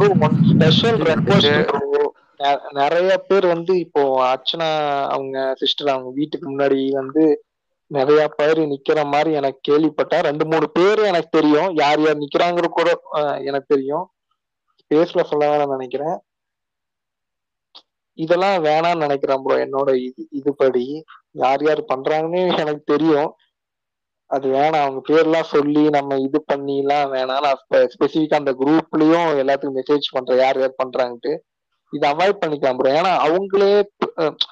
Bro one special சரி. Request bro. நிறைய பேர் வந்து இப்போ அர்ச்சனா அவங்க சிஸ்டர் அவங்க வீட்டுக்கு முன்னாடி வந்து நிறைய பேர் நிக்கிற மாதிரி எனக்கு கேள்விப்பட்டேன். 2 3 பேரு எனக்கு தெரியும். யார் யார் நிக்கிறாங்கிற கூட எனக்கு தெரியும். பேஸ்ல சொல்ல வேணாம்னு நினைக்கிறேன். இதெல்லாம் வேணாம்னு நினைக்கிறேன் ப்ரோ. என்னோட இதுபடி யார் யார் பண்றாங்கன்னு எனக்கு தெரியும். அது வேணாம். அவங்க பேர்லாம் சொல்லி நம்ம இது பண்ணிலாம் வேணாம். நான் ஸ்பெசிஃபிக்கா அந்த குரூப்லயும் எல்லாத்துக்கும் மெசேஜ் பண்றேன் யார் யார் பண்றாங்கன்ட்டு. இதை அவாய்ட் பண்ணிக்கலாம் ப்ரோ. ஏன்னா அவங்களே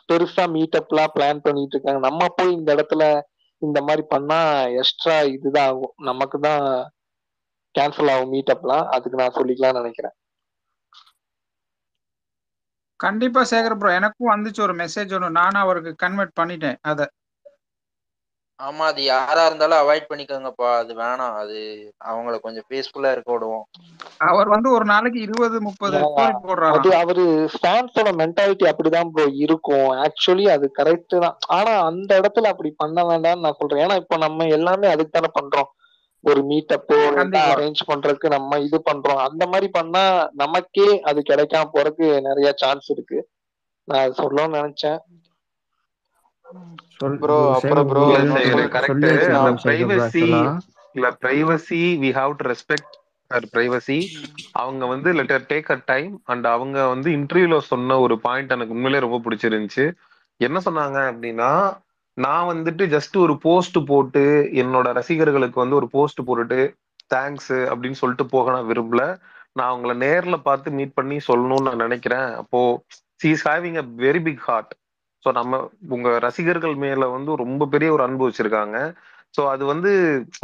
பெருசா மீட்டப்லாம் பிளான் பண்ணிட்டு இருக்காங்க. நம்ம போய் இந்த இடத்துல இந்த மாதிரி பண்ணா எக்ஸ்ட்ரா இதுதான் ஆகும். நமக்கு தான் கேன்சல் ஆகும் மீட்டப்லாம். அதுக்கு நான் சொல்லிக்கலாம்னு நினைக்கிறேன். கண்டிப்பா சேகர் ப்ரோ, எனக்கும் வந்துச்சு ஒரு மெசேஜ் ஒன்று, நானும் அவருக்கு கன்வெர்ட் பண்ணிட்டேன் அதை. ஆமா, அது யாரா இருந்தாலும் அவாய்ட் பண்ணிக்கோங்கப்பா. அது வேணாம். அது அவங்கள கொஞ்சம் பீஸ்ஃபுல்லா இருக்க விடுவோம். அவர் வந்து ஒரு நாளைக்கு 20-30 ஸ்டோரி அது போடுறாராம். அவரு ஃபேன்ஸோட மென்டாலிட்டி அப்படிதான் ப்ரோ இருக்கும். ஆக்சுவலி அது கரெக்ட் தான். ஆனா அந்த இடத்துல அப்படி பண்ண வேண்டாம்னு நான் சொல்றேன். ஏன்னா இப்ப நம்ம எல்லாமே அதுக்கு தானே பண்றோம். ஒரு மீட்டப்போ கண்டிப்பா. அரேஞ்ச் பண்றதுக்கு நம்ம இது பண்றோம். அந்த மாதிரி பண்ணா நமக்கே அது கிடைக்காம போறதுக்கு நிறைய சான்ஸ் இருக்கு. நான் அது சொல்லணும்னு நினைச்சேன். ப்ரோ அப்புறம் ப்ரோ கரெக்ட். அந்த பிரைவசி இல்ல, privacy we have to respect her privacy. அவங்க வந்து let take her time. And அவங்க வந்து இன்டர்வியூல சொன்ன ஒரு பாயிண்ட் எனக்கு உண்மையிலேயே ரொம்ப பிடிச்சிருந்துச்சு. என்ன சொன்னாங்க அப்படின்னா, நான் வந்துட்டு ஜஸ்ட் ஒரு போஸ்ட் போட்டு என்னோட ரசிகர்களுக்கு வந்து ஒரு போஸ்ட் போட்டுட்டு தேங்க்ஸ் அப்படின்னு சொல்லிட்டு போக நான் விரும்பல. நான் அவங்கள நேர்ல பார்த்து மீட் பண்ணி சொல்லணும்னு நான் நினைக்கிறேன். அப்போ she is having a very big heart. So நம்ம உங்க ரசிகர்கள் மேல வந்து ரொம்ப பெரிய ஒரு அன்பு வச்சிருக்காங்க. ஸோ அது வந்து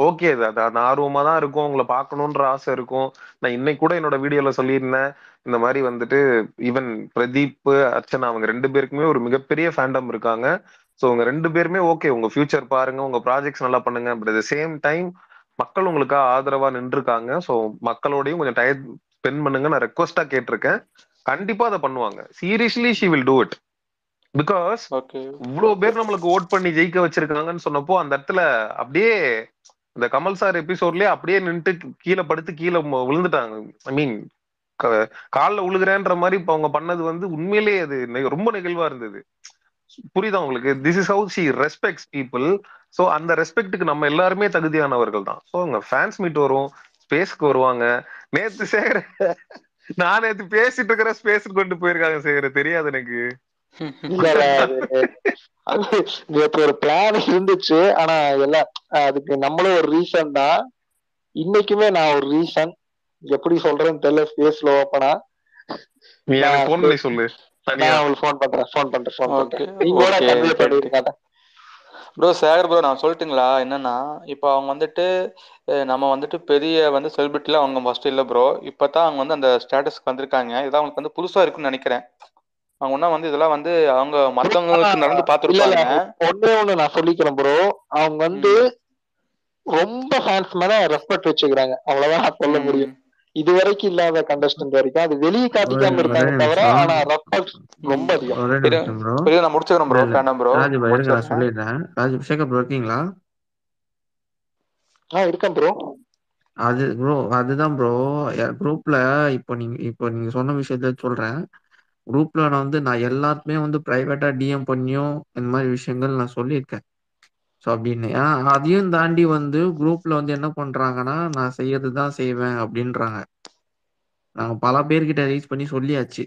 ஓகே. அது அது ஆர்வமா தான் இருக்கும். உங்களை பார்க்கணுன்ற ஆசை இருக்கும். நான் இன்னைக்கு கூட என்னோட வீடியோல சொல்லியிருந்தேன். இந்த மாதிரி வந்துட்டு ஈவன் பிரதீப், அர்ச்சனா அவங்க 2 பேருக்குமே ஒரு மிகப்பெரிய ஃபேண்டம் இருக்காங்க. ஸோ உங்க 2 பேருமே ஓகே, உங்க ஃபியூச்சர் பாருங்க, உங்க ப்ராஜெக்ட்ஸ் நல்லா பண்ணுங்க. But at the same time மக்கள் உங்களுக்காக ஆதரவா நின்றுருக்காங்க. ஸோ மக்களோடையும் கொஞ்சம் டைம் ஸ்பெண்ட் பண்ணுங்க நான் ரெக்வஸ்டா கேட்டிருக்கேன். கண்டிப்பா அதை பண்ணுவாங்க. Seriously she will do it. Because இவ்வளவு பேர் நம்மளுக்கு ஓட் பண்ணி ஜெயிக்க வச்சிருக்காங்கன்னு சொன்னப்போ அந்த இடத்துல அப்படியே இந்த கமல் சார் எபிசோட்லயே அப்படியே நின்றுட்டு கீழே படுத்து கீழே விழுந்துட்டாங்க. ஐ மீன் காலில் விழுகிறேன்ற மாதிரி இப்ப அவங்க பண்ணது வந்து உண்மையிலேயே அது ரொம்ப நெகிழ்வா இருந்தது. புரியுதா உங்களுக்கு? This is how she respects people. So அந்த ரெஸ்பெக்டுக்கு நம்ம எல்லாருமே தகுதியானவர்கள் தான். ஸோ உங்க ஃபேன்ஸ் மீட் வரும், ஸ்பேஸ்க்கு வருவாங்க. நேத்து சேகர நான் நேத்து பேசிட்டு இருக்கிற ஸ்பேஸ் கொண்டு போயிருக்காங்க சேகர, தெரியாது எனக்கு. அது நேற்று ஒரு பிளான் இருந்துச்சு. ஆனா எல்லாம் அதுக்கு நம்மளும் ஒரு ரீசன் தான். இன்னைக்குமே நான் ஒரு ரீசன் எப்படி சொல்றேன்னு தெரியல. ஸ்பேஸ்ல ஓப்பனா நீ எனக்கு ஃபோன் பண்ணி சொல்லு. நான் உங்களுக்கு ஃபோன் பண்றேன். நீங்களோட கன்வே பண்ணிருக்காங்க. ப்ரோ சேகர் ப்ரோ, நான் சொல்லட்டுங்களா? என்னன்னா, இப்போ அவங்க வந்துட்டு நம்ம வந்துட்டு பெரிய வந்து செலிபிரிட்டில அவங்க ஃபர்ஸ்ட் இல்லை ப்ரோ. இப்போதான் அவங்க வந்து அந்த ஸ்டேட்டஸ்க்கு வந்திருக்காங்க. இதான் அவங்களுக்கு வந்து புதுசா இருக்குன்னு நினைக்கிறேன். அவங்க ஒன்னா வந்து இதெல்லாம் வந்து அவங்க மத்தவங்களுக்கு நடந்து பார்த்துருப்பாங்க. ஒண்ணு நான் சொல்லிக்கிறேன் ப்ரோ. அவங்க வந்து ரொம்ப ஃபேன்ஸ் மேல ரெஸ்பெக்ட் வச்சுக்கிறாங்க. அவ்வளவுதான் சொல்ல முடியும். இது வரைக்கும் இல்லாத கண்டஸ்டன்ட் வரைக்கும் அது வெளியே காட்டிக்காம இருக்காங்க தவிர, ஆனா ரெஸ்பெக்ட் ரொம்ப அதிகம். நான் முடிச்சுக்கிறேன் ப்ரோ. வேண்டாம் ப்ரோ, சொல்லிடுறேன். சேகர் ப்ரோ இருக்கீங்களா? இருக்கேன் ப்ரோ. அது ப்ரோ அதுதான் ப்ரோ குரூப்ல இப்போ நீங்க சொன்ன விஷயத்த சொல்றேன். குரூப்ல நான் எல்லாருக்குமே வந்து பிரைவேட்டா டிஎம் பண்ணியும் இந்த மாதிரி விஷயங்கள் நான் சொல்லியிருக்கேன். ஸோ அப்படின்னு அதையும் தாண்டி வந்து குரூப்ல வந்து என்ன பண்றாங்கன்னா, நான் செய்யறதுதான் செய்வேன் அப்படின்றாங்க. நாங்க பல பேர்கிட்ட ரீச் பண்ணி சொல்லியாச்சு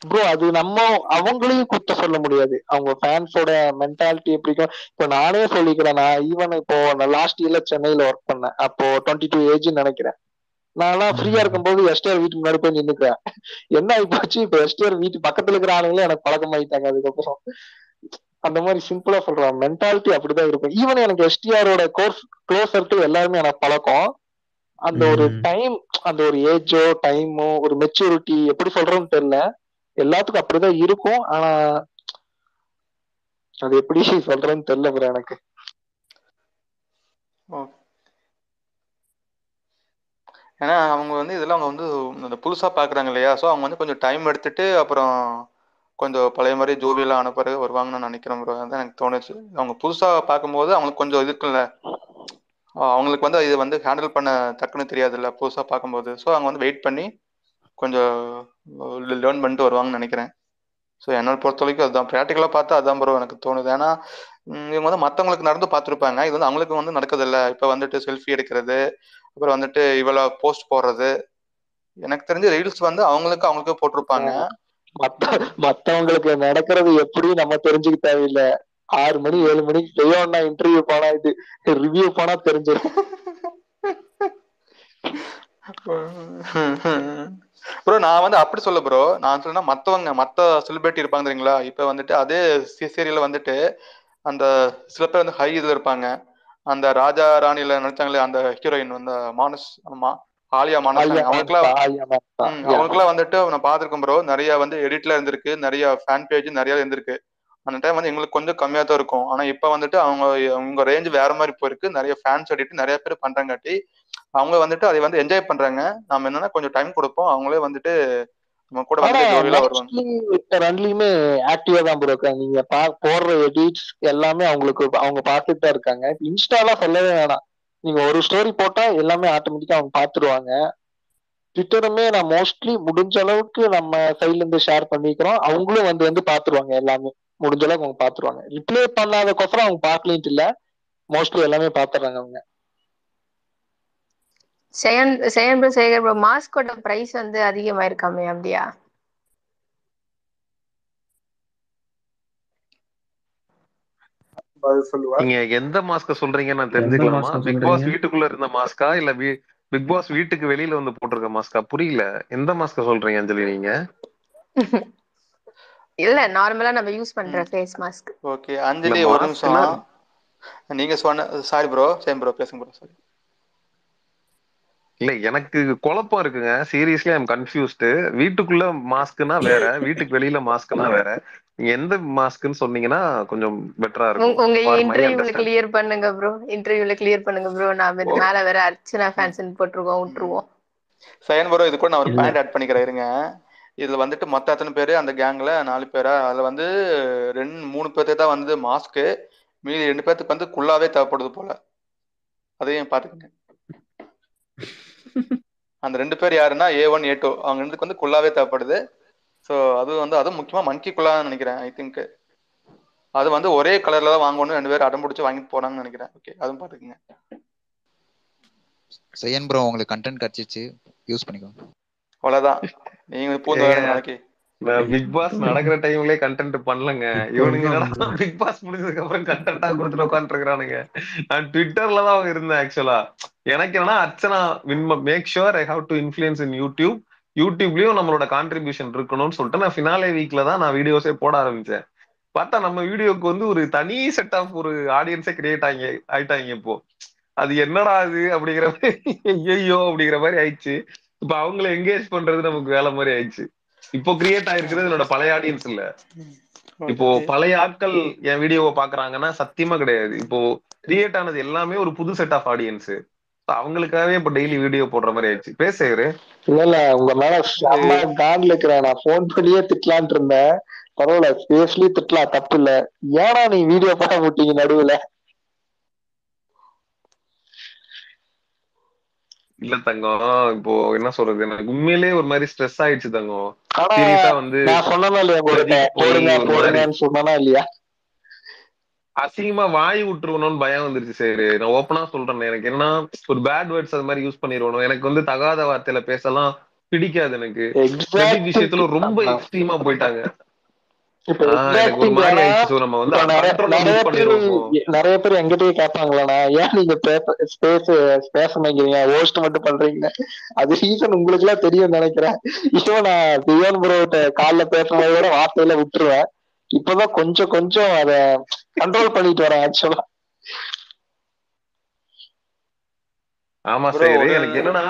ப்ரோ. அது நம்ம அவங்களையும் குத்த சொல்ல முடியாது. அவங்க ஃபேன்ஸோட மென்டாலிட்டி எப்படிக்கும். இப்போ நானே சொல்லிக்கிறேன். நான் ஈவன் இப்போ லாஸ்ட் இயர்ல சென்னையில ஒர்க் பண்ணேன். அப்போ 22 ஏஜ்னு நினைக்கிறேன். நான்லாம் ஃப்ரீயா இருக்கும்போது எஸ்டிஆர் வீட்டுக்கு முன்னாடி போய் நின்னுக்கிறேன். என்ன ஆகி போச்சு, இப்போ எஸ்டிஆர் வீட்டு பக்கத்துல இருக்கிற ஆளுங்களே எனக்கு பழக்கமாயிட்டாங்க அதுக்கப்புறம். அந்த மாதிரி சிம்பிளா சொல்றேன். மென்டாலிட்டி அப்படிதான் இருக்கும். ஈவன் எனக்கு எஸ்டிஆரோட க்ளோஸ் சர்க்கிள் எல்லாருமே எனக்கு பழக்கம். அந்த ஒரு டைம், அந்த ஒரு ஏஜோ டைமோ ஒரு மெச்சூரிட்டி எப்படி சொல்றோம்னு தெரியல. எல்லாத்துக்கும் அப்படிதான் இருக்கும். ஆனா அது எப்படி சொல்றேன்னு தெரியல ப்ரோ எனக்கு. ஏன்னா அவங்க வந்து இதெல்லாம் அவங்க வந்து புதுசா பாக்குறாங்க இல்லையா? ஸோ அவங்க வந்து கொஞ்சம் டைம் எடுத்துட்டு அப்புறம் கொஞ்சம் பழைய மாதிரி ஜோவியெல்லாம் ஆன பிறகு வருவாங்கன்னு நினைக்கிறேன் ப்ரோ. அதான் எனக்கு தோணுச்சு. அவங்க புதுசா பார்க்கும்போது அவங்களுக்கு கொஞ்சம் இது இருக்குல்ல, அவங்களுக்கு வந்து இது வந்து ஹேண்டில் பண்ண டக்குன்னு தெரியாதுல்ல புதுசா பார்க்கும்போது. ஸோ அவங்க வந்து வெயிட் பண்ணி கொஞ்சம் லேர்ன் பண்ணிட்டு வருவாங்கன்னு நினைக்கிறேன். ஸோ என்னோட பொறுத்த வரைக்கும் அதுதான் ப்ராக்டிக்கலாக பார்த்தா அதுதான் ப்ரோ எனக்கு தோணுது. ஏன்னா இவங்க வந்து மற்றவங்களுக்கு நடந்து பார்த்துருப்பாங்க, இது வந்து அவங்களுக்கு வந்து நடக்குதில்ல. இப்போ வந்துட்டு செல்ஃபி எடுக்கிறது, அப்புறம் வந்துட்டு இவ்வளோ போஸ்ட் போடுறது, எனக்கு தெரிஞ்ச ரீல்ஸ் வந்து அவங்களுக்கு போட்டிருப்பாங்க. மத்தவங்களுக்கு நடக்கிறது எப்படி நம்ம தெரிஞ்சுக்க தேவையில்ல. 6 மணி 7 மணிக்கு செய்யோம்னா இன்டர்வியூ போனா இது ரிவ்யூ போனா தெரிஞ்சிடும். ப்ரோ நான் வந்து அப்படி சொல்ல ப்ரோ, நான் சொன்னா மற்ற செலிபிரிட்டி இருப்பாங்க தெரியுங்களா. இப்போ வந்துட்டு அதே சீரியல்ல வந்துட்டு அந்த சில பேர் வந்து ஹை இதில் இருப்பாங்க. அந்த ராஜா ராணியில நடிச்சாங்களே அந்த ஹீரோயின் வந்து ஆலியா மானஸ், அவங்களுக்குலாம் வந்துட்டு நான் பார்த்துருக்கேன் ப்ரோ. நிறைய வந்து எடிட்ல இருந்திருக்கு, நிறைய ஃபேன் பேஜ் நிறைய இருந்திருக்கு. அந்த டைம் வந்து எங்களுக்கு கொஞ்சம் கம்மியாக தான் இருக்கும். ஆனால் இப்போ வந்துட்டு அவங்க ரேஞ்ச் வேற மாதிரி போயிருக்கு. நிறைய ஃபேன்ஸ் எடிட் நிறைய பேர் பண்றாங்காட்டி அவங்க வந்துட்டு அதை வந்து என்ஜாய் பண்றாங்க. நம்ம என்னன்னா கொஞ்சம் டைம் கொடுப்போம், அவங்களே வந்துட்டு நம்ம கூட வந்துட்டு ஜோடியில வருவாங்க. ரெண்டுலயுமே ஆக்டிவா தான் ப்ரோ இருக்காங்க. நீங்க போடுற எடிட்ஸ் எல்லாமே அவங்க பார்த்துட்டு தான் இருக்காங்க. இன்ஸ்டாலாம் சொல்லவே வேணாம். நீங்க ஒரு ஸ்டோரி போட்டா எல்லாமே ஆட்டோமேட்டிக்கா அவங்க பாத்துருவாங்க. ட்விட்டருமே நான் மோஸ்ட்லி முடிஞ்ச அளவுக்கு நம்ம சைட்ல இருந்து ஷேர் பண்ணிக்கிறோம். அவங்களும் வந்து பாத்துருவாங்க, எல்லாமே முடிஞ்ச அளவுக்கு அவங்க பாத்துருவாங்க. ரிப்ளை பண்ணாதக்கப்புறம் அவங்க பாக்கலின்ட்டு இல்ல, மோஸ்ட்லி எல்லாமே பாத்துறாங்க அவங்க. சேகர் ப்ரோ, மாஸ்கோட பிரைஸ் வந்து அதிகமாயிருக்காமே, அப்படியா? நீங்க எந்த மாஸ்க சொல்றீங்க நான் தெரிஞ்சுக்கலாமா? பிக் பாஸ் வீட்டுக்குள்ள இருந்த மாஸ்கா இல்ல பிக் பாஸ் வீட்டுக்கு வெளியில வந்து போட்டிருக்க மாஸ்கா? புரியல, எந்த மாஸ்க சொல்றீங்க அஞ்சலி நீங்க? இல்ல, நார்மலா நம்ம யூஸ் பண்ற ஃபேஸ் மாஸ்க். ஓகே அஞ்சலி ஒரு நிமிஷம், நீங்க சொன்ன சாரி ப்ரோ, சேம் ப்ரோ பேசுங்க ப்ரோ. சாரி இல்ல, எனக்கு குழப்பம் இருக்குங்க. Seriously I am confused. வீட்டுக்குள்ள மாஸ்க்னா வேற, வீட்டுக்கு வெளியில மாஸ்க்னா வேற. நீங்க எந்த மாஸ்க்னு சொன்னீங்கன்னா கொஞ்சம் பெட்டரா இருக்கும். உங்க இன்டர்வியூல கிளியர் பண்ணுங்க ப்ரோ, இன்டர்வியூல கிளியர் பண்ணுங்க ப்ரோ. நான் மேல வேற அர்ச்சனா ஃபேன்ஸ்னு போட்டுருவோம், விட்டுருவோம். சயன் ப்ரோ, இது கூட நான் ஒரு பாயிண்ட் ஆட் பண்ணிக்கிறேன் இருங்க. இதுல வந்துட்டு மொத்த எத்தனை பேரு அந்த கேங்ல 4 பேரா, அதுல வந்து 3 பேர்த்துக்கு தான் வந்து மாஸ்க்கு, மீதி 2 பேர்த்துக்கு வந்து குள்ளாவே தேவைப்படுது போல. அதையும் பாத்துக்கங்க. அந்த 2 பேர் யாருன்னா A1 A2, அவங்க 2க்கு வந்து குள்ளாவே தேவைப்படுது. ஸோ அதுவும் முக்கியமா மங்கி குள்ளான்னு நினைக்கிறேன். ஐ திங்க் அது வந்து ஒரே கலர்ல தான் வாங்கணும், 2 பேர் அடம் பிடிச்சி வாங்கிட்டு போறாங்கன்னு நினைக்கிறேன். ஓகே, அதுவும் பாத்துக்கங்க. சயன் ப்ரோ, உங்களுக்கு கண்டென்ட் கிடைச்சிச்சு, யூஸ் பண்ணிக்கோங்க. அவ்வளவுதான், நீங்க பூந்து வரணும் நாளைக்கு. பிக் பாஸ் நடக்கிற டைம்லயே கண்டென்ட் பண்ணலங்க. இவனுங்க என்னடா பிக் பாஸ் முடிஞ்சதுக்கு அப்புறம் கண்டென்ட்டா கொடுத்துட்டு உட்காந்துருக்கானுங்க. நான் ட்விட்டர்ல தான் இருந்தேன் ஆக்சுவலா. எனக்கு என்னன்னா Archana make sure I have to influence in யூடியூப்லயும் நம்மளோட கான்ட்ரிபியூஷன் இருக்கணும்னு சொல்லிட்டு நான் ஃபினாலே வீக்ல தான் நான் வீடியோஸே போட ஆரம்பிச்சேன். பார்த்தா நம்ம வீடியோக்கு வந்து ஒரு தனி செட் ஆஃப் ஒரு ஆடியன்ஸே கிரியேட் ஆயிட்டாங்க இப்போ. அது என்னடா அது அப்படிங்கிற மாதிரி, ஐயோ அப்படிங்கிற மாதிரி ஆயிடுச்சு. இப்ப அவங்களை என்கேஜ் பண்றது நமக்கு வேலை மாதிரி ஆயிடுச்சு. இப்போ கிரியேட் ஆயிருக்கிறது என்னோட பழைய ஆடியன்ஸ் இல்ல. இப்போ பழைய ஆட்கள் என் வீடியோவை பாக்குறாங்கன்னா சத்தியமா கிடையாது. இப்போ கிரியேட் ஆனது எல்லாமே ஒரு புது செட் ஆஃப் ஆடியன்ஸ். அவங்களுக்காகவே இப்ப டெய்லி வீடியோ போடுற மாதிரி ஆயிடுச்சு. பேசுறேன் இல்ல உங்க மேல செம்ம காண்ட்ல இருக்கிறேன். நான் போன் பண்ணியே திட்டலான் இருந்தேன். பரவாயில்ல, பேஸ்லி திட்டலாம், தப்பு இல்ல. ஏன்னா நீ வீடியோ போட விட்டீங்க நடுவுல? இல்ல தங்கம், இப்போ என்ன சொல்றது, எனக்கு உண்மையிலேயே ஒரு மாதிரி ஸ்ட்ரெஸ் ஆயிடுச்சு தங்கம். சீரியஸா வந்து நான் சொன்னேன் இல்லையா, போடுங்கன்னு சொன்னா இல்லையா? அசிங்கமா வாய் விட்டுருவணும்னு பயம் வந்துருச்சு. சரி, நான் ஓப்பனா சொல்றேன். எனக்கு என்ன ஒரு பேட் வேர்ட்ஸ் அது மாதிரி யூஸ் பண்ணிடுவணும். எனக்கு வந்து தகாத வார்த்தையில பேசலாம் பிடிக்காது. எனக்கு விஷயத்துல ரொம்ப எக்ஸ்ட்ரீமா போயிட்டாங்க. எனக்கு ஒரு மாதிரி ஆயிடுச்சு. நம்ம வந்து நிறைய பேர் எங்கிட்டயே கேட்பாங்களாண்ணா, ஏன் நீங்க பேச மாட்டீங்க, ஹோஸ்ட் மட்டும் பண்றீங்க? அது ரீசன் உங்களுக்கு எல்லாம் தெரியும் நினைக்கிறேன். இப்போ நான் தியோன் ப்ரோ காலைல பேசும்போது கூட வார்த்தையில விட்டுருவேன். இப்பதான் கொஞ்சம் அத கண்ட்ரோல் பண்ணிட்டு வரேன் ஆக்சுவலா. ஆமா சரி, எனக்கு என்னன்னா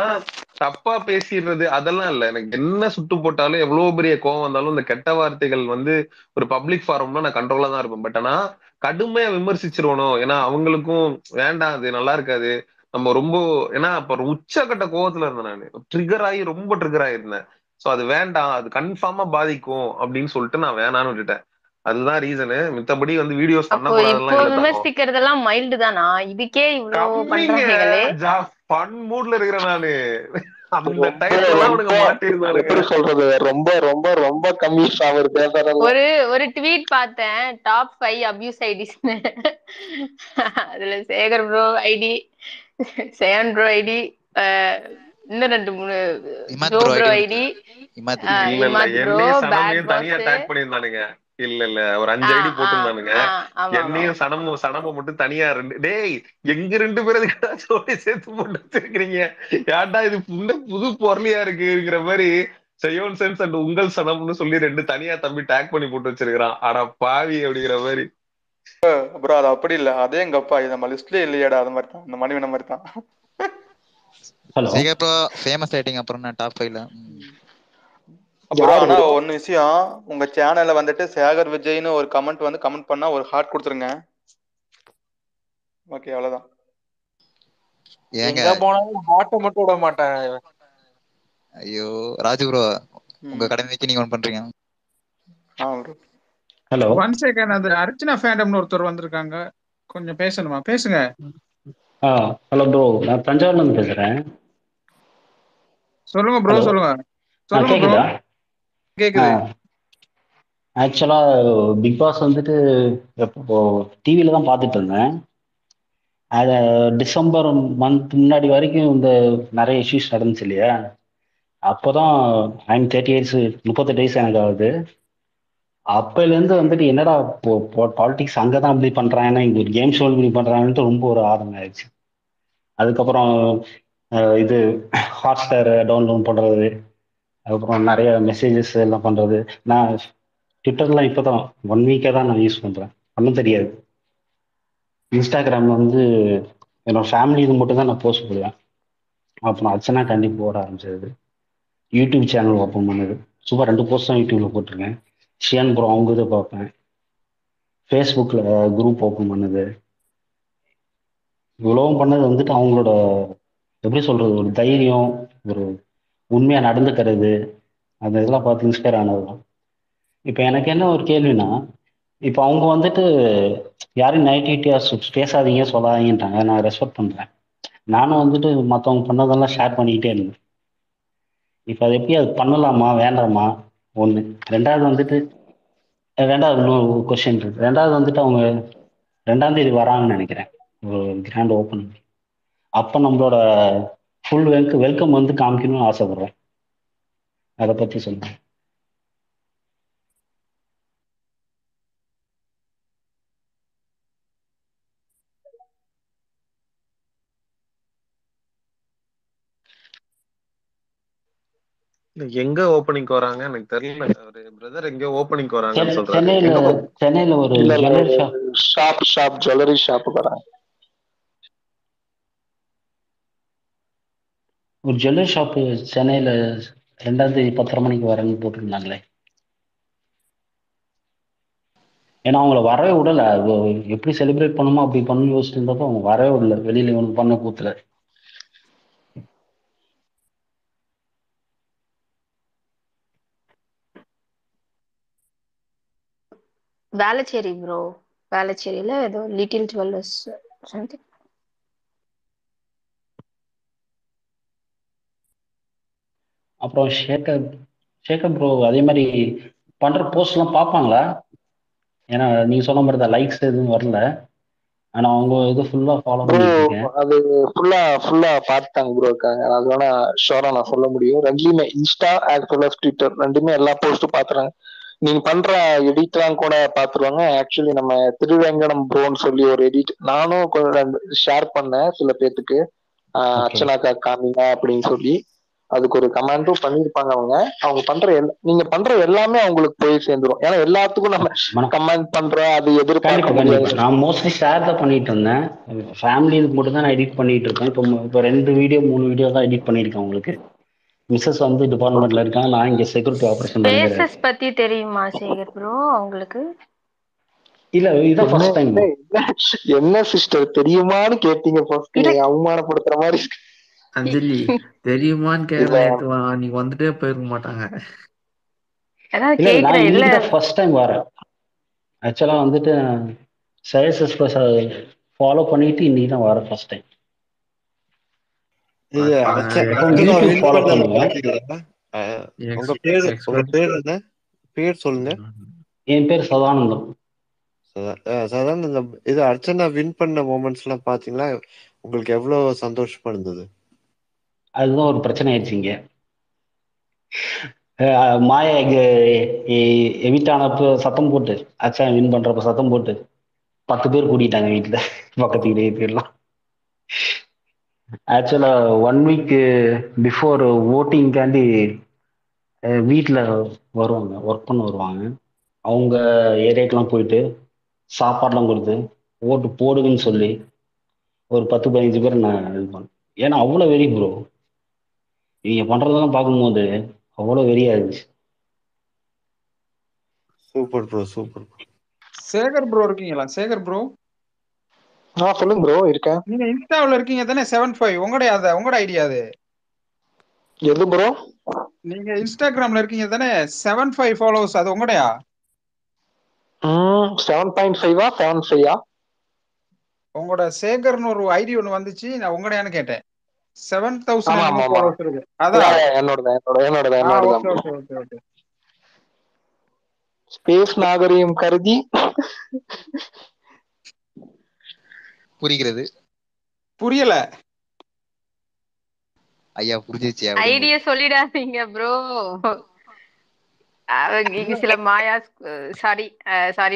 தப்பா பேசிடுறது அதெல்லாம் இல்ல. எனக்கு என்ன சுட்டு போட்டாலும் எவ்வளவு பெரிய கோவம் வந்தாலும் இந்த கெட்ட வார்த்தைகள் வந்து ஒரு பப்ளிக் ஃபாரம்னா நான் கண்ட்ரோலா தான் இருப்பேன். பட் ஆனா கடுமையா விமர்சிச்சிருவணும், ஏன்னா அவங்களுக்கும் வேண்டாம், அது நல்லா இருக்காது. நம்ம ரொம்ப ஏன்னா அப்ப ஒரு உச்சக்கட்ட கோவத்துல இருந்தேன். நான் ரொம்ப ட்ரிகர் ஆயிருந்தேன். சோ அது வேண்டாம், அது கன்ஃபார்மா பாதிக்கும் அப்படின்னு சொல்லிட்டு நான் வேணான்னு விட்டுட்டேன். அதுதான் ரீசனு. மித்தபடி வந்து வீடியோஸ் பண்ணக்கூடாதுலாம் விமர்சிக்கிறதெல்லாம் மைல்டு தானா? இதுக்கே இவ்வளவு பண்றாங்களே. ஃபன் மூட்ல இருக்கிறேன் நானு. அந்த ரொம்ப டயத்துல அவனுங்க ரொம்ப மாட்டிருந்தானுங்க. எப்படி சொல்றது, ரொம்ப ரொம்ப ரொம்ப கம்மி அவர் பேசுறதெல்லாம். ஒரு ட்வீட் பார்த்தேன், டாப் 5 அபியூஸ் ஐடிஸ்னு. அதுல சேகர் ப்ரோ ஐடி, சேயன் ப்ரோ ஐடி, இன்னும் 2 3 இமாத் ஜோ bro bro ID ID, Imad இல்ல இல்ல இமாத் ப்ரோ, என்னையும் பேட் சனமையும் தனியா பாஸ். டேக் பண்ணியிருந்தானுங்க. இல்ல இல்ல ஒரு 5 ஐடி போட்டிருந்தானுங்க. ஆமா ஆமா. என்னையும் சனம மட்டும் தனியா 2. டேய் எங்க 2 பேரும் ஜோடி சேர்த்து போட்டு வச்சிருக்கீங்க, ஏன்டா இது புது பொருளியா இருக்குங்கிற மாதிரி. செய்யோன் சென்ஸ் அண்ட் உங்கள் சனம்னு சொல்லி 2 தனியா தம்பி டேக் பண்ணி போட்டு வச்சிருக்கான். ஆனா பாவி அப்படிங்கிற மாதிரி. ப்ரோ அது அப்படி இல்ல, அதே எங்க அப்பா இது நம்ம லிஸ்ட்லயே இல்லையாடா, அது மாதிரி தான், இந்த மணிவன மாதிரி தான். ஹலோ சேகர் ப்ரோ ஃபேமஸ் ஆயிட்டீங்க அப்புறம் என்ன டாப் 5ல. ப்ரோ ஆனா ஒன்னு விஷயம், உங்க சேனல்ல வந்துட்டு சேகர் விஜய்னு ஒரு கமெண்ட் பண்ணா ஒரு ஹார்ட் கொடுத்துருங்க. ஓகே அவ்வளவுதான். ஏங்க எங்க போனாலும் ஹார்ட் மட்டும் விட மாட்டேன். ஐயோ ராஜு ப்ரோ உங்க கடமைக்கு நீங்க ஒன் பண்றீங்க. ஹலோ 1 செகண்ட், அது அர்ச்சனா ஃபேண்டம்னு ஒருத்தர் வந்திருக்காங்க, கொஞ்சம் பேசணுமா? பேசுங்க. ஹலோ ப்ரோ, நான் தஞ்சாவூர்ல இருந்து பேசுறேன். சொல்லுங்க ப்ரோ. Hello. சொல்லுங்க சொல்லுங்க ப்ரோ. கேக்குதா? கேக்குது. ஆக்சுவலா பிக் பாஸ் வந்துட்டு இப்போ டிவில தான் பார்த்துட்டு இருந்தேன். அது டிசம்பர் மந்த் முன்னாடி வரைக்கும் இந்த நிறைய இஷ்யூஸ் நடந்துச்சு இல்லையா? அப்போதான் ஐம் 30 இயர்ஸ், 38 வயசு எனக்கு ஆகுது. அப்பையிலேருந்து வந்துட்டு என்னடா பாலிடிக்ஸ் அங்கே தான் இப்படி பண்றாங்கன்னா இங்க ஒரு கேம் ஷோ இப்படி பண்றாங்கன்ட்டு ரொம்ப ஒரு ஆர்வம் ஆயிடுச்சு. அதுக்கப்புறம் இது ஹாட் ஸ்டார் டவுன்லோட் பண்றது, அதுக்கப்புறம் நிறைய மெசேஜஸ் எல்லாம் பண்றது. நான் ட்விட்டர்லாம் இப்போதான் 1 வீக்காக தான் நான் யூஸ் பண்றேன், ஒன்றும் தெரியாது. இன்ஸ்டாகிராம்ல வந்து என்னோட ஃபேமிலி இது மட்டும் தான் நான் போஸ்ட் போடுவேன். அப்புறம் அர்ச்சனா கண்டிப்பாக போட ஆரம்பிச்சது. யூடியூப் சேனல் ஓப்பன் பண்ணுது, சும்மா 2 போஸ்ட் தான் யூடியூப்ல போட்டிருக்கேன். ஷியான் ப்ரோ அவங்க இதை பார்ப்பேன். ஃபேஸ்புக்கில் குரூப் ஓப்பன் பண்ணுது. இவ்வளவும் பண்ணது வந்துட்டு அவங்களோட எப்படி சொல்றது, ஒரு தைரியம், ஒரு உண்மையா நடந்துக்கிறது, அந்த இதெல்லாம் பார்த்து இன்ஸ்பயர் ஆனது தான். இப்போ எனக்கு என்ன ஒரு கேள்வினா, இப்போ அவங்க வந்துட்டு யாரும் நெகட்டிவிட்டியா பேசாதீங்க சொல்லாதீங்கன்றாங்க, நான் ரெஸ்பெக்ட் பண்றேன். நானும் வந்துட்டு மற்றவங்க பண்ணதெல்லாம் ஷேர் பண்ணிக்கிட்டே இருந்தேன். இப்போ அது எப்படி, அது பண்ணலாமா வேண்டாமா? ஒன்று. ரெண்டாவது வந்துட்டு ரெண்டாவது இன்னொரு கொஸ்டின் இருக்கு. ரெண்டாவது வந்துட்டு அவங்க 2ஆம் தேதி வராங்கன்னு நினைக்கிறேன், ஒரு கிராண்ட் ஓப்பனிங். அப்போ நம்மளோட ஃபுல் வெல்கம் வந்து காமிக்கணும்னு ஆசைப்படுறேன். அதை பற்றி சொல்லுங்க. எங்க ஓப்பனிங் வராங்க எனக்கு தெரியல. ஒரு பிரதர் எங்க ஓப்பனிங் வராங்கன்னு சொல்றாரு. சென்னையில ஒரு ஜுவல்லரி ஷாப்புக்கு வராங்க. ஒரு ஜுவல்லரி ஷாப்பு சென்னையில 2ஆம் தேதி 10:30 மணிக்கு வரேன்னு போட்டிருந்தாங்களே. ஏன்னா அவங்கள வரவே விடல. அது எப்படி செலிப்ரேட் பண்ணுமோ அப்படி பண்ணு யோசிச்சுட்டு இருந்தப்போ அவங்க வரவே விடல, வெளியில இவனுக்கு பண்ண கூத்துல. வேளச்சேரி ப்ரோ, வேளச்சேரியில ஏதோ லிட்டில் ஜுவல்லர்ஸ் சம்திங். அப்புறம் ஷேகர் ப்ரோ அதே மாதிரி பண்ற போஸ்ட் எல்லாம் பார்ப்பாங்களா? ஏன்னா நீங்க சொன்ன மாதிரி தான் லைக்ஸ் எதுவும் வரல, ஆனா அவங்க இது ஃபுல்லா ஃபாலோ பண்ணிட்டு இருக்கேன். அது ஃபுல்லா பார்த்துட்டாங்க ப்ரோ இருக்காங்க. அது வேணா ஷோரா நான் சொல்ல முடியும். ரெண்டுமே Insta as well as Twitter ரெண்டுமே எல்லா போஸ்டும் பாத்துறாங்க. நீங்க பண்ற எடிட்லாம் கூட பாத்துருவாங்க. ஆக்சுவலி நம்ம திருவேங்கடம் ப்ரோன்னு சொல்லி ஒரு எடிட் நானும் கொஞ்சம் ஷேர் பண்ணேன் சில பேத்துக்கு, அர்ச்சனாக்கா காமிங்க அப்படின்னு சொல்லி. அதுக்கு ஒரு கமெண்டும் பண்ணிருப்பாங்க. அவங்க பண்ற நீங்க பண்ற எல்லாமே அவங்களுக்கு போய் சேர்ந்துரும். ஏன்னா எல்லாத்துக்கும் நம்ம கமெண்ட் பண்றோம், அது எதிர்பார்க்க முடியாது. நான் மோஸ்ட்லி ஷேர் தான் பண்ணிட்டு இருந்தேன். ஃபேமிலி மட்டும் தான் நான் எடிட் பண்ணிட்டு இருக்கேன். இப்போ 2 வீடியோ 3 வீடியோ தான் எடிட் பண்ணிருக்கேன். உங்களுக்கு மிஸ்ஸஸ் வந்து டிபார்ட்மெண்ட்ல இருக்காங்க, நான் இங்க செக்யூரிட்டி ஆபரேஷன் பண்ணிக்கிறேன். ஸ்பேசஸ் பத்தி தெரியுமா சேகர் ப்ரோ உங்களுக்கு? இல்ல இதான் ஃபர்ஸ்ட் டைம். என்ன சிஸ்டர் தெரியுமான்னு கேட்டீங்க, ஃபர்ஸ்ட் நீங்க அவமானப்படுத்துற மாதிரி. அஞ்சலி தெரியுமான்னு கேட்கலாம், நீ வந்துட்டே போயிருக்க மாட்டாங்க. இல்ல நான் இன்னைக்கு தான் ஃபர்ஸ்ட் டைம் வரேன். ஆக்சுவலா வந்துட்டு சஜஷன்ஸ் ஃபாலோ பண்ணிட்டு இன்னைக்கு தான் வரேன் ஃபர்ஸ்ட் டைம். இது அர்ச்சனா வின் ஃபாலோ பண்ணத பண்ணுங்க. பாத்தீங்களா? உங்க பேர் என்ன? பேர் சொல்லுங்க. என் பேர் சதானந்தம். சாதாரண இந்த இது அர்ச்சனா வின் பண்ண மொமெண்ட்ஸ் எல்லாம் பாத்தீங்களா? உங்களுக்கு எவ்வளவு சந்தோஷமா இருந்தது? அதுதான் ஒரு பிரச்சனை ஆயிடுச்சு இங்க. மாயா எவிட் ஆனப்போ சத்தம் போட்டு, அர்ச்சனா வின் பண்றப்ப சத்தம் போட்டு 10 பேர் கூட்டிட்டாங்க வீட்டுல, பக்கத்து வீடு பேர்லாம். ஆக்சுவலா 1 வீக் பிஃபோர் ஓட்டிங்காண்டி வீட்டில் வருவாங்க, ஒர்க் பண்ண வருவாங்க. அவங்க ஏரியாக்கெல்லாம் போயிட்டு சாப்பாடுலாம் கொடுத்து ஓட்டு போடுங்கன்னு சொல்லி ஒரு 10-15 பேர் நான் இது பண்ணேன். ஏன்னா அவ்வளோ வெறி ப்ரோ, இவங்க பண்றதெல்லாம் பார்க்கும்போது அவ்வளோ வெறியா இருந்துச்சு. Super bro, super. Sekar bro இருக்கீங்களா? சேகர் ப்ரோ சொல்லுங்க ப்ரோ. இருக்கேன். நீங்க இன்ஸ்டாவில் இருக்கீங்க தானே? 75 உங்களோட ஐடியா அது எது ப்ரோ? நீங்க இன்ஸ்டாகிராம்ல இருக்கீங்க தானே? 75 ஃபாலோவர்ஸ் அது உங்கடையா? 7.5 7.5 உங்களோட சேகர்னு ஒரு ஐடி ஒன்னு வந்துச்சு, நான் உங்கடையான்னு கேட்டேன். 7000 ஆமா என்னமோ ஆமா ஆமா. ஃபாலோவர்ஸ் இருக்கு. அதான் என்னோடதான் okay bro. Okay okay okay. Space நாகரிகம் கருதி புரிகிறது. புரியல ஐயா, புரிஞ்சிச்சு. ஐடியா சொல்லிடாதீங்க ப்ரோ. சில மாயா சாரி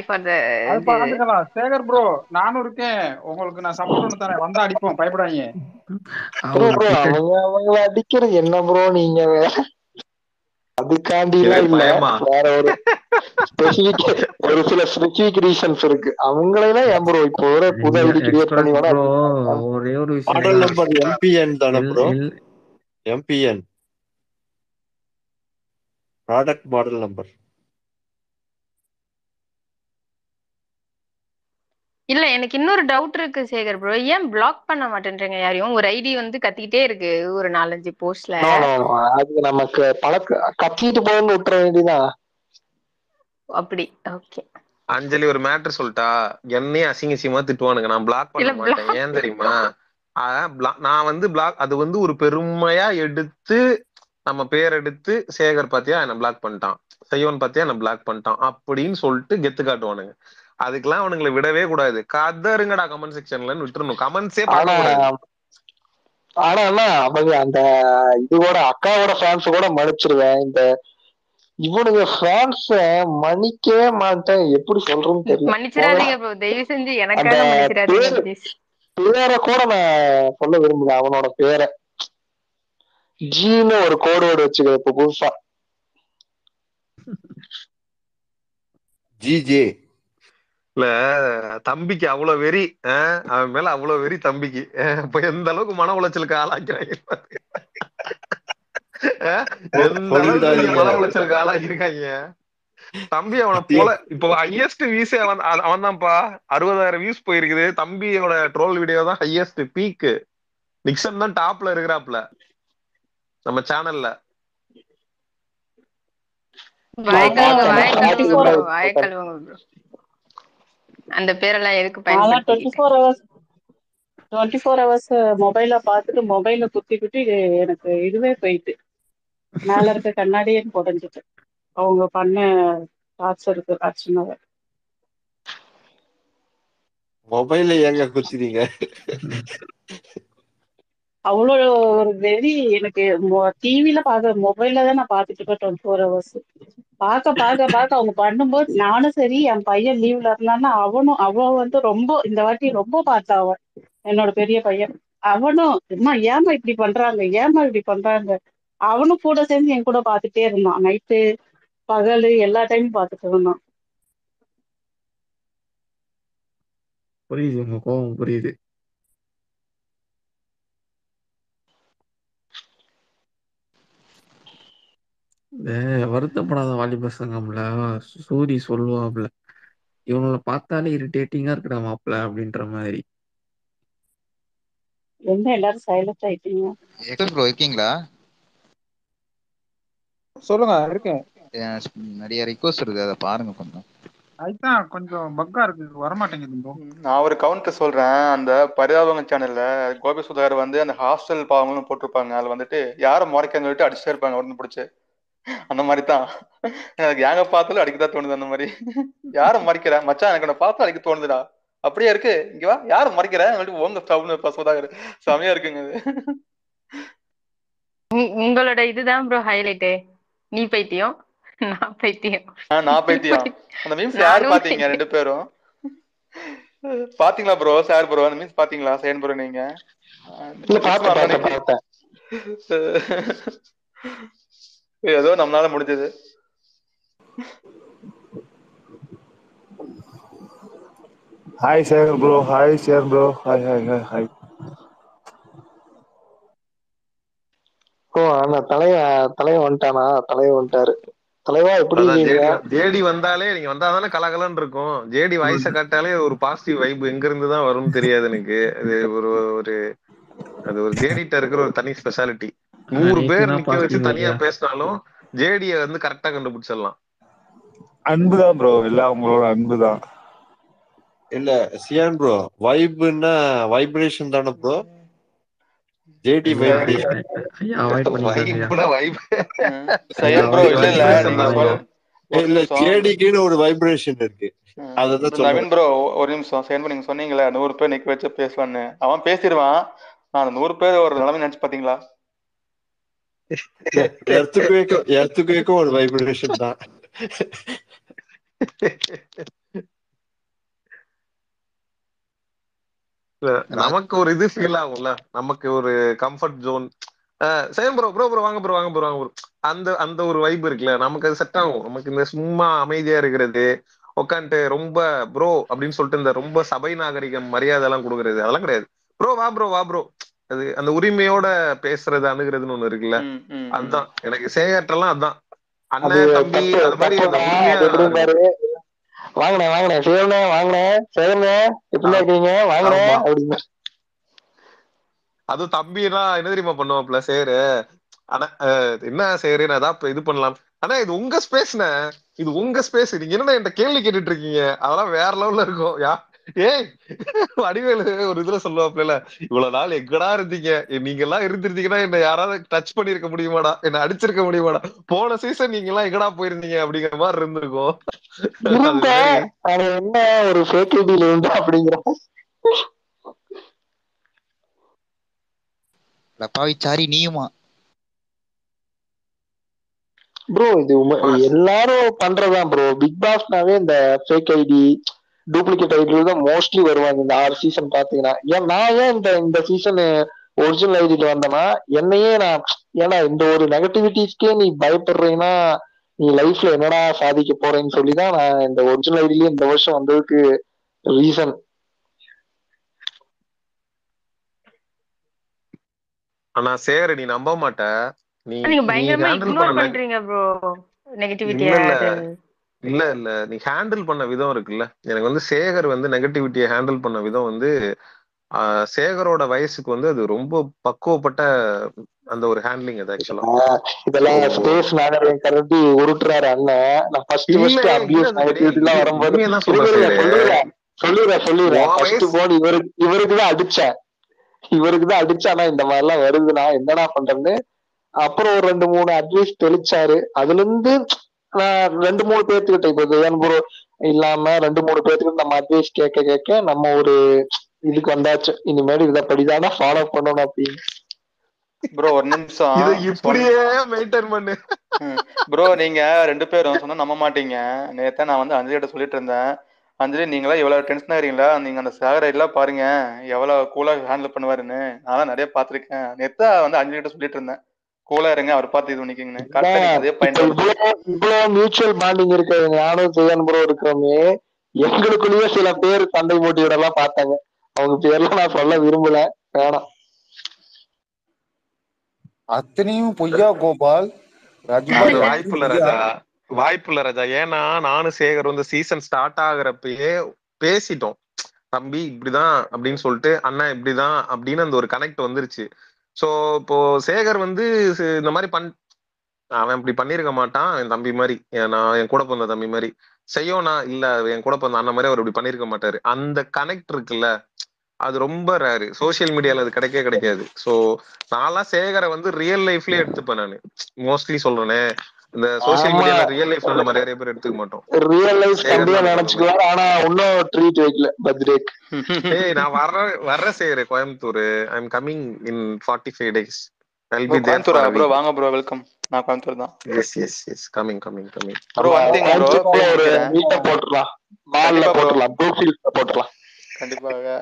ஃபார் த அது பாத்துக்கலாம். சேகர் ப்ரோ நானும் இருக்கேன், உங்களுக்கு நான் சப்போர்ட் பண்ண தானே, வந்தா அடிப்போம், பயப்படாதீங்க. அவங்க அடிக்கிறது என்ன ப்ரோ நீங்க அதுக்காண்டி எல்லாம் இல்ல. வேற ஒரு ஸ்பெசிபிக் ஒரு சில ஸ்பெசிபிக் ரீசன்ஸ் இருக்கு. அவங்களெல்லாம் ஏன் ப்ரோ இப்போ ஒரு புது ஐடி கிரியேட் பண்ணி வேணா ஒரே ஒரு மாடல் நம்பர் MPN தானே bro? MPN product model number. இல்ல, எனக்கு இன்னொரு டவுட் இருக்கு சேகர் ப்ரோ. ஏன் பிளாக் பண்ண மாட்டேன்றீங்க யாரையும்? ஒரு ஐடி வந்து கத்திக்கிட்டே இருக்கு ஒரு 4-5 போஸ்ட்ல. அது நமக்கு கத்திட்டு போயின்னு விட்டுற வேண்டியதான். அப்படி ஓகே. அஞ்சலி ஒரு மேட்டர் சொல்லிட்டா, என்னையே அசிங்கசியமா திட்டுவானுங்க. நான் பிளாக் பண்ண மாட்டேன். ஏன் தெரியுமா? நான் வந்து பிளாக் அது வந்து ஒரு பெருமையா எடுத்து நம்ம பேர் எடுத்து சேகர் பாத்தியா என்ன பிளாக் பண்ணிட்டான், செய்வன் பாத்தியா என்ன பிளாக் பண்ணிட்டான் அப்படின்னு சொல்லிட்டு கெத்து காட்டுவானுங்க. அதுக்கெல்லாம் அவனுங்களை விடவே கூடாது. கதருங்கடா கமெண்ட் செக்ஷன்லன்னு விட்டுறணும். கமெண்ட்ஸே பண்ணக்கூடாது. ஆனா அவங்க அந்த இதுவோட அக்காவோட ஃபேன்ஸ் கூட மன்னிச்சிருவேன். இந்த இவனுங்க ஃபேன்ஸ் மன்னிக்கவே மாட்டேன். எப்படி சொல்றேன்னு தெரியல. மன்னிச்சிடாதீங்க ப்ரோ, தயவு செஞ்சு எனக்காக மன்னிச்சிடாதீங்க ப்ளீஸ். பேரை கூட நான் சொல்ல விரும்பல. அவனோட பேரை ஜீன்னு ஒரு கோடு வேர்டு வச்சுக்க இப்ப புதுசா. ஜிஜே இல்ல, தம்பிக்கு அவ்வளவு வெறி. அவன் மேல அவ்வளவு வெறி தம்பிக்கு. இப்ப எந்த அளவுக்கு மன உளைச்சலுக்கு ஆளாக்கிறாங்க, எந்த அளவுக்கு மன உளைச்சலுக்கு ஆளாக்கிருக்காங்க தம்பி. அவனை போல இப்போ ஹையஸ்ட் வியூஸ் அவன் தான்ப்பா. 60,000 வியூஸ் போயிருக்குது. தம்பியோட ட்ரோல் வீடியோ தான் ஹையஸ்ட் பீக். நிக்சன் தான் டாப்ல இருக்கிறாப்ல நம்ம சேனல்ல. அந்த பேரெல்லாம் எதுக்கு 24 hours மொபைல பார்த்துட்டு மொபைல குத்தி எனக்கு இதுவே போயிட்டு மேல இருக்க கண்ணாடியே உடைஞ்சிட்டு அவங்க பண்ண டார்ச்சருக்கு அர்ச்சனாவை. மொபைல்ல ஏங்க குத்தினீங்க? அவ்வளோ ஒரு வெறி எனக்கு. டிவில மொபைல்ல தான் நான் பார்த்துட்டு இருக்கேன் 24 hours. பார்க்க அவங்க பண்ணும்போது நானும் சரி, என் பையன் லீவ்ல இருந்தான்னா அவன் வந்து ரொம்ப இந்த வாட்டி ரொம்ப பார்த்தா. அவன் என்னோட பெரிய பையன், அவனும் ஏமா இப்படி பண்றாங்க அவனும் கூட சேர்ந்து என் கூட பார்த்துட்டே இருந்தான். நைட்டு பகல் எல்லா டைமும் பார்த்துட்டு இருந்தான். புரியுது, உங்க கோவம் புரியுது. வருத்தப்படாத வாலிப சங்கம்ல சூரி சொல்லுவாப்ல, இவங்கள பார்த்தாலே இரிட்டேட்டிங்கா இருக்குடா மாப்ள அப்படின்ற மாதிரி. என்ன எல்லாரும் சைலண்ட் ஆயிட்டீங்க? ப்ரோ இருக்கீங்களா? சொல்லுங்க. இருக்கேன். நிறைய ரிக்வெஸ்ட் இருக்கு, அதை பாருங்க கொஞ்சம். அதுதான் கொஞ்சம் பக்கா இருக்கு, வரமாட்டேங்குது ப்ரோ. நான் ஒரு கவுண்டர் சொல்றேன். அந்த பரிதாபங்க சேனல்ல கோபி சுதாகர் வந்து அந்த ஹாஸ்டல் பாவங்களும் போட்டிருப்பாங்க. அதுல வந்துட்டு யாரும் முறைக்கன்னு சொல்லிட்டு அடிச்சுட்டே இருப்பாங்க ஒன்று பிடிச்சி. அந்த மாதிரி தான் எனக்கு ஏங்க பார்த்தாலும் அடிக்கதான் தோணுது. அந்த மாதிரி யாரும் மறைக்கிற மச்சான் எனக்கு உன்னை பார்த்தா அடிக்க தோணுதுடா, அப்படியே இருக்கு இங்க வா யாரும் மறைக்கிற உங்க ஸ்டாப்னு சுதாகர் செமையா இருக்குங்க அது. உங்களோட இதுதான் ப்ரோ ஹைலைட்டு. நீ பைத்தியம் நான் பைத்தியம். நான் பைத்தியம். அந்த மீம்ஸ் யாரு நானும் பாத்தீங்க ரெண்டு பேரும்? பாத்தீங்களா ப்ரோ? சார் ப்ரோ அந்த மீம்ஸ் பாத்தீங்களா? சேன் ப்ரோ நீங்க இல்ல பார்த்தேன். ஏதோ நம்மளால முடிஞ்சது. ஹாய் சேகர் ப்ரோ, ஹாய் சேர் bro, hi hi hi hi. ஓ ஆனா தலைய வந்துட்டானா? தலைய வந்துட்டாரு. தலைவா எப்படி இருக்கீங்க? ஜேடி வந்தாலே நீங்க வந்தாதானே கலகலன்னு இருக்கும். ஜேடி வாய்ஸ காட்டாலே ஒரு பாசிட்டிவ் வைப் எங்க இருந்து தான் வரும்னு தெரியாது எனக்கு. அது ஒரு அது ஒரு ஜேடிட்ட இருக்கிற ஒரு தனி ஸ்பெஷாலிட்டி. 100 பேர் நிக்க வச்சு தனியா பேசினாலும் ஜேடிய வந்து கரெக்டா கண்டுபிடிச்சிடலாம். அன்புதான் ப்ரோ, எல்லாம் உங்களோட அன்புதான். இல்ல சியான் ப்ரோ, வைப்னா வைப்ரேஷன் தானே ப்ரோ? JD vibration. இல்ல ஜேடிக்குன்னு ஒரு வைப்ரேஷன் இருக்கு. அததான் சொல்றேன். நவீன் ப்ரோ ஒரு நிமிஷம். சேன் நீங்க சொன்னீங்களே 100 பேர் நிக்க வச்சு பேசுவான்னு. அவன் பேசிடுவான். நான் 100 பேர் ஒரு நிலைமை நினைச்சு பாத்தீங்களா? எர்த்துக்குவேக்கும் ஒரு வைப்ரேஷன் தான். நமக்கு ஒரு இது ஃபீல் ஆகும்ல, நமக்கு ஒரு comfort zone. Same bro bro bro வாங்க ப்ரோ வாங்க ப்ரோ வாங்க ப்ரோ, அந்த ஒரு வைப் இருக்குல்ல, நமக்கு அது செட் ஆகும். நமக்கு இந்த சும்மா அமைதியா இருக்கிறது, உட்காந்துட்டு ரொம்ப ப்ரோ அப்படின்னு சொல்லிட்டு இந்த ரொம்ப சபை நாகரிகம் மரியாதை எல்லாம் கொடுக்கறது அதெல்லாம் கிடையாது. ப்ரோ வா ப்ரோ வா ப்ரோ, அது அந்த உரிமையோட பேசுறது அணுகிறதுன்னு ஒண்ணு இருக்குல்ல, அதுதான் எனக்கு சேகர்ட்டெல்லாம் அதுதான். அண்ணன் தம்பி அது மாதிரி அந்த உரிமையா வாங்கினேன் சேவனே எப்படி இருக்கீங்க வாங்கினேன் அப்படின்னு. அது தம்பினா என்ன தெரியுமா பண்ணுவாப்ல சேரு, ஆனா என்ன சேரு நான் ஏதாவது இது பண்ணலாம், ஆனா இது உங்க ஸ்பேஸ்ண்ண, இது உங்க ஸ்பேஸ், நீங்க என்ன என்கிட்ட கேள்வி கேட்டுட்டு இருக்கீங்க, அதெல்லாம் வேற லெவல்ல இருக்கும். ஏய் வடிவேலு ஒரு இதுல சொல்லுவாப்ல, இவ்வளவு நாள் எங்கடா இருந்தீங்க, நீங்க எல்லாம் இருந்திருந்தீங்கன்னா என்ன யாராவது டச் பண்ணிருக்க முடியுமாடா, என்ன அடிச்சிருக்க முடியுமாடா, போன சீசன் நீங்க எல்லாம் எங்கடா போயிருந்தீங்க அப்படிங்கிற மாதிரி இருந்திருக்கும். என்ன ஒரு ஃபேக் ஐடியில இருந்தா அப்படிங்கிற பாவிச்சாரி நீயுமா ப்ரோ? இது எல்லாரும் பண்றதுதான் ப்ரோ. பிக் பாஸ்னாவே இந்த ஃபேக் ஐடி டூப்ளிகேட் ஐடி தான் மோஸ்ட்லி வருவாங்க. இந்த 6 சீசன் பாத்தீங்கன்னா, நான் ஏன் இந்த சீசன் ஒரிஜினல் ஐடியில வந்தேன்னா, என்னையே நான் ஏன்னா இந்த ஒரு நெகட்டிவிட்டிஸ்க்கே நீ பயப்படுறீங்கன்னா நீ லைஃப்ல என்னடா சாதிக்க போறேன்னு சொல்லிதான் நான் இந்த ஒரிஜினல் ஐடியிலேயே இந்த வருஷம் வந்ததுக்கு ரீசன். ஆனா சேர நீ நம்ப மாட்ட, நீங்க பயங்கரமா இக்னோர் பண்றீங்க ப்ரோ நெகட்டிவிட்டியா. இல்ல நீ ஹேண்டில் பண்ண விதம் இருக்குல்ல, எனக்கு வந்து சேகர் வந்து நெகட்டிவிட்டியை ஹேண்டில் பண்ண விதம் வந்து சேகரோட வயசுக்கு வந்து அது ரொம்ப பக்குவப்பட்ட அந்த ஒரு ஹேண்ட்லிங். அது ஆக்சுவலா இதெல்லாம் ஸ்பேஸ் நாகரிகம் கருதி உருட்டுறாரு அண்ணன். நான் ஃபர்ஸ்ட் அபியூஸ் நெகட்டிவிட்டி எல்லாம் வரும்போது சொல்லிடுறேன் ஃபர்ஸ்ட் போன் இவருக்குதான் அடிச்சேன். ஆனா இந்த மாதிரி எல்லாம் வருதுன்னா என்னடா பண்றேன்னு அப்புறம் ஒரு 2-3 அட்வைஸ் தெளிச்சாரு. அதுல இருந்து நான் 2-3 பேர்த்துக்கிட்ட இப்போ ப்ரோ இல்லாம 2-3 பேர்த்துக்கிட்ட நம்ம அட்வைஸ் கேட்க நம்ம ஒரு இதுக்கு வந்தாச்சு. இனிமேல் இதை படிதானா ஃபாலோ பண்ணணும் அப்படின்னு. ப்ரோ ஒரு நிமிஷம் இப்படியே மெயின்டைன் பண்ணு ப்ரோ. நீங்க 2 பேரும் சொன்னா நம்ப மாட்டீங்க. நேத்தா நான் வந்து அஞ்சலி கிட்ட சொல்லிட்டு இருந்தேன், அஞ்சலி நீங்களா எவ்வளவு டென்ஷன் ஆகிறீங்களா, நீங்க அந்த சேகர் எல்லாம் பாருங்க எவ்வளவு கூலா ஹேண்டில் பண்ணுவாருன்னு. நான் நிறைய பாத்திருக்கேன். நேத்தா வந்து அஞ்சலி கிட்ட சொல்லிட்டு இருந்தேன், கூலா இருங்க அவர் பார்த்து இது பண்ணிக்கோங்கன்னு. கரெக்டா நீங்க அதே பாயிண்ட். இவ்வளவு மியூச்சுவல் பாண்டிங் இருக்கிற நானும் ஜெயன் ப்ரோ இருக்கிறோமே, எங்களுக்குள்ளேயே சில பேர் சண்டை போட்டி விடலாம் பார்த்தாங்க. அவங்க பேர்லாம் நான் சொல்ல விரும்பல, வேணாம். அத்தனையும் பொய்யா கோபால்? வாய்ப்புள்ள ராஜா. ஏன்னா நானும் சேகர் வந்து சீசன் ஸ்டார்ட் ஆகுறப்பயே பேசிட்டோம், தம்பி இப்படிதான் அப்படின்னு சொல்லிட்டு, அண்ணா இப்படிதான் அப்படின்னு அந்த ஒரு கனெக்ட் வந்துருச்சு. சோ இப்போ சேகர் வந்து இந்த மாதிரி அவன் இப்படி பண்ணிருக்க மாட்டான், என் தம்பி மாதிரி, நான் என் கூட பிறந்த தம்பி மாதிரி. செய்யோனா இல்ல என் கூட பிறந்த அண்ணன் மாதிரி அவர் இப்படி பண்ணிருக்க மாட்டாரு. அந்த கனெக்ட் இருக்குல்ல, அது ரொம்ப ரேரு. சோசியல் மீடியால அது கிடைக்கவே கிடைக்காது. சோ நான்லாம் சேகரை வந்து ரியல் லைஃப்லயே எடுத்துப்பேன். நானு மோஸ்ட்லி சொல்றேனே, இந்த சோசியல் ஆமா மீடியால ரியல் லைஃப்ல நம்ம நிறைய பேர் எடுத்துக்க மாட்டோம். ரியல் லைஃப் சேகர் தம்பியா தான் எனக்கு அந்த மாதிரி. நினைச்சுக்குவாரு. ஆனா இன்னும் ட்ரீட் வைக்கல பர்த்டேக்கு. ஏய் நான் வர்ற Sekar Coimbatore. I am coming in 45 days. I'll be there for கோயம்புத்தூரா a ப்ரோ? week. வாங்க ப்ரோ, வெல்கம். நான் கோயம்புத்தூர் தான். Yes coming. Bro one thing bro, கோயம்புத்தூர்ல ஒரு முடிக்கிறேன். மீட்டை போட்டுடலாம், மால்ல கண்டிப்பா ப்ரோ, போட்டுடலாம், ப்ளூஃபீல்ட்ல போட்டுடலாம்.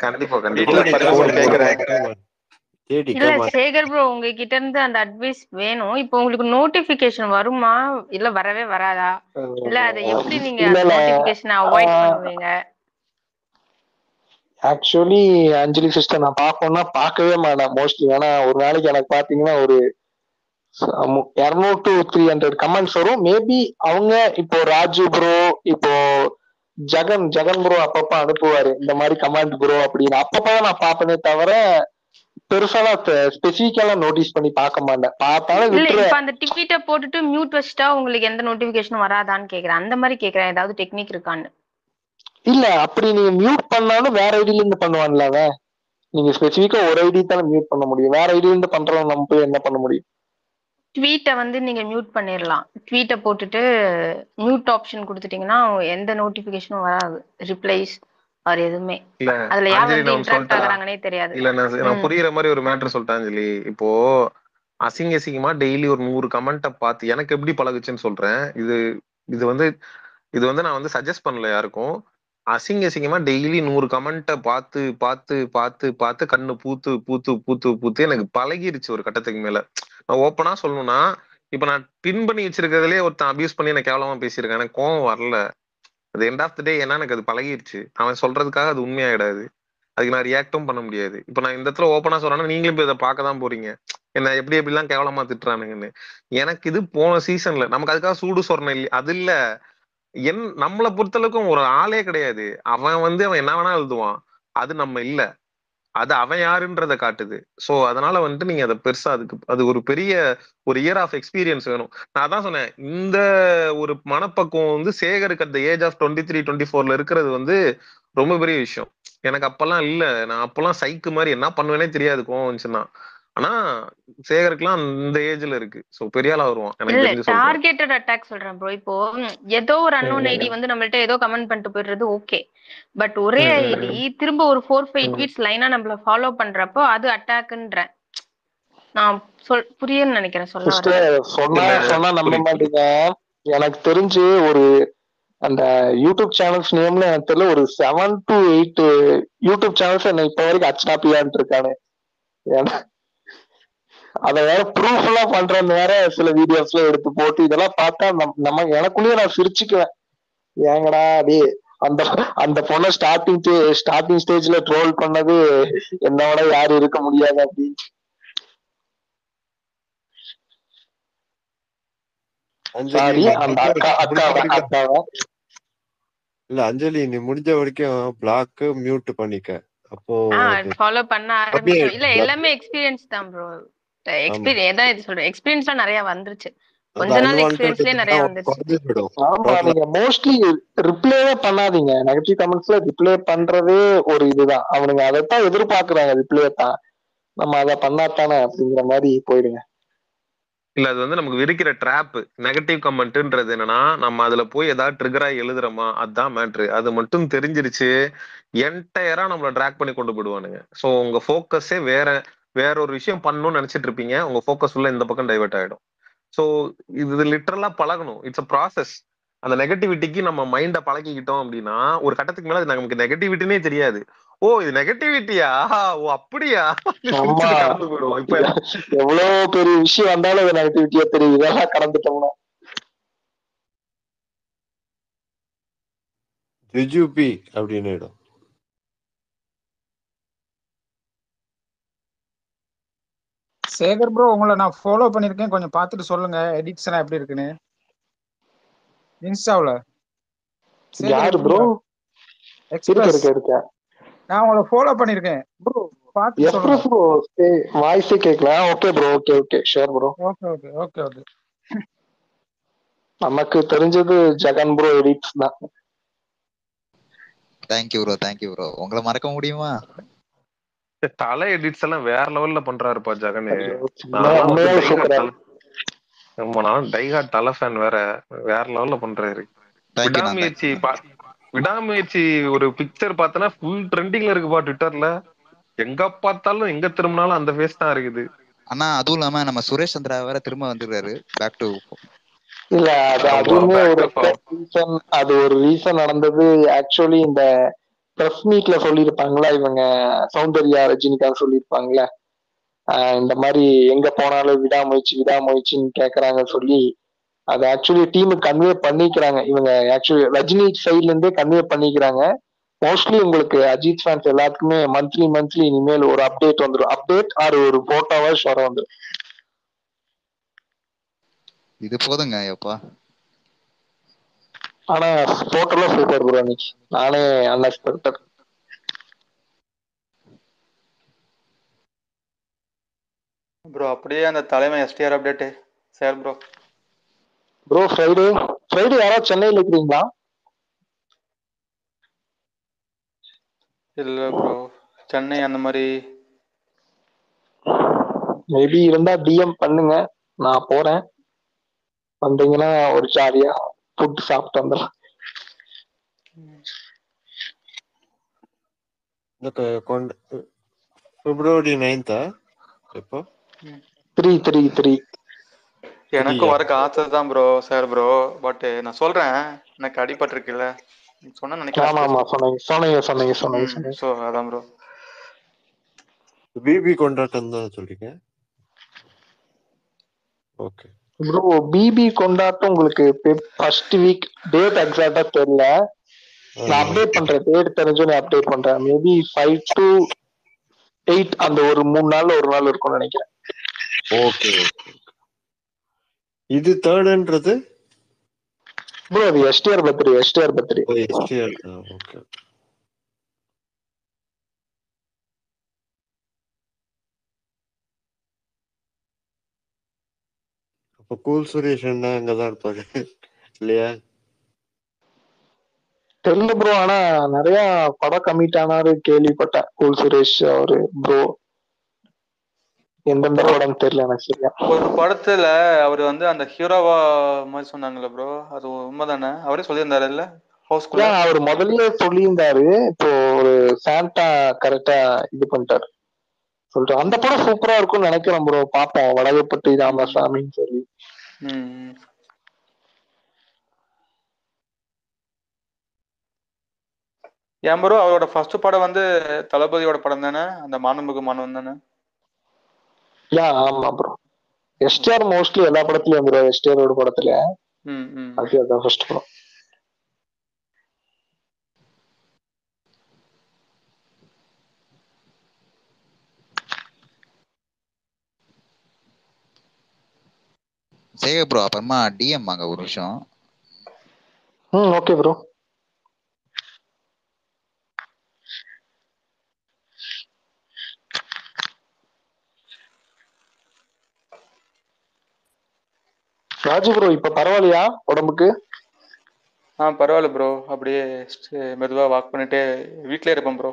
கண்டிப்பாக வீட்டுல பர்மிஷன் கேக்குறேன். இல்ல சேகர் ப்ரோ, உங்ககிட்ட இருந்து அந்த அட்வைஸ் வேணும். இப்போ உங்களுக்கு நோட்டிபிகேஷன் வருமா இல்ல வரவே வராதா? இல்ல அதை எப்படி நீங்க அந்த நோட்டிபிகேஷனை அவாய்ட் பண்ணுவீங்க? ஆக்சுவலி அஞ்சலி சிஸ்டர், நான் பார்ப்போம்னா பார்க்கவே மாட்டேன் மோஸ்ட்லி. ஏன்னா ஒரு நாளைக்கு எனக்கு பாத்தீங்கன்னா ஒரு 200 to 300 கமெண்ட்ஸ் வரும். மேபி அவங்க இப்போ ராஜு ப்ரோ, இப்போ ஜெகன் ப்ரோ அப்பப்ப அனுப்புவாரு இந்த மாதிரி கமெண்ட் ப்ரோ அப்படின்னு. அப்பப்பதான் நான் பார்ப்பனே தவிர பெருசாலாம் ஸ்பெசிபிக்கெல்லாம் நோட்டீஸ் பண்ணி பார்க்க மாட்டேன். பார்த்தாலும் இல்ல இப்ப அந்த ட்வீட்டை போட்டுட்டு மியூட் வச்சுட்டா உங்களுக்கு எந்த நோட்டிபிகேஷனும் வராதான்னு கேக்குறேன். அந்த மாதிரி கேக்குறேன், ஏதாவது டெக்னிக் இருக்கான்னு. இல்ல அப்படி நீங்க மியூட் பண்ணாலும் வேற ஐடியில இருந்து பண்ணுவான்ல அவன். நீங்க ஸ்பெசிபிக்கா ஒரு ஐடி தானே மியூட் பண்ண முடியும், வேற ஐடியில இருந்து பண்றவங்க நம்ம போய் என்ன பண்ண முடியும்? ட்வீட்டை வந்து நீங்க மியூட் பண்ணிடலாம். ட்வீட்டை போட்டுட்டு மியூட் ஆப்ஷன் கொடுத்துட்டீங்கன்னா எந்த நோட்டிபிகேஷனும் வராது, ரிப்ளைஸ் ஆர் எதுவுமே. அதுல யார் வந்து இன்டராக்ட் ஆகுறாங்கன்னே தெரியாது. இல்ல நான் புரியுற மாதிரி ஒரு மேட்டர் சொல்லிட்டேன் அஞ்சலி. இப்போ அசிங்கமா டெய்லி ஒரு 100 கமெண்ட்டை பார்த்து எனக்கு எப்படி பழகுச்சுன்னு சொல்றேன். இது வந்து நான் வந்து சஜஸ்ட் பண்ணல யாருக்கும். அசிங்கமா டெய்லி 100 கமெண்ட்டை பார்த்து பார்த்து பார்த்து பார்த்து கண்ணு பூத்து பூத்து பூத்து பூத்து எனக்கு பழகிருச்சு ஒரு கட்டத்துக்கு மேல. நான் ஓப்பனா சொல்லணும்னா, இப்ப நான் பின் பண்ணி வச்சிருக்கிறதுலயே ஒருத்தன் அபியூஸ் பண்ணி எனக்கு கேவலமா பேசியிருக்கேன், எனக்கு கோவம் வரல. அது எண்ட் ஆஃப் த டே ஏன்னா எனக்கு அது பழகிருச்சு. அவன் சொல்றதுக்காக அது உண்மையாயிடாது, அதுக்கு நான் ரியாக்டும் பண்ண முடியாது. இப்ப நான் இந்த இடத்துல ஓப்பனா சொல்றேன்னா நீங்களும் இப்ப இதை பார்க்க தான் போறீங்க, என்ன எப்படி எப்படிலாம் கேவலமா திட்டுறானுங்கன்னு. எனக்கு இது போன சீசன்ல நமக்கு அதுக்காக சூடு சொரணை இல்லை, அது இல்ல. நம்மளை பொறுத்தளவுக்கும் ஒரு ஆளே கிடையாது. அவன் என்ன வேணா எழுதுவான், அது நம்ம இல்ல, அது அவன் யாருன்றத காட்டுது. சோ அதனால வந்துட்டு நீங்க அதை பெருசா அது ஒரு பெரிய ஒரு இயர் ஆஃப் எக்ஸ்பீரியன்ஸ் வேணும். நான் அதான் சொன்னேன், இந்த ஒரு மனப்பக்குவம் வந்து சேகருக்கு அந்த ஏஜ் ஆஃப் 23, 24ல இருக்கிறது வந்து ரொம்ப பெரிய விஷயம். எனக்கு அப்பெல்லாம் இல்ல, நான் அப்பெல்லாம் சைக்கு மாதிரி என்ன பண்ணுவேனே தெரியாது கோவம் வந்துச்சுன்னா. ஆனா சேகருக்குலாம் அந்த ஏஜ்ல இருக்கு. சோ பெரிய ஆளா வருவான் எனக்கு தெரிஞ்சு சொல்றேன். டார்கெட்டட் அட்டாக் சொல்றேன் ப்ரோ. இப்போ ஏதோ ஒரு அன்னோன் ஐடி வந்து நம்மள்ட்ட ஏதோ கமெண்ட் பண்ணிட்டு போயிடுறது ஓகே, பட் ஒரே ஐடி திரும்ப ஒரு 4-5 ட்வீட்ஸ் லைனா நம்மள ஃபாலோ பண்றப்போ அது அட்டாக்ன்றேன். நான் புரியுன்னு நினைக்கிறேன் சொல்ல சொன்னா நம்ப மாட்டீங்க. எனக்கு தெரிஞ்சு ஒரு அந்த யூடியூப் சேனல்ஸ் நேம்ல எனக்கு தெரியல ஒரு 7 to 8 யூடியூப் சேனல்ஸ் என்ன இப்ப வரைக்கும் அச்சாப்பியான்ட்டு இருக்கானு. அத வேற ப்ரூஃப் எல்லாம் பண்றேன்னு வேற சில வீடியோஸ்ல எடுத்து போட்டு இதெல்லாம் பார்த்தா நம்ம எனக்குள்ளேயே நான் சிரிச்சுக்குவேன். ஏங்கடா அப்படியே அந்த பொண்ணை ஸ்டார்டிங் ஸ்டேஜ்ல ட்ரோல் பண்ணது என்னோட யாரும் இருக்க முடியாது அப்படின்னு. அஞ்சலி நீ முடிஞ்ச வரைக்கும் பிளாக் மியூட் பண்ணிக்க. அப்போ ஃபாலோ பண்ண ஆரம்பிச்சோம். இல்ல எல்லாமே எக்ஸ்பீரியன்ஸ் தான் ப்ரோ. எக்ஸ்பீரியன்ஸ்லாம் நிறைய வந்துருச்சு. கொஞ்ச நாள் எக்ஸ்பீரியன்ஸ்லயே நிறைய வந்துருச்சு. ஆமா, நீங்க மோஸ்ட்லி ரிப்ளைவே பண்ணாதீங்க. நெகட்டிவ் கமெண்ட்ஸ்ல ரிப்ளை பண்றதே ஒரு இதுதான். அவனுங்க அதைத்தான் எதிர்பார்க்கறாங்க, ரிப்ளை தான். நம்ம அதை பண்ணாத்தானே அப்படிங்கிற மாதிரி போயிடுங்க. இல்ல அது வந்து நமக்கு விரிக்கிற ட்ராப். நெகட்டிவ் கமெண்ட்ன்றது என்னன்னா, நம்ம அதுல போய் ஏதாவது ட்ரிகரா எழுதுறோமா, அதுதான் மேட்ரு. அது மட்டும் தெரிஞ்சிருச்சு என்டையரா நம்மள ட்ராக் பண்ணி கொண்டு போயிடுவானுங்க. சோ உங்க ஃபோக்கஸே வேற ஒரு விஷயம் பண்ணணும்னு நினைச்சிட்டு இருப்பீங்க, உங்க ஃபோக்கஸ் உள்ள இந்த பக்கம் டைவர்ட் ஆயிடும். சோ இது லிட்டரலா பழகணும், இட்ஸ் அ ப்ராசஸ். அந்த நெகட்டிவிட்டிக்கு நம்ம மைண்ட பழகிக்கிட்டோம் அப்படின்னா ஒரு கட்டத்துக்கு மேல நமக்கு நெகட்டிவிட்டினே தெரியாது. ஓ இது நெகட்டிவிட்டியா, ஓ அப்படியா, கடந்து போயிடுவோம். இப்ப எவ்வளவு பெரிய விஷயம் வந்தாலும் அது நெகட்டிவிட்டியா தெரியும். இதெல்லாம் கடந்துட்டோம்னா ஜுஜுபி அப்படின்னு. சேகர் ப்ரோ, உங்களை நான் ஃபாலோ பண்ணிருக்கேன், கொஞ்சம் பார்த்துட்டு சொல்லுங்க எடிட்ஸ் எல்லாம் எப்படி இருக்குன்னு இன்ஸ்டாவுல. யாரு ப்ரோ? நான் உங்களை ஃபாலோ பண்ணிருக்கேன் ப்ரோ, பார்த்து சொல்லுங்க ப்ரோ. வாய்ஸே கேட்கல. Okay bro, okay sure bro. Okay. நமக்கு தெரிஞ்சது ஜெகன் ப்ரோ எடிட்ஸ் தான். Thank you bro. உங்களை மறக்க முடியுமா? தலை எடிட்ஸ் எல்லாம் வேற லெவல்ல பண்றாருப்பா ஜெகனு. ஐயோ, நான்லாம் வந்து உண்மையாவே டைஹார்ட் சூப்பரா தலை நான் டைஹார்ட் தலை ஃபேன் வேற லெவல்ல பண்றாரு. விடாமுயற்சி ஒரு பிக்சர் பார்த்தனா ஃபுல் ட்ரெண்டிங்ல இருக்குப்பா ட்விட்டர்ல. எங்க பார்த்தாலும் எங்க திரும்பினாலும் அந்த ஃபேஸ் தான் இருக்குது. ஆனா அதுவும் இல்லாம நம்ம சுரேஷ் சந்திரா வேற திரும்ப வந்துருக்காரு பேக் டு. இல்ல அதுவுமே ஒரு ரீசன். அது ஒரு ரீசன் நடந்தது. ஆக்சுவலி இந்த பிரஸ் மீட்ல சொல்லியிருப்பாங்களா இவங்க சௌந்தர்யா ரஜினிகாந்த் சொல்லியிருப்பாங்களே இந்த மாதிரி எங்க போனாலும் விடாமுயற்சின்னு கேக்குறாங்க சொல்லி அது ஆக்சுவலி டீமுக்கு கன்வே பண்ணிக்கிறாங்க. இவங்க ஆக்சுவலி ரஜினி சைட்ல இருந்தே கன்வே பண்ணிக்கிறாங்க. மோஸ்ட்லி உங்களுக்கு அஜித் ஃபேன்ஸ் எல்லாத்துக்குமே மந்த்லி இனிமேல் ஒரு அப்டேட் வந்துடும். அப்டேட் ஆர் ஒரு போட்டோவாஸ் வர வந்துடும். இது போதுங்க ஐயப்பா. ஆனா போட்டோல சூப்பர் ப்ரோ. அன்னைக்கு நானே அன்எக்ஸ்பெக்டட். ப்ரோ அப்படியே அந்த தலைமை STR update sir bro. Bro Friday யாராவது சென்னையில் இருக்கிறீங்களா? இல்ல ப்ரோ சென்னை அந்த மாதிரி மேபி இருந்தா டிஎம் பண்ணுங்க, நான் போறேன். வந்தீங்கன்னா ஒரு ஜாலியா ஃபுட் சாப்பிட்டு வந்துடலாம். பிப்ரவரி 9th எப்போ? 3 எனக்கும் வரக்கு ஆசை தான் ப்ரோ சார் ப்ரோ. பட் நான் சொல்றேன் எனக்கு அடிபட்டிருக்குல்ல சொன்ன நினைக்கிறேன். ஸோ அதான் ப்ரோ பிபி கொண்டாட்டம் தான் சொல்றீங்க. ஓகே ப்ரோ பிபி கொண்டாட்டம் உங்களுக்கு ஃபர்ஸ்ட் வீக் டேட் எக்ஸாக்டா தெரியல. நான் அப்டேட் பண்றேன். டேட் தெரிஞ்சு நான் அப்டேட் பண்றேன். மேபி 5 to 8 அந்த ஒரு 3 நாள்ல ஒரு நாள் இருக்கும்னு நினைக்கிறேன். ஓகே இது தேர்ட்ன்றது ப்ரோ அது எஸ்டிஆர் பர்த்டே. ஓகே. அப்ப கூல் சுரேஷ் என்ன அங்கதான் இருப்பாரு இல்லையா? தெரியல ப்ரோ. ஆனா நிறைய படம் கமிட் ஆனாரு கேள்விப்பட்டேன். கூல் சுரேஷ் அவரு ப்ரோ எந்தெந்த படம் தெரியல எனக்கு சரியா. ஒரு படத்துல அவர் வந்து அந்த ஹீரோவா மாதிரி சொன்னாங்கல்ல ப்ரோ, அது உண்மைதானே? அவரே சொல்லியிருந்தாரு இல்ல ஹவுஸ்குள்ள? அவர் முதல்ல சொல்லியிருந்தாரு. இப்போ ஒரு சாண்டா கரெக்டா இது பண்ணிட்டாரு சொல்லிட்டு. அந்த படம் சூப்பரா இருக்கும்னு நினைக்கிறேன் ப்ரோ. பாப்போம். வடகப்பட்டி ராமசாமின்னு சொல்லி. ஏன் ப்ரோ அவரோட ஃபர்ஸ்ட் படம் வந்து தளபதியோட படம் தானே, அந்த மாண்புமிகு மாணவன் தானே? ஆமா ப்ரோ. எஸ்டிஆர் மோஸ்ட்லி எல்லா படத்துலயும் வந்துடும். எஸ்டிஆரோட படத்துல அதுதான் ஃபர்ஸ்ட் படம். சேக ப்ரோ அப்புறமா டிஎம் வாங்க ஒரு நிமிஷம். Okay bro. ராஜு ப்ரோ இப்ப பரவாயில்லையா உடம்புக்கு? பரவாயில்ல ப்ரோ. அப்படியே மெதுவா வாக் பண்ணிட்டே வீட்லயே இருப்பேன் ப்ரோ.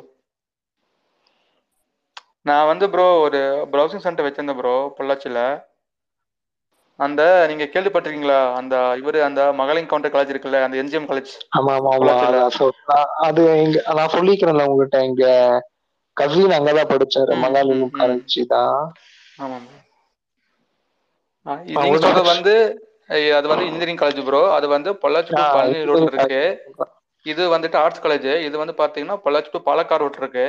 நான் வந்து ப்ரோ ஒரு ப்ரௌசிங் சென்டர் வச்சிருந்தேன் ப்ரோ பொள்ளாச்சியில. அந்த நீங்க கேள்விப்பட்டிருக்கீங்களா அந்த அந்த மகளிர் கவுண்டர் காலேஜ் இருக்குல்ல, அந்த எம்ஜிஎம் காலேஜ்? அது எங்க நான் சொல்லிக்கிறேன்ல உங்ககிட்ட, எங்க கசின் அங்கதான் படிச்சாரு. மகாலிங்கம் காலேஜ் தான். நீங்க சொல்றது வந்து அது வந்து இன்ஜினியரிங் காலேஜ் ப்ரோ. அது வந்து பொள்ளாச்சி டு பழனி ரோட்ல இருக்கு. இது வந்துட்டு ஆர்ட்ஸ் காலேஜ். இது வந்து பாத்தீங்கன்னா பொள்ளாச்சி டு பாலக்காடு ரோட் இருக்கு.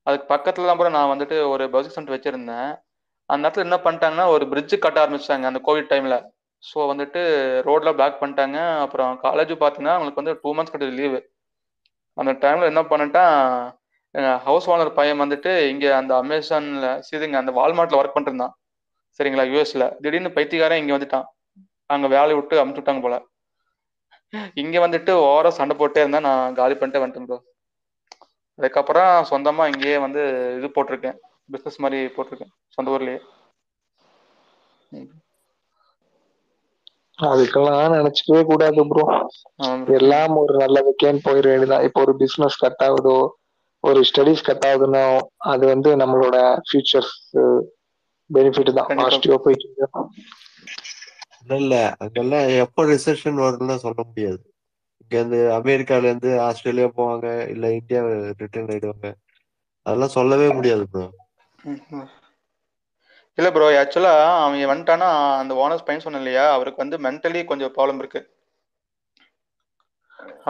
அதுக்கு பக்கத்துல தான் ப்ரோ நான் வந்துட்டு ஒரு ப்ரௌசிங் சென்டர் வச்சிருந்தேன். அந்த இடத்துல என்ன பண்ணிட்டாங்கன்னா ஒரு பிரிட்ஜ் கட்ட ஆரம்பிச்சிட்டாங்க அந்த கோவிட் டைம்ல. ஸோ வந்துட்டு ரோட்ல பிளாக் பண்ணிட்டாங்க. அப்புறம் காலேஜ் பார்த்தீங்கன்னா அவங்களுக்கு வந்து 2 months கிட்ட லீவு. அந்த டைம்ல என்ன பண்ணிட்டான் ஹவுஸ் ஓனர் பையன் வந்துட்டு இங்க அந்த அமேசான்ல அந்த வால்மார்ட்ல ஒர்க் பண்ணிருந்தான் சரிங்களா, யூஎஸ்ல. திடீர்னு பைத்தியக்காரன் இங்க வந்துட்டான். அங்க வேலையை விட்டு அமுச்சு விட்டாங்க போல. இங்க வந்துட்டு ஓவரா சண்டை போட்டே இருந்தா நான் காலி பண்ணிட்டே வந்துட்டேன் ப்ரோ. அதுக்கப்புறம் சொந்தமா இங்கேயே வந்து இது போட்டிருக்கேன், பிசினஸ் மாதிரி போட்டிருக்கேன் சொந்த ஊர்லயே. அதுக்கெல்லாம் நினைச்சுக்கவே கூடாது ப்ரோ. ஆமா bro. எல்லாம் ஒரு நல்லதுக்கேன்னு போயிட வேண்டியதான். இப்போ ஒரு பிசினஸ் கட் ஆகுதோ, ஒரு ஸ்டடிஸ் கட் ஆகுதுன்னா அது வந்து நம்மளோட ஃபியூச்சர்ஸ் பெனிஃபிட் தான். கண்டிப்பா பாசிட்டிவா போயிட்டு இருக்கு. இல்ல அங்கெல்லாம் எப்ப ரிசெஷன் வரும்னு சொல்ல முடியாது. இங்க இருந்து அமெரிக்கால இருந்து ஆஸ்திரேலியா போவாங்க, இல்ல இந்தியா ரிட்டர்ன் ஆயிடுவாங்க. அதெல்லாம் சொல்லவே முடியாது ப்ரோ. இல்ல ப்ரோ, ஆக்சுவலா அவன் வந்துட்டானா அந்த ஓனர்ஸ் பையன் சொன்ன இல்லையா, அவருக்கு வந்து மென்டலி கொஞ்சம் ப்ராப்ளம் இருக்கு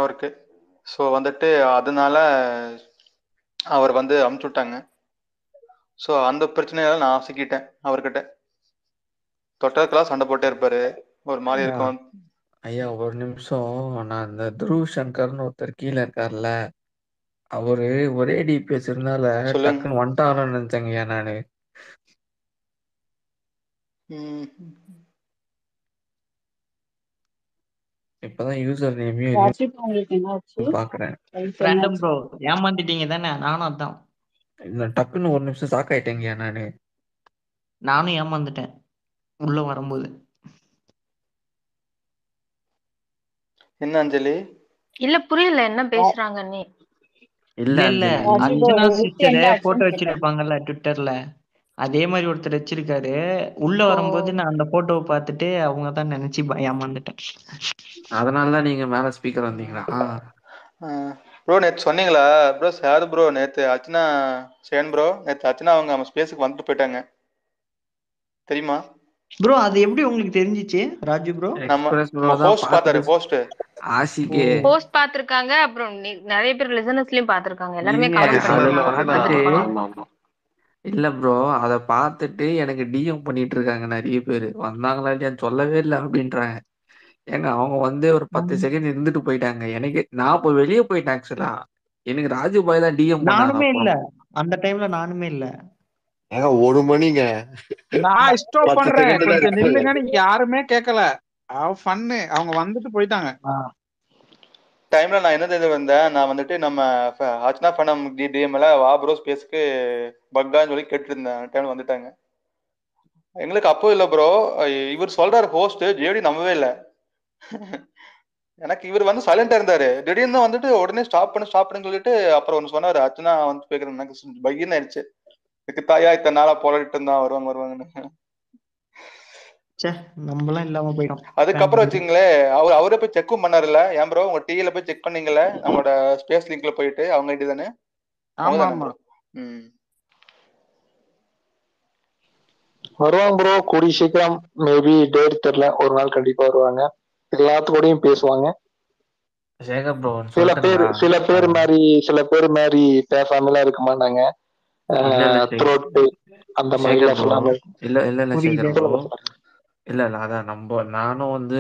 அவருக்கு. ஸோ வந்துட்டு அதனால அவர் வந்து அமுச்சு விட்டாங்க. ஸோ அந்த பிரச்சனையால நான் சிக்கிட்டேன் அவர்கிட்ட. தொட்டதுக்கெல்லாம் சண்டை போட்டே இருப்பாரு, ஒரு மாதிரி ஐயா இருக்கும். ஐயா ஒரு நிமிஷம். நான் இந்த துருவ் சங்கர்னு ஒருத்தர் கீழே இருக்கார்ல, அவரு ஒரே டிபிஎஸ் இருந்தால சொல்லுங்க. டக்குன்னு வந்துட்டாரன்னு நினைச்சேங்கய்யா நானு. இப்பதான் யூசர் நேமையும் ராஜீவ் உங்களுக்கு என்னாச்சு? பாக்குறேன். லைஃப் ரேண்டம் என்னாச்சு? ப்ரோ, ஏமாத்திட்டீங்க தானே? நானும் அதான். இந்த டக்குன்னு ஒரு நிமிஷம் சாக்காயிட்டேங்கய்யா நானு. நானும் ஏமாந்துட்டேன் உள்ள வரும்போது. என்ன அஞ்சலி? இல்ல புரியல என்ன பேசுறாங்கன்னு. இல்ல இல்ல அஞ்சலி. ராஜீவ் bro, அர்ச்சனா உங்களுக்கு சிஸ்டர் என்ன போட்டோ ஆச்சுன்னு கேட்டேன். வச்சிருப்பாங்கல்ல ட்விட்டர்ல, அதே மாதிரி ஒருத்தர் வச்சிருக்காரு. உள்ள ஓ வரும்போது நான் அந்த போட்டோவை பார்த்துட்டு அவங்க தான் நினைச்சு ஏமாந்துட்டேன். அதனாலதான் நீங்க மேல ஸ்பீக்கர் வந்தீங்களா? ப்ரோ நேற்று சொன்னீங்களா ப்ரோ? சார் ப்ரோ நேற்று அர்ச்சனா சேன் ப்ரோ, நேற்று அர்ச்சனா அவங்க ஸ்பேஸுக்கு வந்துட்டு போயிட்டாங்க தெரியுமா ப்ரோ? அது எப்படி உங்களுக்கு தெரிஞ்சிச்சு ராஜு ப்ரோ? நம்ம எக்ஸ்பிரஸ் ப்ரோ நம்ம தான் போஸ்ட் பார்த்தாரு, போஸ்ட். ஆசிக்கே. போஸ்ட் பாத்திருக்காங்க, அப்புறம் நிறைய பேர் லிசனர்ஸ்லயும் பாத்திருக்காங்க, எல்லாருமே இல்ல கமெண்ட் அத பண்ணிருக்காங்க, பார்த்துட்டு வந்திருப்பாங்க. இல்ல ப்ரோ, அத பார்த்துட்டு எனக்கு டிஎம் பண்ணிட்டு இருக்காங்க நிறைய பேர். வந்தாங்களா இல்லையான்னு சொல்லவே இல்லை அப்படின்றாங்க. ஏங்க அவங்க வந்து ஒரு 10 செகண்ட் இருந்துட்டு போயிட்டாங்க. எனக்கு நான் இப்போ வெளியே போயிட்டேன் ஆக்சுவலா. எனக்கு ராஜு பாய் தான் டிஎம் பண்ணாரு. நானுமே இல்ல அப்புறம் அந்த டைம்ல, நானுமே இல்ல. ஏங்க 1 மணிங்க. நான் ஸ்டாப் 10 பண்றேன், செகண்ட் தான் கொஞ்சம் இருக்கு. நில்லுங்கன்னு யாருமே கேட்கல. ஃபன்னு, அவங்க வந்துட்டு போயிட்டாங்க. டைம்ல நான் என்ன தெரிஞ்சு வந்தேன், நான் வந்துட்டு நம்ம அர்ச்சனா ஃபனம் டிஎம்ல வா ப்ரோ ஸ்பேஸ்க்கு பக்கான்னு சொல்லி கேட்டு இருந்தேன். டைம்ல வந்துட்டாங்க. எங்களுக்கு அப்போ இல்லை ப்ரோ, இவர் சொல்றாரு ஹோஸ்ட், ஜேடி நம்பவே இல்லை. எனக்கு இவர் வந்து சைலண்டா இருந்தாரு, திடீர்னு வந்துட்டு உடனே ஸ்டாப் பண்ணுன்னு சொல்லிட்டு அப்புறம் ஒன்று சொன்னாரு, அர்ச்சனா வந்து பேசுறேன். எனக்கு பகிர்னு ஆயிடுச்சு, இதுக்கு தாயா இத்தனை நாளா போராடிட்டு இருந்தா வருவாங்கன்னு. நம்மளாம் இல்லாம போயிடும். அதுக்கப்புறம் வச்சுங்களேன், அவரே போய் செக்கும் பண்ணாருல்ல. ஏன் ப்ரோ உங்க டிவில போய் செக் பண்ணீங்கல்ல, நம்மளோட ஸ்பேஸ் லிங்க்ல போயிட்டு அவங்க ஐடி தானே? அவங்க தானே ப்ரோ? வருவாங்க ப்ரோ, கூடி சீக்கிரம். மேபி டேட் தெரியல, ஒரு நாள் கண்டிப்பா வருவாங்க. எல்லாத்துக்கூடயும் பேசுவாங்க. சேகர் ப்ரோ சில பேர் மாதிரி பேசாமலாம் இருக்க மாட்டாங்க. த்ரோட் அந்த மாதிரி சேகர் எல்லாம் ப்ரோ, சொல்லாம இல்ல சேகர் ப்ரோ, இல்ல அதான் நானும் வந்து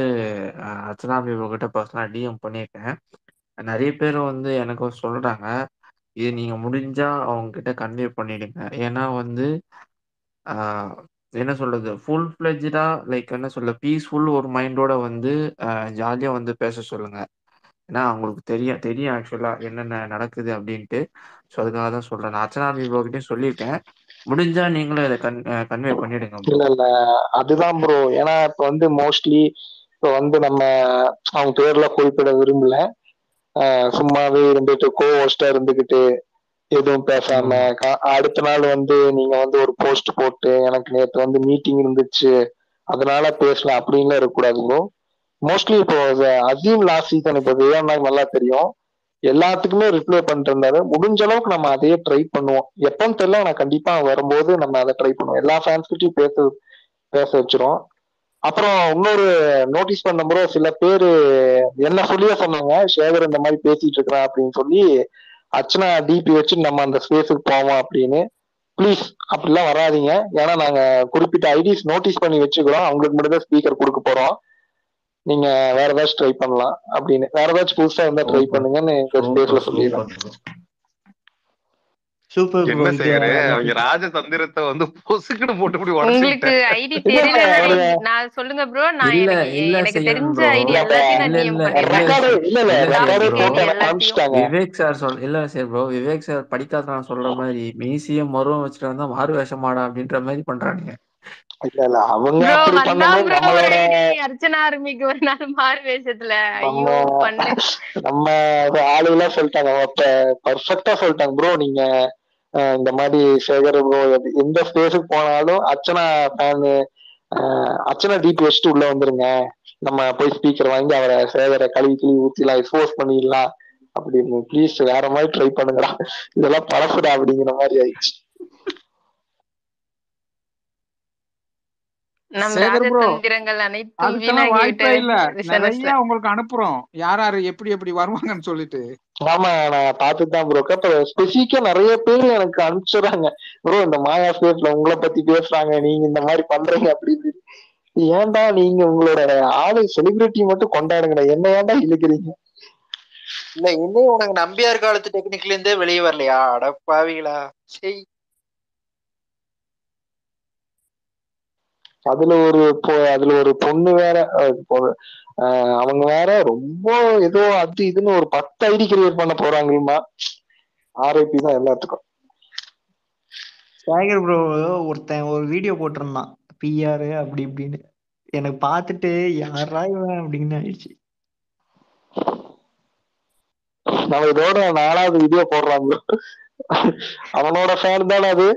அர்ச்சனா ப்ரோ கிட்ட பர்சனலா டிஎம் பண்ணியிருக்கேன். நிறைய பேர் வந்து எனக்கு சொல்றாங்க, இது நீங்க முடிஞ்சா அவங்க கிட்ட கன்வே பண்ணிடுங்க. ஏன்னா வந்து என்ன சொல்றது, ஃபுல் ஃபிளெஜ்டா லைக் என்ன சொல்ல பீஸ்ஃபுல் ஒரு மைண்டோட வந்து ஜாலியா வந்து பேச சொல்லுங்க. ஏன்னா அவங்களுக்கு தெரியும் ஆக்சுவலா என்னென்ன நடக்குது அப்படின்ட்டு. ஸோ அதுக்காக தான் சொல்றேன். நான் அர்ச்சனா ப்ரோ கிட்டயும் சொல்லியிருக்கேன். முடிஞ்சா நீங்களும் இதை கன்வே பண்ணிடுங்க ப்ரோ. இல்ல அதுதான் ப்ரோ. ஏன்னா இப்ப வந்து மோஸ்ட்லி இப்ப வந்து நம்ம அவங்க பேர்ல குறிப்பிட விரும்பல. சும்மாவே இருந்துட்டு கோஸ்டா இருந்துகிட்டு எதுவும் பேசாம அடுத்த நாள் வந்து நீங்க வந்து ஒரு போஸ்ட் போட்டு எனக்கு நேற்று வந்து மீட்டிங் இருந்துச்சு அதனால பேசலாம் அப்படின்னு இருக்கக்கூடாது ப்ரோ. மோஸ்ட்லி இப்போ அசீம் லாஸ்ட் சீசன் இப்போ விஜயண்ணாக்கு நல்லா தெரியும், எல்லாத்துக்குமே ரிப்ளை பண்ணிட்டு இருந்தாரு. முடிஞ்ச அளவுக்கு நம்ம அதையே ட்ரை பண்ணுவோம். எப்பன்னு தெரியல, நான் கண்டிப்பா வரும்போது நம்ம அதை ட்ரை பண்ணுவோம். எல்லா ஃபேன்ஸ்கிட்டையும் பேச வச்சிரும். அப்புறம் இன்னொரு நோட்டீஸ் பண்ண ப்ரோ, சில பேரு என்ன சொல்லியே சொன்னாங்க, சேகர் இந்த மாதிரி பேசிட்டு இருக்கிறான் அப்படின்னு சொல்லி அர்ச்சனா டிபி வச்சு நம்ம அந்த ஸ்பேஸுக்கு போவோம் அப்படின்னு. ப்ளீஸ் அப்படிலாம் வராதிங்க. ஏன்னா நாங்க குறிப்பிட்ட ஐடிஸ் நோட்டீஸ் பண்ணி வச்சுக்கிறோம், அவங்களுக்கு மட்டும் தான் ஸ்பீக்கர் கொடுக்க போறோம். நீங்க வேற ஏதாச்சும் ட்ரை பண்ணலாம் அப்படின்னு, வேற ஏதாச்சும் புதுசா இருந்தா ட்ரை பண்ணுங்கன்னு எங்க ஸ்பேஸ்ல சொல்லிடுறோம். சூப்பர் என்ன செய்யற அவங்க ராஜதந்திரத்தை வந்து பொசுக்குன்னு போட்டு இப்படி உங்களுக்கு ஐடி தெரியல, நான் சொல்லுங்க ப்ரோ. நான் எனக்கு தெரிஞ்ச ஐடி எல்லாத்தையும் நான் டிஎம் பண்ணிருக்கேன். விவேக் சார் இல்ல சார் ப்ரோ, விவேக் சார் படிக்காத நான் சொல்ற மாதிரி மீசிய மருவம் வச்சுட்டு வந்தா மாறு வேஷமாடா அப்படின்ற மாதிரி பண்றானுங்க. இல்ல அவங்க ப்ரோ அப்படி வந்தான் பண்ணும்போது ப்ரோ ஒரு நம்மளோட ஐடி அர்ச்சனா ஆர்மிக்கு ஒரு நாள் மாறு வேஷத்துல. நம்ம ஐயோ பண்ணு. நம்ம ஆளுலாம் சொல்லிட்டாங்க, பர்ஃபெக்டா சொல்லிட்டாங்க ப்ரோ. நீங்க இந்த மாதிரி சேகர் ப்ரோ எந்த ஸ்பேஸுக்கு போனாலும் அர்ச்சனா ஃபேனு, அர்ச்சனா டிபி வச்சுட்டு உள்ள வந்துருங்க, நம்ம போய் ஸ்பீக்கர் வாங்கி அவரை சேகரை கழுவி ஊத்திலாம் எக்ஸ்போஸ் பண்ணிடலாம் அப்படின்னு. ப்ளீஸ் வேற மாதிரி ட்ரை பண்ணுங்கடா, இதெல்லாம் பழசுடா அப்படிங்கிற மாதிரி ஆயிடுச்சு. நம் சேகர் ப்ரோ ராஜதந்திரங்கள் அனைத்தும் அதுக்கெல்லாம் வீணாகி வாய்ப்பே விட்டன இல்ல. ரிசனஸ்ல. நிறைய உங்களுக்கு அனுப்புறோம், யார் யாரு எப்படி எப்படி வருவாங்கன்னு சொல்லிட்டு. ஆமா நான் பார்த்துட்டு தான் ப்ரோ. இப்ப ஸ்பெசிஃபிக்கா நிறைய பேர் எனக்கு அனுப்பிச்சுறாங்க, ப்ரோ இந்த மாயா ஸ்பேஸ்ல உங்களை பத்தி பேசுறாங்க, நீங்க இந்த மாதிரி பண்றீங்க அப்படின்னு. ஏன்டா நீங்க உங்களோட ஆளு செலிபிரிட்டி மட்டும் கொண்டாடுங்கடா, என்ன ஏன்டா இழுக்கிறீங்க? இல்ல இன்னும் உனக்கு நம்பியார் காலத்து டெக்னிக்ல இருந்தே வெளியே வரலையா? அடப்பாவீங்களா. சரி அதுல ஒரு பொண்ணு வேற, அவங்க வேற ரொம்ப ஏதோ அது இதுன்னு ஒரு 10 ஐடி கிரியேட் பண்ண போறாங்கம்மா. ஆர்ஐபி தான் எல்லாத்துக்கும். சேகர் ப்ரோ ஒருத்தன் ஒரு வீடியோ போட்டிருந்தான் பிஆர் அப்படி இப்படின்னு. எனக்கு பார்த்துட்டு யாரா இவன் அப்படின்னு ஆயிடுச்சு. நம்ம இதோட 4வது வீடியோ போடுறாங்க. அவனோட ஃபேன் தானே அது,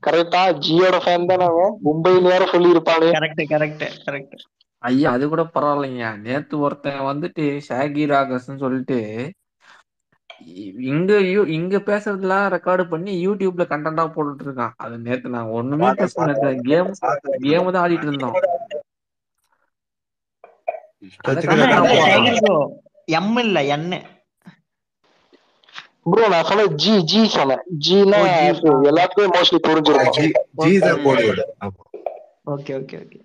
கரெக்டா? ஜியோட ஃபேன் தானே அவன், மும்பைன்னு வேற சொல்லி இருப்பானு. Correct correct correct. ஐயா அது கூட பரவாயில்லைங்க. நேத்து ஒருத்தன் வந்துட்டு ஷாகி ராகஸ்ன்னு சொல்லிட்டு இங்க பேசுறதுலாம் ரெக்கார்டு பண்ணி யூடியூப்ல கண்டென்ட்டா போட்டுட்டு இருக்கான். அது நேத்து நான் ஒண்ணுமே பேசல, கேம் தான் ஆடிட்டு இருந்தோம். சேகர் ப்ரோ எம் இல்ல என்ன ப்ரோ நான் சொன்ன ஜி சொன்னேன். ஜினா எல்லாத்துக்குமே மோஸ்ட்லி புரிஞ்சிருக்கும். Okay okay okay.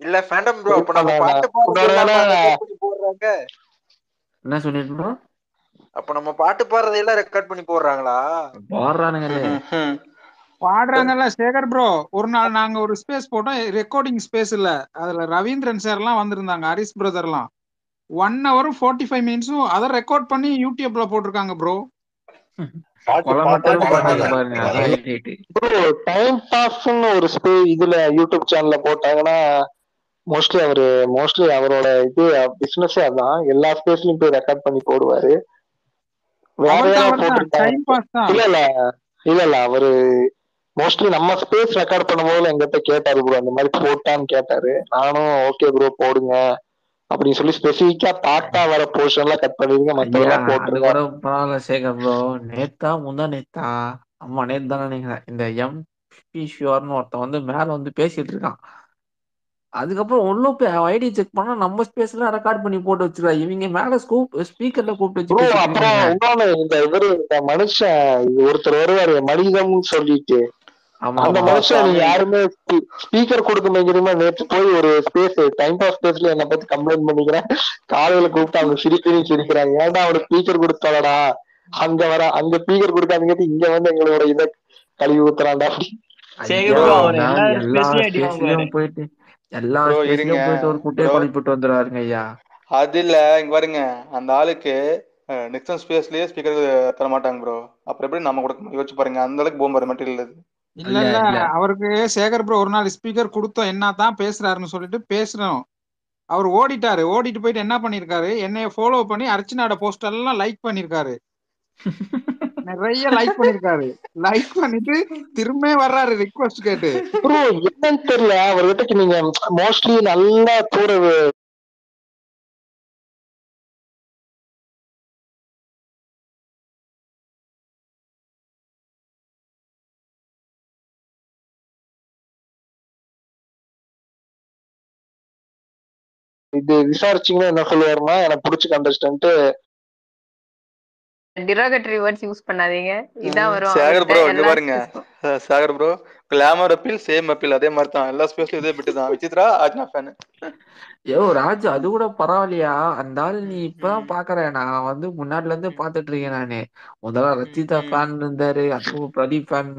இல்ல ஃபேண்டம் ப்ரோ அப்ப நம்ம பாட்டு பாடுறதெல்லாம் போடுறாங்க. என்ன சொல்லிட்டு ப்ரோ? அப்ப நம்ம பாட்டு பாடுறதெல்லாம் ரெக்கார்ட் பண்ணி போடுறாங்களா? போடுறானுங்களே பாடுறாங்கல்ல சேகர் ப்ரோ. ஒரு நாள் நாங்க ஒரு ஸ்பேஸ் போட்டோம், ரெக்கார்டிங் ஸ்பேஸ் இல்ல, அதுல ரவீந்திரன் சார் எல்லாம் வந்திருந்தாங்க, ஹரிஸ் பிரதர் எல்லாம். 1 hour 45 minutes அதை ரெக்கார்ட் பண்ணி யூடியூப்ல போட்டிருக்காங்க ப்ரோ. டைம் பாஸ்ன்னு ஒரு இதுல யூடியூப் சேனல்ல போட்டாங்கன்னா மோஸ்ட்லி அவரோட இது பிசினஸே அதான், எல்லா ஸ்பேஸ்லயும் போய் ரெக்கார்ட் பண்ணி போடுவாரு. வேற யாராவது போட்டிருக்காங்க? இல்ல அவரு மோஸ்ட்லி நம்ம ஸ்பேஸ் ரெக்கார்ட் பண்ணும்போது எங்கிட்ட கேட்டாரு ப்ரோ, அந்த மாதிரி போட்டான்னு கேட்டாரு. நானும் ஓகே ப்ரோ போடுங்க அப்படின்னு சொல்லி ஸ்பெசிபிக்கா பாட்டா வர போர்ஷன்லாம் கட் பண்ணிருங்க, மத்ததெல்லாம் போட்டுருங்க. அது கூட பரவாயில்ல சேகர் ப்ரோ. நேத்தா நேத்தா ஆமா நேத்து தானே நினைக்கிறேன், இந்த எம்பி ஷுவர்னு ஒருத்தன் வந்து மேல வந்து பேசிட்டு இருக்கான். அதுக்கப்புறம் உள்ள போய் ஐடி செக் பண்ணா நம்ம ஸ்பேஸ்ல ரெக்கார்ட் பண்ணி போட்டு வச்சிருக்கா. இவங்க மேல ஸ்பீக்கர்ல கூப்பிட்டு வச்சு பேசிட்டு அப்புறம் இந்த மனுஷன் ஒருத்தர் வருவாரு மனிதம் சொல்லிட்டு, அந்த மனுஷன் நீங்க யாருமே ஸ்பீக்கர் கொடுக்க மாட்டேங்கிறீங்க. நேற்று போய் ஒரு ஸ்பேஸ் டைம் பாஸ் ஸ்பேஸ்ல என்ன பத்தி கம்ப்ளைண்ட் பண்ணிக்கிறேன், காலையில கூப்பிட்டு அவங்க சிரிக்கிறாங்க. ஏன்டா அவனுக்கு ஸ்பீக்கர் கொடுத்தாலடா, அங்க ஸ்பீக்கர் கொடுக்காதீங்க, இங்க வந்து எங்களோட இதை கழுவி ஊத்துறான்டா. எல்லா ஸ்பேஸ்லயும் போயிட்டு ஒரு குட்டையை குழப்பிட்டு வந்துடுவாருங்க ஐயா. அது இல்ல இங்க பாருங்க, அந்த ஆளுக்கு நெக்ஸ்ட் ஸ்பேஸ்லயே ஸ்பீக்கர் தர மாட்டாங்க ப்ரோ. அப்புறம் எப்படி நம்ம கொடுக்க யோசிச்சு பாருங்க, அந்த அளவுக்கு போம்பாரு மெட்டீரியல். இல்ல அவருக்கு சேகர் ப்ரோ ஒரு நாள் ஸ்பீக்கர் கொடுத்தோம், என்னதான் பேசுறாருன்னு சொல்லிட்டு பேசுறோம். அவர் ஓடிட்டு போயிட்டு என்ன பண்ணிருக்காரு, என்னைய ஃபாலோ பண்ணி அர்ச்சனாட போஸ்ட் எல்லாம் லைக் பண்ணிருக்காரு, நிறைய லைக் பண்ணிருக்காரு. லைக் பண்ணிட்டு திரும்ப வர்றாரு ரிக்வெஸ்ட் கேட்டு. ப்ரோ என்னன்னு தெரியல, அவர்கிட்ட நீங்க மோஸ்ட்லி நல்லா கூட இது விசாரிச்சீங்கன்னா என்ன சொல்லுவாருன்னா, எனக்கு பிடிச்ச கண்டஸ்டன்ட் டிராகட்டரி வேர்ட்ஸ் யூஸ் பண்ணாதீங்க, இதான் வரும். சேகர் ப்ரோ இங்க பாருங்க, Sekar bro glamour appeal same appeal அதே மாதிரி தான் எல்லா ஸ்பேஸ்லயும் இதே பிட்டு தான். விசித்ரா அர்ச்சனா ஃபேன். ராஜு அது கூட பரவாயில்லையா? அந்த ஆள் நீ இப்பதான் பாக்குறேன், நான் வந்து முன்னாடில இருந்து பாத்துட்டு இருக்கேன் நானு. முதல்ல ரச்சிதா ஃபேன் இருந்தாரு, அதுவும் பிரதீப் ஃபேன்.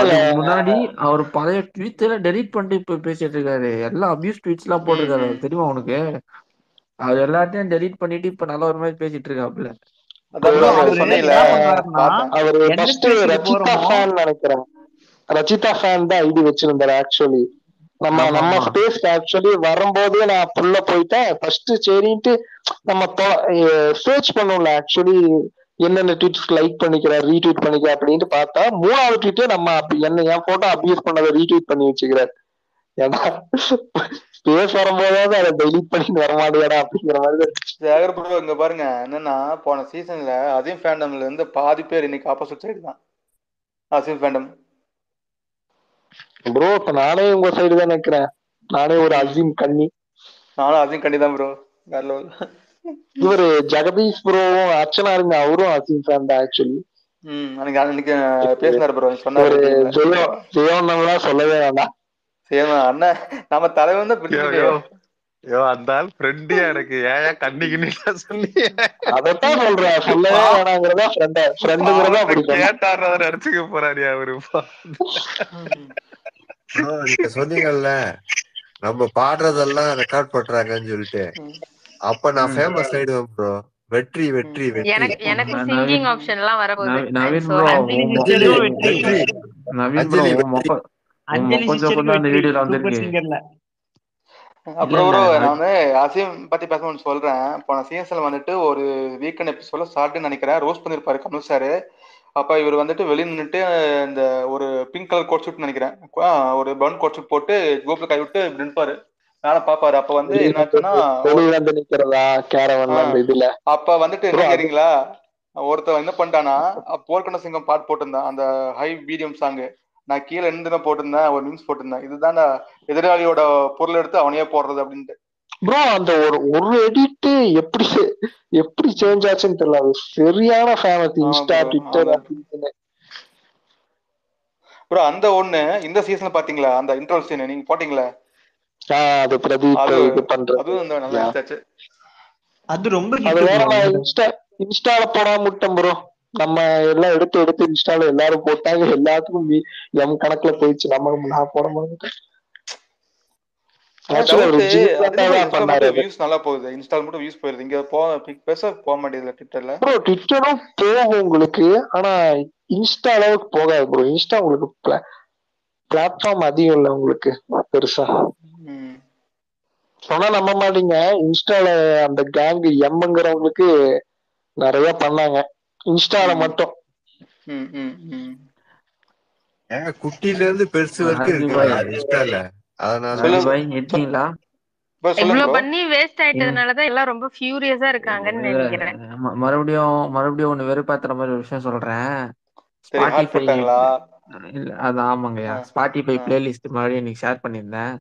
அதுக்கு முன்னாடி அவர் பழைய ட்வீட்ஸ் எல்லாம் டெலிட் பண்ணிட்டு இப்ப பேசிட்டு இருக்காரு. எல்லாம் அபியூஸ் ட்வீட்ஸ் எல்லாம் போட்டிருக்காரு, தெரியுமா உனக்கு? அவர் எல்லாத்தையும் டெலிட் பண்ணிட்டு இப்ப நல்ல ஒரு மாதிரி பேசிட்டு இருக்காப்ல. அவரு ரச்சிதா ஃபேன் நினைக்கிறேன். ரச்சிதா ஃபேன் தான் ஐடி வச்சிருந்தாரு ஆக்சுவலி. நம்ம ஆமா நம்ம ஆமா ஸ்பேஸ்க்கு ஆக்சுவலி வரும்போதே நான் புள்ள போயிட்டேன். ஃபர்ஸ்ட் சரின்ட்டு நம்ம சர்ச் பண்ணோம்ல ஆக்சுவலி என்னென்ன ட்வீட்ஸ் லைக் பண்ணிக்கிறார் ரீட்வீட் பண்ணிக்கிறார் அப்படின்ட்டு பார்த்தா 3வது ட்வீட்டே நம்ம என்ன என் போட்டோ அப்யூஸ் பண்ணதை ரீட்வீட் பண்ணி வச்சுக்கிறார். ஏன்னா ஸ்பேஸ் வரும்போதாவது அதை டெலிட் பண்ணிட்டு வரமாட்டேடா அப்படிங்கிற மாதிரி. சேகர் ப்ரோ இங்க பாருங்க என்னன்னா, போன சீசன்ல அசீம் ஃபேண்டம்ல இருந்து பாதி பேர் இன்னைக்கு ஆப்போசிட் சைடு தான். அசீம் ஃபேண்டம் ப்ரோ இப்ப நானே உங்க சைடு தான் நிக்கிறேன். நானே ஒரு அசீம் கண்ணி. நானும் அசீம் கண்ணி தான் ப்ரோ. வேற லெவல். இவரு ஜெகதீஷ் ப்ரோவும் அர்ச்சனா இருங்க, அவரும் அசீம் ஃபேன் தான் ஆக்சுவலி. அன்னைக்கு பேசினாரு ப்ரோ, சொன்னாரு ஜெயோன்னெல்லாம் சொல்லவே வேண்டாம். சேமா அண்ணன் நம்ம தலைவன் தான் பிடிச்சிட்டு அந்த ஆள் ஃப்ரெண்டியா எனக்கு ஏன் கண்ணிக்கு சொல்லி அதத்தான் சொல்றேன், சொல்லவே வேணாங்கிறதா ஃப்ரெண்டுங்கிறதா கேட்டாரு நினைச்சுக்க போறாரு அவரு. நீங்க சொன்னீங்கல்ல நம்ம பாடுறதெல்லாம் ரெக்கார்ட் பண்றாங்கன்னு சொல்லிட்டு, அப்ப நான் ஃபேமஸ் ஆயிடுவேன் ப்ரோ. வெற்றி வெற்றி வெற்றி. எனக்கு சிங்கிங் ஆப்ஷன்லாம் வரப்போகுது. நவீன் ப்ரோ நவீன் ப்ரோ கொஞ்சம் அந்த வீடியோல வந்திருக்கு. அப்புறம் ப்ரோ நான் வந்து அசீம் பத்தி பேசணும்னு சொல்றேன். போன சீசன்ல வந்துட்டு ஒரு வீக்கெண்ட் எபிசோட ஸ்டார்ட்னு நினைக்கிறேன் ரோஸ்ட் பண்ணிருப்பாரு கமல் சாரு. அப்ப இவர் வந்துட்டு வெளியே நின்றுட்டு இந்த ஒரு பிங்க் கலர் கோட் ஷூட் நினைக்கிறேன், ஒரு பவுன் கோட் ஷூட் போட்டு கோப்புல கை விட்டு நிற்பாரு, மேல பாப்பாரு. அப்ப வந்து என்னாச்சுன்னா அப்ப வந்துட்டு என்ன கேறீங்களா, ஒருத்தர் என்ன பண்ணிட்டானா போர்க்கொண்ட சிங்கம் பாட்டு போட்டிருந்தான், அந்த ஹை மீடியம் சாங்கு. நான் கீழே இருந்து போட்டிருந்தேன், ஒரு நியூஸ் போட்டிருந்தேன், இதுதான் எதிராளியோட பொருள் எடுத்து அவனையே போடுறது அப்படின்ட்டு. ப்ரோ அந்த ஒரு எடிட் எப்படி சேஞ்ச் ஆச்சுன்னு தெரியல, அது சரியான ஃபேமஸ் இன்ஸ்டா ட்விட்டர் அப்படின்னு. ப்ரோ அந்த ஒண்ணு இந்த சீசன்ல பாத்தீங்களா, அந்த இன்ட்ரோல் சீன் நீங்க போட்டீங்களா? அது பிரதீப் இது பண்றது அதுவும் நல்லா இருந்துச்சு. அது ரொம்ப இன்ஸ்டால போடாம விட்டோம் ப்ரோ. நம்ம எல்லாம் எடுத்து இன்ஸ்டால எல்லாரும் போட்டாங்க, எல்லாத்துக்கும் எம் கணக்குல போயிடுச்சு. நான் போட மாட்டேன். நல்லா போகுது, இன்ஸ்டால் மட்டும் வியூஸ் போயிருது, இங்க போக மாட்டேங்குது ட்விட்டர்ல. ப்ரோ ட்விட்டரும் போகும் உங்களுக்கு, ஆனா இன்ஸ்டா அளவுக்கு போகாது ப்ரோ. இன்ஸ்டா உங்களுக்கு பிளாட்ஃபார்ம் அதிகம் இல்ல உங்களுக்கு பெருசா. சொன்னா நம்ப மாட்டீங்க, இன்ஸ்டால அந்த கேங் எம்ங்கிறவங்களுக்கு நிறைய பண்ணாங்க இன்ஸ்டால மட்டும். குட்டில இருந்து பெருசு வரைக்கும் இன்ஸ்டால. அதனால இவ்ளோ பண்ணி வேஸ்ட் ஆயிட்டதுனாலதான் எல்லாம் ரொம்ப ஃபியூரியஸா இருக்காங்கன்னு நினைக்கிறேன். மறுபடியும் ஒண்ணு வெறுப்பாத்துற மாதிரி ஒரு விஷயம் சொல்றேன். ஸ்பாட்டிஃபை இல்ல அது ஆமாங்கய்யா, ஸ்பாட்டிஃபை பிளேலிஸ்ட் மறுபடியும் இன்னைக்கு ஷேர் பண்ணியிருந்தேன்.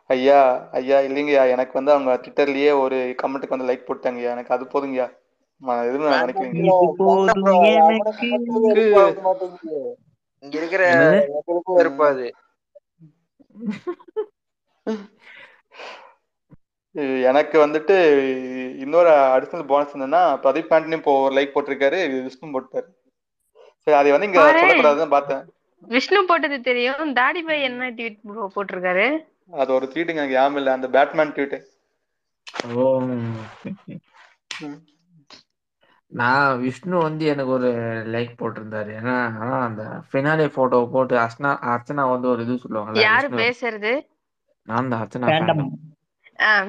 ஐயா ஐயா இல்லைங்கய்யா, எனக்கு வந்து அவங்க ட்விட்டர்லயே ஒரு கமெண்ட்டுக்கு வந்து லைக் போட்டாங்கய்யா, எனக்கு அது போதுங்கய்யா. எதுவும் நினைக்கிறீங்க இங்க இருக்கிற இருப்பாது. எனக்கு வந்துட்டு இன்னொரு அடிஷனல் போனஸ் என்னன்னா, பிரதீப் பாண்டியன் இப்போ ஒரு லைக் போட்டிருக்காரு, விஷ்ணு போட்டாரு. சரி அதை வந்து இங்க சொல்லக்கூடாதுன்னு பார்த்தேன். விஷ்ணு போட்டது தெரியும், தாடி பாய் என்ன ட்வீட் போட்டிருக்காரு? அது ஒரு ட்வீட் எனக்கு ஞாபகம் இல்ல, அந்த பேட்மேன் ட்வீட். நான் விஷ்ணு வந்து எனக்கு ஒரு லைக் போட்டிருந்தாரு. ஏன்னா அந்த ஃபினாலே போட்டோ போட்டு அர்ச்சனா வந்து ஒரு இது சொல்லுவாங்கல்ல. யாரு பேசுறது? நான் தான் அர்ச்சனா.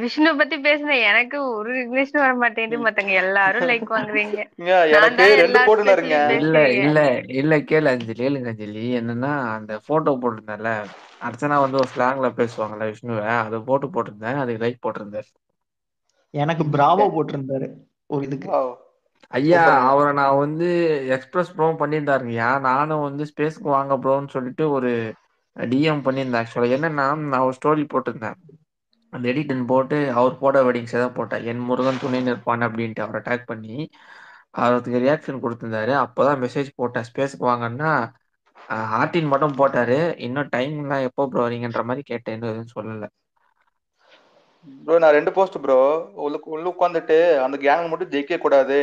விஷ்ணு பத்தி பேசுன எனக்கு ஒரு ரிகக்னிஷன் வர மாட்டேங்குது. மத்தவங்க எல்லாரும் லைக் வாங்குறீங்க. இல்ல கேளு அஞ்சலி, என்னன்னா அந்த போட்டோ போட்டிருந்தேன்ல, அர்ச்சனா வந்து ஒரு ஸ்லாங்ல பேசுவாங்கல்ல விஷ்ணுவை, அதை போட்டிருந்தேன், அதுக்கு லைக் போட்டிருந்தாரு. எனக்கு பிராவோ போட்டிருந்தாரு ஒரு இதுக்கு. ஐயா அவரை நான் வந்து எக்ஸ்பிரஸ் ப்ரோவும் பண்ணியிருந்தாருங்கய்யா. நானும் வந்து ஸ்பேஸ்க்கு வாங்க ப்ரோன்னு சொல்லிட்டு ஒரு டிஎம் பண்ணியிருந்தேன். ஆக்சுவலா என்னன்னா, நான் ஒரு ஸ்டோரி போட்டிருந்தேன், அந்த எடிட்டன் போட்டு அவர் போட வெட்டிங்ஸ் தான் போட்டேன், என் முருகன் துணை நிற்பான் அப்படின்ட்டு அவரை டேக் பண்ணி அவருக்கு ரியாக்ஷன் கொடுத்திருந்தாரு. அப்போதான் மெசேஜ் போட்டேன் ஸ்பேஸ்க்கு வாங்கன்னா. ஆர்டின் மட்டும் போட்டாரு, இன்னும் டைம்லாம் எப்போ ப்ரோ வரீங்கன்ற மாதிரி கேட்டேன், எதுவும் சொல்லல ப்ரோ. நான் 2 போஸ்ட் ப்ரோ, உள்ள உட்காந்துட்டு அந்த கேங் மட்டும் ஜெயிக்க கூடாது,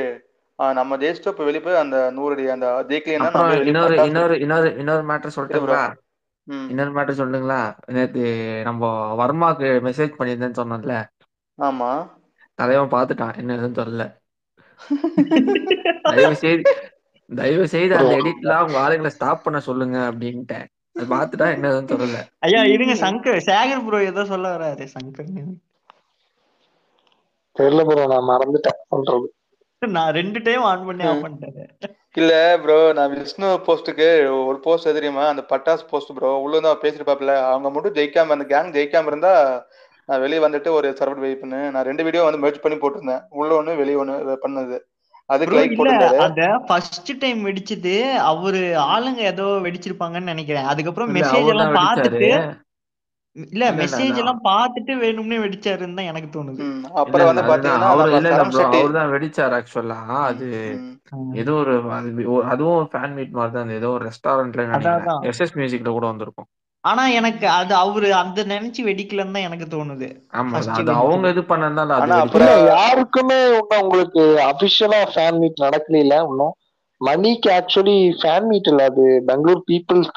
நம்ம ஜெயிச்சுட்டு இப்ப வெளியே போய் அந்த 100 அடி அந்த ஜெயிக்கலன்னா இன்னொரு மேட்டர் சொல்லிட்டுங்களா? இன்னொரு மேட்டர் சொல்லுங்களா? நேத்து நம்ம வர்மாக்கு மெசேஜ் பண்ணியிருந்தேன்னு சொன்னோம்ல. ஆமா, தலைவன் பாத்துட்டான், என்ன எதுவும் சொல்லல. தயவு செய்து ப்ரோ அந்த எடிட்லாம் உங்க ஆளுங்களை ஸ்டாப் பண்ண சொல்லுங்க அப்படின்ட்டேன். அது பார்த்துட்டா என்னதுன்னு சொல்லல. ஐயா இருங்க, சங்கர் சேகர் ப்ரோ ஏதோ சொல்ல வராரு. சங்கர் தெரியல ப்ரோ, நான் மறந்துட்டேன் சொல்றது. நான் 2 டைம் ஆன் பண்ணி ஆஃப் பண்ணிட்டேன். இல்ல ப்ரோ, நான் விஷ்ணு போஸ்ட்டுக்கு ஒரு போஸ்ட் தெரியுமா, அந்த பட்டாஸ் போஸ்ட் ப்ரோ, உள்ள வந்து பேசிருப்பாப்ல, அவங்க மட்டும் ஜெயிக்காம, அந்த கேங் ஜெயிக்காம இருந்தா நான் வெளியே வந்துட்டு ஒரு சர்வர் வெயிட் பண்ணு, நான் 2 வீடியோ வந்து மெர்ஜ் பண்ணி போட்டிருந்தேன், உள்ள ஒண்ணு வெளியே ஒண்ணு பண்ணது, அதுக்கு ப்ரோ லைக் இல்ல, போட்டிருந்தாரு. அத ஃபர்ஸ்ட் டைம் வெடிச்சது அவரு ஆளுங்க ஏதோ வெடிச்சிருப்பாங்கன்னு நினைக்கிறேன். அதுக்கப்புறம் இல்ல மெசேஜ் அவர் தான் எல்லாம் வெடிச்சாரு. பார்த்துட்டு இல்ல இல்ல மெசேஜ் எல்லாம் பார்த்துட்டு வேணும்னே வெடிச்சாருன்னு தான் எனக்கு தோணுது. இல்ல அப்புறம் இல்ல வந்து அதுதான் பாத்தீங்கன்னா அவரு நம்ம இல்ல சனம் ப்ரோ, செட்டி. அவர் தான் வெடிச்சாரு ஆக்சுவலா. அது ஏதோ ஒரு அதுவும் ஃபேன் மீட் மாதிரி தான், ஏதோ ஒரு ரெஸ்டாரண்ட்ல நினைக்கிறேன். அதான் எஸ்எஸ் மியூசிக்ல கூட வந்திருக்கும். ஆனா எனக்கு அது அவரு அந்த நினைச்சு வெடிக்கலன்னு தான் எனக்கு தோணுது. ஆமா, ஃபர்ஸ்ட் அது அவங்க வெடிச்சது இது பண்ணதால அது ஆனா இல்ல வெடிக்கல. அப்புறம் யாருக்குமே இன்னும் உங்களுக்கு அபிஷியலா ஃபேன் மீட் நடக்கல இன்னும். மணிக்கு ஆக்சுவலி ஃபேன் மீட் இல்ல, அது பெங்களூர் பீப்புள்ஸ்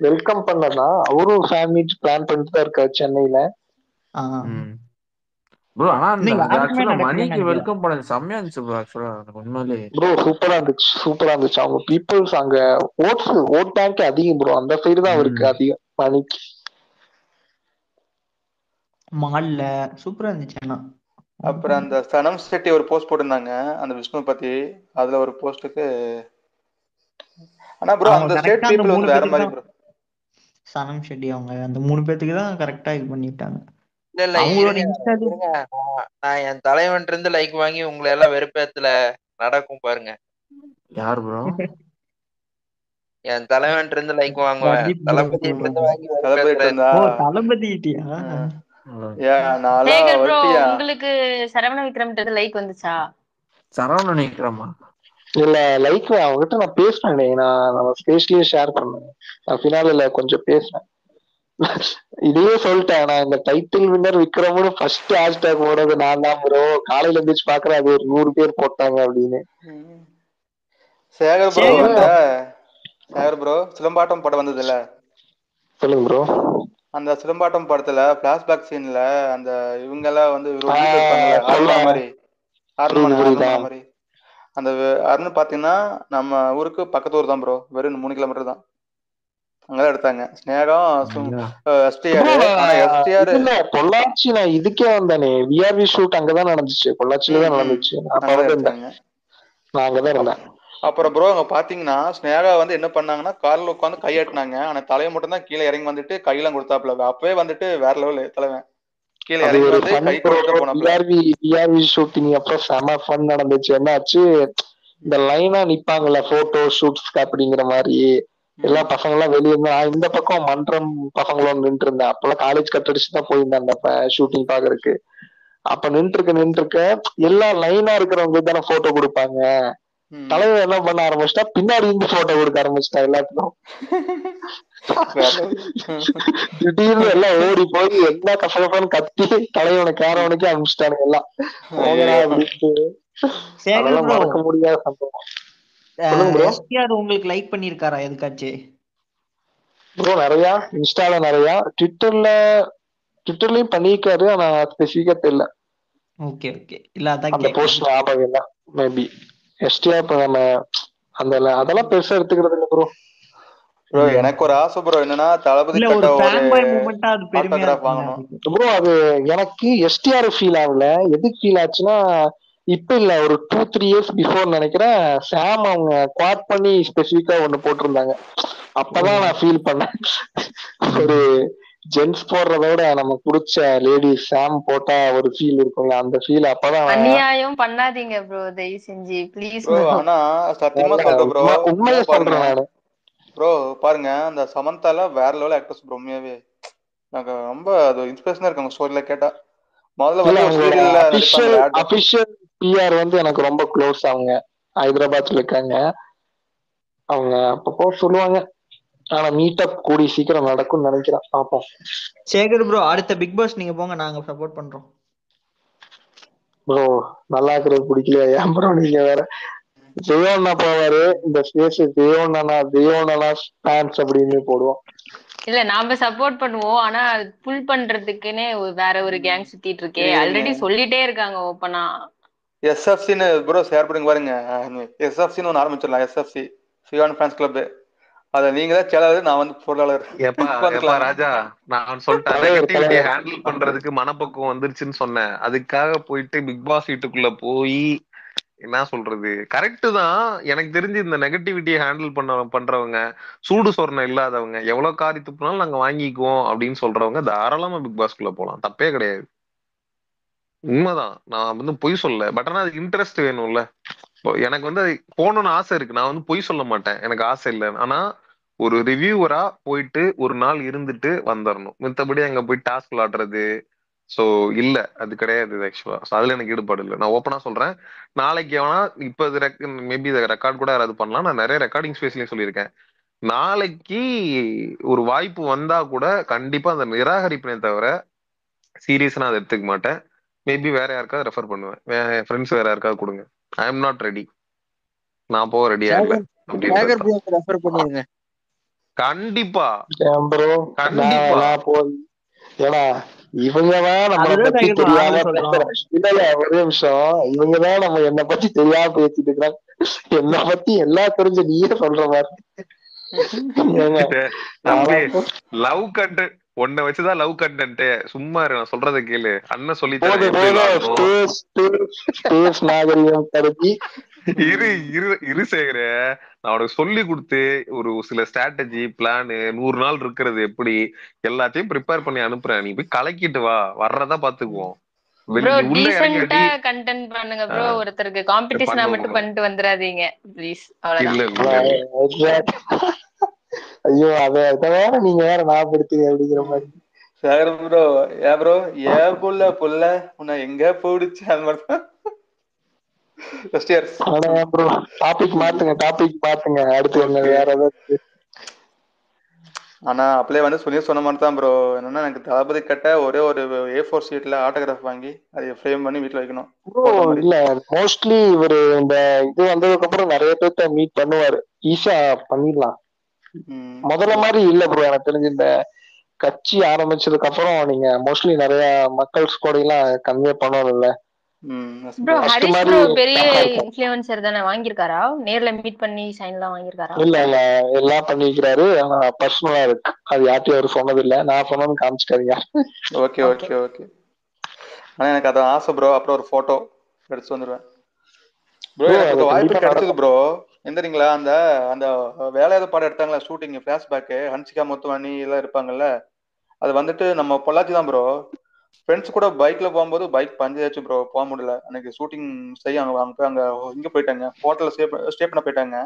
வெல்கம் பண்ணதான். அவரும் ஃபேன் மீட் பிளான் பண்ணிட்டு தான் இருக்காரு சென்னையில. ப்ரோ ஆனா அந்த இன்னும் அது யாருக்குமே ஆக்சுவலா நடக்கலன்னு மணிக்கு நினைக்கிறேன். வெல்கம் பண்ணது செம்மையா இருந்துச்சு ப்ரோ. ஆக்சுவலா உண்மையிலே ப்ரோ சூப்பரா இருந்துச்சு, சூப்பரா இருந்துச்சு. அவங்க பீப்புள்ஸ் அங்க ஓட் பேங்க் அதிகம் ப்ரோ, அந்த சைடு தான் அவருக்கு அதிகம் மணிக்கு. மால்ல சூப்பரா இருந்துச்சு. ஆனா அப்புறம் அந்த சனம் செட்டி ஒரு போஸ்ட் போட்டிருந்தாங்க அந்த விஷ்ணு பத்தி, அதுல ஒரு போஸ்ட்டுக்கு. ஆனா ப்ரோ அவங்க அந்த ஸ்டேட் கரெக்டா அந்த பீப்புள் 3 வந்து வேற பேத்துக்கு மாதிரி தான், ப்ரோ. சனம் ஷெட்டி அவங்க அந்த 3 பேத்துக்கு தான் கரெக்டா இது பண்ணிட்டாங்க. இல்ல அவங்களோட இருங்க இன்ஸ்டா இருங்க, நான் என் தலைவன் இருந்து லைக் வாங்கி உங்களை எல்லாம் வெறுப்பேத்துல நடக்கும் பாருங்க. யார் ப்ரோ? என் தலைவன் இருந்து லைக் வாங்குவேன், பிரதீப் ப்ரோ தளபதி இருந்து சொல்றாங்க. வாங்கி தளபதி வெறுப்பேத்துறேன். இருந்தா ஓ தளபதிட்டியா? நான்லாம் சேகர் ப்ரோ, வட்டியா. உங்களுக்கு சரவண விக்ரம் லைக் வந்துச்சா? சரவண விக்ரமா? இல்ல லைக் அவங்ககிட்ட நான் பேசினேன், நான் நம்ம ஸ்பேஸ்லயே ஷேர் பண்ணேன். நான் பின்னால கொஞ்சம் பேசினேன். இதையே சொல்லிட்டேன், நான் இந்த டைட்டில் வின்னர் விக்ரம்னு ஃபர்ஸ்ட் ஹேஷ்டேக் போடுறது நான் தான் ப்ரோ. காலையில இருந்துச்சு பாக்குறேன், அது ஒரு 100 பேர் போட்டாங்க அப்படின்னு. சேகர் ப்ரோ சேகர் அந்த ப்ரோ சேகர் ப்ரோ சிலம்பாட்டம் படம் வந்தது இல்ல, சொல்லுங்க ப்ரோ. அந்த சிலம்பாட்டம் படத்துல பிளாஷ்பேக் சீன்ல அந்த இவங்க எல்லாம் வந்து ஒரு வீட்டுல இருப்பாங்கல்ல, சொல்ல அரண்மனை மாதிரி, புரியுது புரியுதா. அரண்மனை மாதிரி. அந்த அருண் பாத்தீங்கன்னா நம்ம ஊருக்கு பக்கத்து ஊர் தான் ப்ரோ, வெறும் 3 கிலோமீட்டர் தான். அங்கதான் எடுத்தாங்க. ஸ்னேகம் ப்ரோ எஸ்டிஆர். ஆனா எஸ்டிஆர் இதுல பொள்ளாச்சி நான் இதுக்கே வந்தானே, விஆர்வி ஷூட் அங்கதான் நடந்துச்சு, பொள்ளாச்சியில தான் நடந்துச்சு. அப்ப அங்கதான் வந்து எடுத்தாங்க. நான் அங்கதான் இருந்தேன். அப்புறம் ப்ரோ அங்க பாத்தீங்கன்னா ஸ்னேகா வந்து என்ன பண்ணாங்கன்னா கார்ல உட்காந்து கையாட்டினாங்க, ஆனா தலையை மட்டும் தான் கீழே இறங்கி வந்துட்டு கையெல்லாம் கொடுத்தாப்புல. அப்பவே வந்துட்டு வேற லெவல் தலைவன், கீழே அது இறங்கி ஒரு வந்து ஃபன் கை ப்ரோ. கொடுத்துட்டு போனாப்புல. விஆர்வி ஷூட்டிங் அப்ப செம ஃபன் நடந்துச்சு. என்னாச்சு, இந்த லைனா நிப்பாங்கல்ல போட்டோ ஷூட்ஸ்க்கு அப்படிங்கிற மாதிரி, எல்லா பசங்க எல்லாம் வெளியே இருந்தா, இந்த பக்கம் மன்றம் பசங்களும் நின்று இருந்தேன். அப்பெல்லாம் காலேஜ் கட் அடிச்சு தான் போயிருந்தேன் அந்த ஷூட்டிங் பாக்குறதுக்கு. அப்ப நின்று எல்லாம் லைனா இருக்கிறவங்க தானே போட்டோ கொடுப்பாங்க. தலைவர் என்ன பண்ண ஆரம்பிச்சிட்டா, பின்னாடி இருந்து போட்டோ கொடுக்க ஆரம்பிச்சிட்டா எல்லாத்துக்கும். திடீர்னு எல்லாம் ஓடி போய் எல்லா கசகசன்னு கத்தி தலைவனை கேரவனுக்கு அனுப்பிச்சிட்டானுங்க எல்லாம். போகடா அப்படின்ட்டு. சேகர் அதெல்லாம் ப்ரோ மறக்க முடியாத சம்பவம். சொல்லுங்க ப்ரோ. எஸ்டிஆர் உங்களுக்கு லைக் பண்ணிருக்காரா எதுக்காச்சு? ப்ரோ நிறைய இன்ஸ்டால நிறைய, ட்விட்டர்லயும் பண்ணிருக்காரு, ஆனா ஸ்பெசிபிக்கா தெரியல. ஓகே ஓகே, இல்ல அதான் அந்த போஸ்ட் ஞாபகம் இல்ல. மேபி எஸ்டிஆர் இப்ப நம்ம அந்த அதெல்லாம் பெருசா எடுத்துக்கிறது இல்ல ப்ரோ. ப்ரோ எனக்கு ஒரு ஆசை ப்ரோ, என்னன்னா தளபதி இல்ல கட்ட ஒரு ஒரு ஃபேன் பாய் மூமெண்டா அது பெருமையா ஆட்டோகிராஃப் இருக்கும்ல வாங்கணும். அதுக்கு. ப்ரோ அது எனக்கு எஸ்டிஆர் ஃபீல் ஆகல. எதுக்கு ஃபீல் ஆச்சுன்னா, இப்ப இல்ல ஒரு 2-3 இயர்ஸ் பிஃபோர் நினைக்கிறேன், சாம் அவங்க குவாட் பண்ணி ஸ்பெசிபிக்கா ஒண்ணு போட்டிருந்தாங்க. அப்பதான் நான் ஃபீல் பண்ணேன். ஒரு ஜென்ஸ் போடுறதோட நம்ம புடிச்ச லேடிஸ் சாம் போட்டா ஒரு ஃபீல் இருக்கும்ல, அந்த ஃபீல் அப்பதான். அநியாயம் பண்ணாதீங்க ப்ரோ, தயவு செஞ்சு ப்ளீஸ் ப்ரோ. ப்ரோ. ஆனா சத்தியமா சொல்றேன் ப்ரோ, உண்மையை பாருங்க சொல்றேன் நானு ப்ரோ, பாருங்க அந்த சமந்தால வேற லெவல் ஆக்டர்ஸ் ப்ரோ. உண்மையாவே எனக்கு ரொம்ப அது இன்ஸ்பிரேஷனா இருக்காங்க ஸ்டோரியில கேட்டா. முதல்ல வந்து ஒரு சீரியல்ல நடிப்பாங்களே அபிஷியல் பிஆர் வந்து எனக்கு ரொம்ப க்ளோஸ். அவங்க ஹைதராபாத்ல இருக்காங்க. அவங்க அப்பப்போ சொல்லுவாங்க. ஆனா மீட் அப் கூடி சீக்கிரம் நடக்கும்னு நினைக்கிறேன், பாப்போம். சேகர் ப்ரோ அடுத்த பிக் பாஸ் நீங்க போங்க, நாங்க சப்போர்ட் பண்றோம். ப்ரோ நல்லா இருக்கிறது பிடிக்கலையா? ஏன் ப்ரோ நீங்க வேற. ஜெயோன்னா போவாரு, இந்த ஸ்பேஸ் ஜெயோனா ஃபேன்ஸ் அப்படின்னு போடுவோம். இல்ல நாம சப்போர்ட் பண்ணுவோம், ஆனா புல் பண்றதுக்குன்னே வேற ஒரு கேங் சுத்திட்டு இருக்கே. ஆல்ரெடி சொல்லிட்டே இருக்காங்க ஓப்பனா. எஸ்எஃப்சின்னு ப்ரோ ஷேர் பண்ணுங்க பாருங்க. எஸ்எஃப்சின்னு ஒன்று ஆரம்பிச்சிடலாம். SFC Sivan fans club. அதை நீங்க தான் செயலாளர், நான் வந்து பொருளாளர். எப்பா ராஜா, நான் சொல்லிட்டேன் நெகட்டிவிட்டியை ஹேண்டில் பண்றதுக்கு மனப்பக்குவம் வந்துருச்சுன்னு சொன்னேன். அதுக்காக போயிட்டு பிக் பாஸ் வீட்டுக்குள்ள போய் என்ன சொல்றது, கரெக்டு தான். எனக்கு தெரிஞ்சு இந்த நெகட்டிவிட்டியை ஹேண்டில் பண்றவங்க, சூடு சொரணை இல்லாதவங்க, எவ்வளவு காரி துப்புனாலும் நாங்க வாங்கிக்குவோம் அப்படின்னு சொல்றவங்க தாராளமா பிக் பாஸ்குள்ள போலாம், தப்பே கிடையாது. உண்மைதான், நான் வந்து பொய் சொல்ல. பட் ஆனா அதுக்கு இன்ட்ரெஸ்ட் வேணும்ல. எனக்கு வந்து அது போகணும்னு ஆசை இருக்கு, நான் வந்து பொய் சொல்ல மாட்டேன், எனக்கு ஆசை இல்லை. ஆனா ஒரு ரிவ்யூவரா போயிட்டு ஒரு நாள் இருந்துட்டு வந்துடணும். மித்தபடி அங்க போய் டாஸ்க் விளாடுறது சோ இல்ல, அது கிடையாது ஆக்சுவலா. அதுல எனக்கு ஈடுபாடு இல்லை, நான் ஓப்பனா சொல்றேன். நாளைக்கு எவனா இப்ப மேபி இதை ரெக்கார்ட் கூட யாராவது பண்ணலாம், நான் நிறைய ரெக்கார்டிங் ஸ்பேஸ்லயும் சொல்லியிருக்கேன். நாளைக்கு ஒரு வாய்ப்பு வந்தா கூட கண்டிப்பா அந்த நிராகரிப்பினை தவிர சீரியஸா நான் அதை எடுத்துக்க மாட்டேன். மேபி வேற யாருக்காவது ரெஃபர் பண்ணுவேன், என் ஃப்ரெண்ட்ஸ் வேற யாருக்காவது கொடுங்க. ஐ எம் நாட் ரெடி, நான் போக ரெடியா இல்ல அப்படின்னு. கண்டிப்பா கண்டிப்பா. ஏன்னா இவங்கதான் நம்மளை பத்தி தெரியாம இல்ல ஒரு நிமிஷம், இவங்கதான் நம்ம என்னை பத்தி தெரியாம பேசிட்டு இருக்கிறாங்க. என்னை பத்தி எல்லாம் தெரிஞ்ச நீயே சொல்ற மாதிரி. லவ் கண்டென்ட் உன்னை வச்சுதான் லவ் கண்டென்ட். சும்மா நான் சொல்றத கேளு, அண்ணன் சொல்லி இரு சேகர, நான் உனக்கு சொல்லி கொடுத்து ஒரு சில ஸ்ட்ராட்டஜி பிளான் 100 நாள் இருக்கிறது எப்படி எல்லாத்தையும் ப்ரிப்பேர் பண்ணி அனுப்புறேன். நீ போய் கலக்கிட்டு வா, வர்றதா பாத்துக்குவோம். ப்ரோ டீசென்ட்டா கண்டென்ட் பண்ணுங்க ப்ரோ, ஒருத்தருக்கு காம்படிஷனா மட்டும் பண்ணிட்டு வந்துராதீங்க ப்ளீஸ். அவ்வளவுதான். ஐயோ அத வேற நீங்க வேற ஞாபகப்படுத்தீங்க அப்படிங்கிற மாதிரி. சேகர் ப்ரோ, ஏன் ப்ரோ ஏன் புள்ள உன்னை எங்க போடுச்சு அந்த மாதிரி. டாபிக் மாத்துங்க அடுத்து என்ன வேற ஏதாவது. ஆனா அப்படியே வந்து சொன்ன மாதிரி தான் ப்ரோ. என்னன்னா எனக்கு தளபதி கட்ட ஒரே ஒரு A4 ஷீட்ல ஆட்டோகிராஃப் வாங்கி அதை ஃப்ரேம் பண்ணி வீட்டுல வைக்கணும். இல்ல மோஸ்ட்லி இவரு இந்த இது வந்ததுக்கு அப்புறம் நிறைய பேர்த்த மீட் பண்ணுவாரு, ஈஸியா பண்ணிடலாம். முதல்ல மாதிரி இல்ல ப்ரோ, எனக்கு தெரிஞ்சு இந்த கட்சி ஆரம்பிச்சதுக்கு அப்புறம் நீங்க மோஸ்ட்லி நிறைய மக்கள்ஸ் கூட எல்லாம் கன்வே பண்ணணும் இல்ல. ப்ரோ ஹரிஷ் ப்ரோ பெரிய இன்ஃப்ளூயன்சர் தானே, வாங்கிருக்காரா நேர்ல மீட் பண்ணி சைன் எல்லாம் வாங்கிருக்காரா? இல்ல எல்லாம் பண்ணிக்கிறாரு, ஆனா பர்சனலா இருக்கு, அது யார்ட்டையும் அவர் சொன்னது இல்ல, நான் சொன்னது காமிச்சிக்காதீங்க. Okay okay okay. ஆனா எனக்கு அதான் ஆசை ப்ரோ, அப்புறம் ஒரு போட்டோ எடுத்து வந்துருவேன் ப்ரோ. எனக்கு வாய்ப்பு கிடைச்சது ப்ரோ. எந்திரீங்களா அந்த அந்த வேலையாத பாடம் எடுத்தாங்களா ஷூட்டிங் பிளாஷ்பேக்கு, ஹன்சிகா முத்துவாணி எல்லாம் இருப்பாங்கல்ல, அது வந்துட்டு நம்ம பொள்ளாச்சி தான் ப்ரோ. ஃப்ரெண்ட்ஸ் கூட பைக்ல போகும்போது பைக் பஞ்சாச்சு ப்ரோ, போக முடியல. எனக்கு ஷூட்டிங் செய்ய அங்க இங்க போயிட்டாங்க, ஹோட்டல்ல ஸ்டே பண்ண போயிட்டாங்க.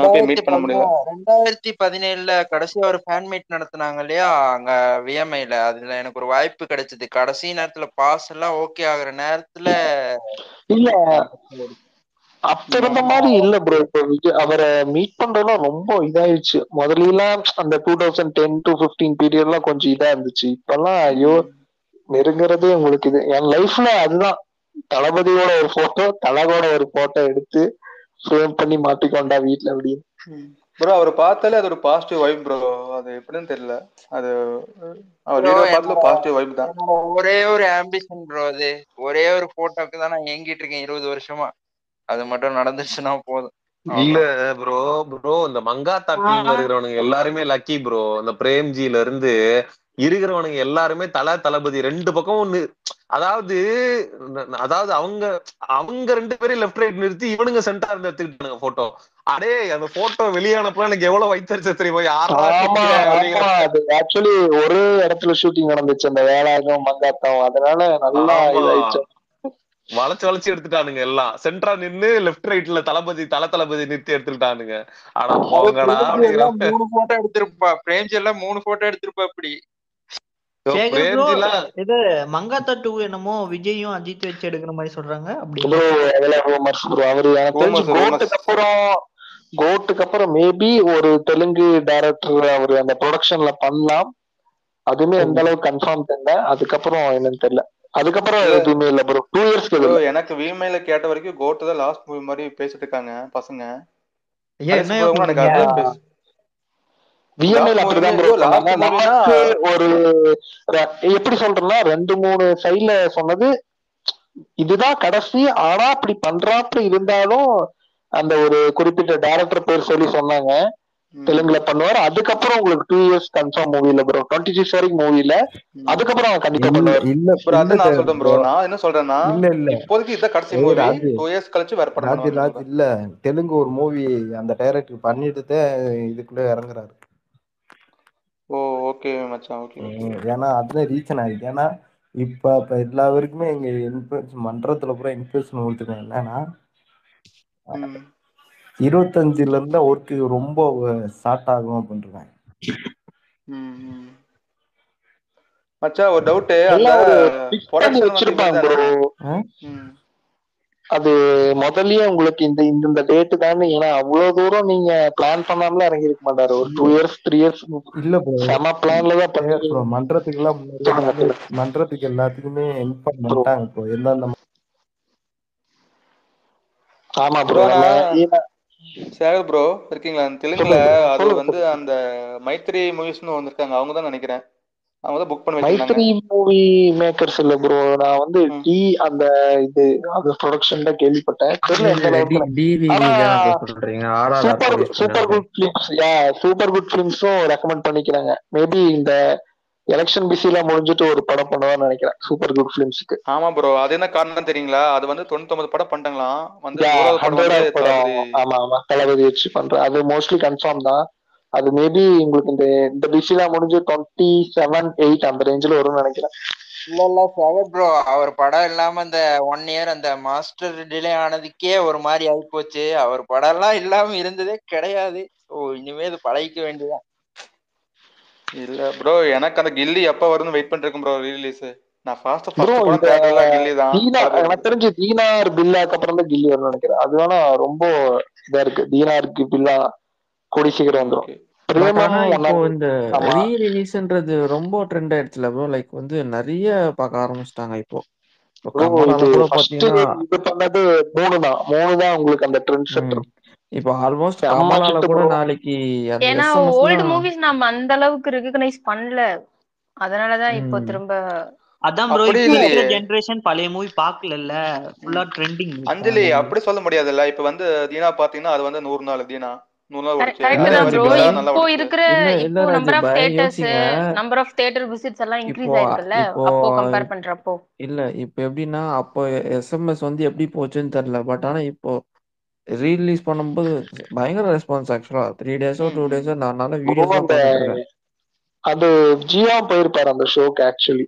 2017 கடைசியா ஒரு ஃபேன் மீட் நடத்தினாங்க இல்லையா அங்க விஎம்ஐல, அதுல எனக்கு ஒரு வாய்ப்பு கிடைச்சது. கடைசி நேரத்துல பாஸ் எல்லாம் ஓகே ஆகுற நேரத்துல இல்ல அப்ப இருந்த மாதிரி இல்ல ப்ரோ. இப்போ அவரை மீட் பண்றதுலாம் ரொம்ப இதாயிடுச்சு. முதல்ல எல்லாம் அந்த 2010 to 15 பீரியட்லாம் கொஞ்சம் இதா இருந்துச்சு. இப்பெல்லாம் ஐயோ நெருங்குறதே உங்களுக்கு இது. என் லைஃப்ல அதுதான், தளபதியோட ஒரு போட்டோ, தலகோட ஒரு போட்டோ எடுத்து ஃப்ரேம் பண்ணி மாட்டிக்கொண்டா வீட்டுல அப்படின்னு. ப்ரோ அவர் பார்த்தாலே அது ஒரு பாசிட்டிவ் வைப் ப்ரோ, அது எப்படின்னு தெரியல. அது அவர் வீடியோ பார்த்தாலே பாசிட்டிவ் வைப் தான். ஒரே ஒரு ஆம்பிஷன் ப்ரோ, அது ஒரே ஒரு போட்டோக்கு தான் நான் ஏங்கிட்டு இருக்கேன் 20 வருஷமா. அது மட்டும் நடந்துச்சுன்னா போதும். இல்ல ப்ரோ இந்த மங்காத்தா டீம்ல இருக்கிறவனுங்க எல்லாருமே லக்கி ப்ரோ. இந்த பிரேம்ஜில இருந்து இருக்கிறவனுங்க எல்லாருமே தளபதி ரெண்டு பக்கம் ஒண்ணு. அதாவது அவங்க 2 பேரும் லெஃப்ட் ரைட் நிறுத்தி இவனுங்க சென்டரா இருந்து எடுத்துக்கிட்டானுங்க போட்டோ. அடே அந்த போட்டோ வெளியானப்ப எனக்கு எவ்வளவு வைத்தறிச்ச தெரியுமா, அது ஆக்சுவலி ஒரே இடத்துல ஷூட்டிங் நடந்துச்சு அந்த வேளாகம் மங்காத்தாவும், அதனால நல்லா இதாயிடுச்சு. வளைச்சு எடுத்துட்டானுங்க எல்லாம். சென்டரா நின்னு லெஃப்ட் ரைட்ல தளபதி நிறுத்தி எடுத்துட்டானுங்க. ஆனா போங்கடா, 3 போட்டோ எடுத்திருப்பா பிரேம்ஜி எல்லாம் 3 போட்டோ எடுத்திருப்பா. அப்படி இது மங்காத்தா 2 என்னமோ விஜயும் அஜித் வச்சு எடுக்கிற மாதிரி சொல்றாங்க. கோட்டுக்கு அப்புறம் மேபி ஒரு தெலுங்கு டைரக்டர் அவரு அந்த ப்ரொடக்ஷன்ல பண்ணலாம், அதுமே எந்த அளவுக்கு கன்ஃபார்ம் தெரியல. அதுக்கப்புறம் என்னன்னு தெரியல. அதுக்கப்புறம் எதுவுமே இல்ல ப்ரோ. 2 இயர்ஸ்க்கு எனக்கு விமெயில கேட்ட வரைக்கும் கோட்டு தான் லாஸ்ட் மூவி மாதிரி பேசிட்டு இருக்காங்க பசங்க. விஎம்ஐல அப்படிதான் ப்ரோ சொன்னாங்க. நமக்கு ஒரு எப்படி சொல்றேன்னா 2-3 சைட்ல சொன்னது இதுதான் கடைசி. ஆனா அப்படி பண்றாப்புல இருந்தாலும் அந்த ஒரு குறிப்பிட்ட டைரக்டர் பேர் சொல்லி சொன்னாங்க, தெலுங்குல பண்ணுவார். அதுக்கப்புறம் உங்களுக்கு 2 இயர்ஸ் கன்ஃபார்ம் மூவி இல்ல ப்ரோ, 26 வரைக்கும் மூவி இல்ல. அதுக்கப்புறம் அவன் கண்டிப்பா பண்ணுவார். ப்ரோ அது நான் சொல்றேன் ப்ரோ. நான் என்ன சொல்றேன்னா இல்ல இப்போதைக்கு இதான் கடைசி மூவி. 2 இயர்ஸ் கழிச்சு வேற படம் பண்ணுவாங்க. இல்ல தெலுங்கு ஒரு மூவி அந்த டைரக்டர் பண்ணிட்டு தான் இதுக்குள்ள இறங்குறாரு. ஓ ஓகே மச்சான், ஓகே. ஏன்னா அதுதான் ரீசன் ஆயிடுச்சு. ஏன்னா இப்ப எல்லாருக்குமே இங்க இன்ஃபுளுன்ஸ் மன்றத்துல பூரா இன்ஃபுளுன்ஸ் கொடுத்துருக்காங்க. என்னன்னா 25ல இருந்தா ஒர்க் ரொம்ப ஸ்டார்ட் ஆகும் அப்படின்றாங்க. மச்சான் ஒரு டவுட், அந்த ப்ரொடக்ஷன் வச்சிருப்பாங்க ப்ரோ. அது முதல்லயே உங்களுக்கு இந்த டேட் தான், ஏன்னா அவ்வளவு தூரம் நீங்க பிளான் பண்ணாமல இறங்கி இருக்க மாட்டாரு. ஒரு 2 இயர்ஸ் 3 இயர்ஸ் இல்ல ப்ரோ, செம பிளான்ல தான் பண்ணி மன்றத்துக்கு எல்லாம் மன்றத்துக்கு எல்லாத்துக்குமே இன்ஃபார்ம் பண்ணிட்டாங்க ப்ரோ. எந்தெந்த ஆமா ப்ரோ. சேகர் ப்ரோ இருக்கீங்களா? தெலுங்குல அது வந்து அந்த மைத்ரி மூவிஸ்னு வந்திருக்காங்க, அவங்க தான் நினைக்கிறேன். அவங்க தான் புக் பண்ணி வச்சிருந்தாங்க. மைத்ரி மூவி மேக்கர்ஸ் இல்ல ப்ரோ, நான் வந்து அந்த இது அது ப்ரொடக்ஷன் தான் கேள்விப்பட்டேன். தெரியல எந்த அளவுக்கு. ஆனா super good films, super good ஃபிலிம்ஸும் ரெக்கமெண்ட் பண்ணிக்கிறாங்க. மேபி இந்த எலெக்ஷன் பிஸில முடிஞ்சிட்டு ஒரு படம் பண்ணுவான்னு நினைக்கிறேன் சூப்பர் குட் ஃபிலிம்ஸ்க்கு. ஆமா ப்ரோ, அது என்ன காரணம் தெரியுங்களா? அது வந்து 99 படம் பண்ணிட்டாங்களாம். வந்து 100வது படம். ஆமா ஆமா, தளபதி வச்சு பண்ற அது மோஸ்ட்லி கன்ஃபார்ம் தான். அது மேபி உங்களுக்கு இந்த பிஸில முடிஞ்சு 27, 8 அந்த ரேஞ்சில் வரும்னு நினைக்கிறேன். இல்ல சேகர் ப்ரோ, அவர் படம் இல்லாம அந்த 1 இயர் அந்த மாஸ்டர் டிலே ஆனதுக்கே ஒரு மாதிரி ஆகி போச்சு. அவர் படம் எல்லாம் இல்லாம இருந்ததே கிடையாது. இனிமே இது பழகிக்க வேண்டியதான். இல்ல ப்ரோ, எனக்கு அந்த கில்லி எப்ப வரும்னு வெயிட் பண்ணிருக்கேன் ப்ரோ ரிலீஸ். நான் ஃபர்ஸ்ட் படம் தியேட்டர்ல கில்லி தான். எனக்கு தெரிஞ்சு தீனார் பில்லாக்கு அப்புறம் தான் கில்லி வரும்னு நினைக்கிறேன். அது வேணா ரொம்ப இதா இருக்கு. தீனாருக்கு பில்லா கூடி சீக்கிரம் வந்துடும். இப்போ இந்த ரீ ரிலீஸ்ன்றது ரொம்ப ட்ரெண்ட் ஆயிடுச்சுல ப்ரோ. லைக் வந்து நிறைய பார்க்க ஆரம்பிச்சிட்டாங்க இப்போ. கமலால கூட பாத்தீங்கன்னா இது பண்ணது 3 தான் உங்களுக்கு அந்த ட்ரெண்ட் செட்டர். இப்போ ஆல்மோஸ்ட் கமலால கூட நாளைக்கு அந்த ஏன்னா ஓல்ட் மூவிஸ் நம்ம அந்த அளவுக்கு ரெகக்னைஸ் பண்ணல, அதனாலதான் இப்போ திரும்ப அதான் ப்ரோ, இப்போ இருக்கிற ஜெனரேஷன் பழைய மூவி பார்க்கலல்ல, ஃபுல்லா ட்ரெண்டிங். அஞ்சலி அப்படி சொல்ல முடியாதுல்ல. இப்போ வந்து தீனா பாத்தீங்கன்னா அது வந்து 100 நாள் தீனா 100 நாள் ஓடிச்சு. கரெக்ட் தான் ப்ரோ. இப்போ இருக்கிற இப்போ number of theatres, number of theatre visits எல்லாம் இன்க்ரீஸ் ஆயிருக்குல்ல அப்போ கம்பேர் பண்றப்போ. இல்ல இப்போ எப்படின்னா அப்போ SMS வந்து எப்படி போச்சுன்னு தெரியல. பட் ஆனா இப்போ ரீலீஸ் பண்ணும்போது பயங்கர ரெஸ்பான்ஸ். ஆக்சுவலா 3 days 2 days நான் வீடியோஸ் தான் பார்த்துட்டு இருக்கேன். அது ஜியா போயிருப்பாரு அந்த ஷோக்கு. ஆக்சுவலி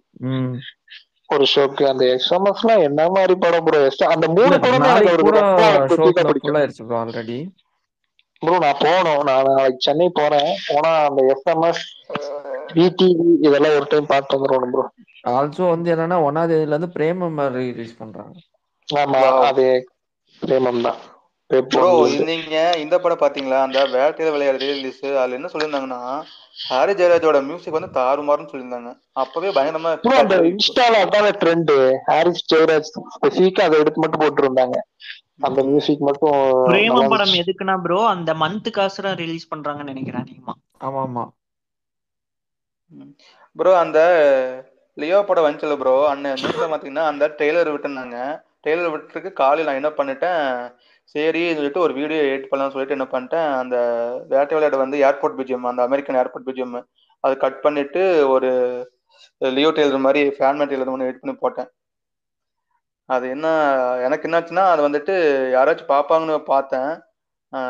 ஒரு ஷோக்கு அந்த எஸ்எம்எஸ்லாம் என்ன மாதிரி படம் ப்ரோ. அந்த 3 படம் நாளைக்கு கூட ஷோ ஃபுல் ஆயிருச்சு ப்ரோ ஆல்ரெடி. ப்ரோ நான் போனோம், நான் நாளைக்கு சென்னை போறேன். போனா அந்த எஸ்எம்எஸ் விடிவி இதெல்லாம் ஒரு டைம் பார்த்து வந்துடும் ப்ரோ. ஆல்சோ வந்து என்னன்னா 1ஆம் தேதியில இருந்து பிரேமம் ரிலீஸ் பண்றாங்க. ஆமா அது பிரேமம் தான். ப்ரோ நீங்க இந்த படம் பாத்தீங்களா? அந்த வேட்டையில விளையாடு ரிலீஸ். அதுல என்ன சொல்லியிருந்தாங்கன்னா ஹாரி ஜெயராஜோட மியூசிக் வந்து தாறுமாறுன்னு சொல்லியிருந்தாங்க. அப்பவே பயங்கரமா அந்த இன்ஸ்டால அதான ட்ரெண்ட். ஹாரிஸ் ஜெயராஜ் ஸ்பெசிஃபிக்கா அதை எடுத்து மட்டும் போட்டுருந்தாங்க. அந்த மியூசிக் மட்டும். பிரேமம் படம் எதுக்குன்னா ப்ரோ அந்த மந்த் காசுல ரிலீஸ் பண்றாங்கன்னு நினைக்கிறேன் அதிகமா. ஆமா ஆமா ப்ரோ அந்த லியோ படம் வந்துச்சுல ப்ரோ, அன்னைக்கு நியூஸ்ல பாத்தீங்கன்னா அந்த ட்ரெய்லர் விட்டுருந்தாங்க. ட்ரெய்லர் விட்டுருக்கு காலையில் நான் என்ன பண்ணிட்டேன், சரி சொல்லிட்டு ஒரு வீடியோ எடிட் பண்ணலாம்னு சொல்லிட்டு என்ன பண்ணிட்டேன், அந்த வேட்டை விளையாடு வந்து ஏர்போர்ட் பிஜிஎம், அந்த அமெரிக்கன் ஏர்போர்ட் பிஜிஎம் அது கட் பண்ணிட்டு ஒரு லியோ ட்ரெய்லர் மாதிரி ஃபேன் ட்ரெய்லர் ஒன்று எடிட் பண்ணி போட்டேன். அது என்ன எனக்கு என்னாச்சுன்னா அது வந்துட்டு யாராச்சும் பார்ப்பாங்கன்னு பார்த்தேன்.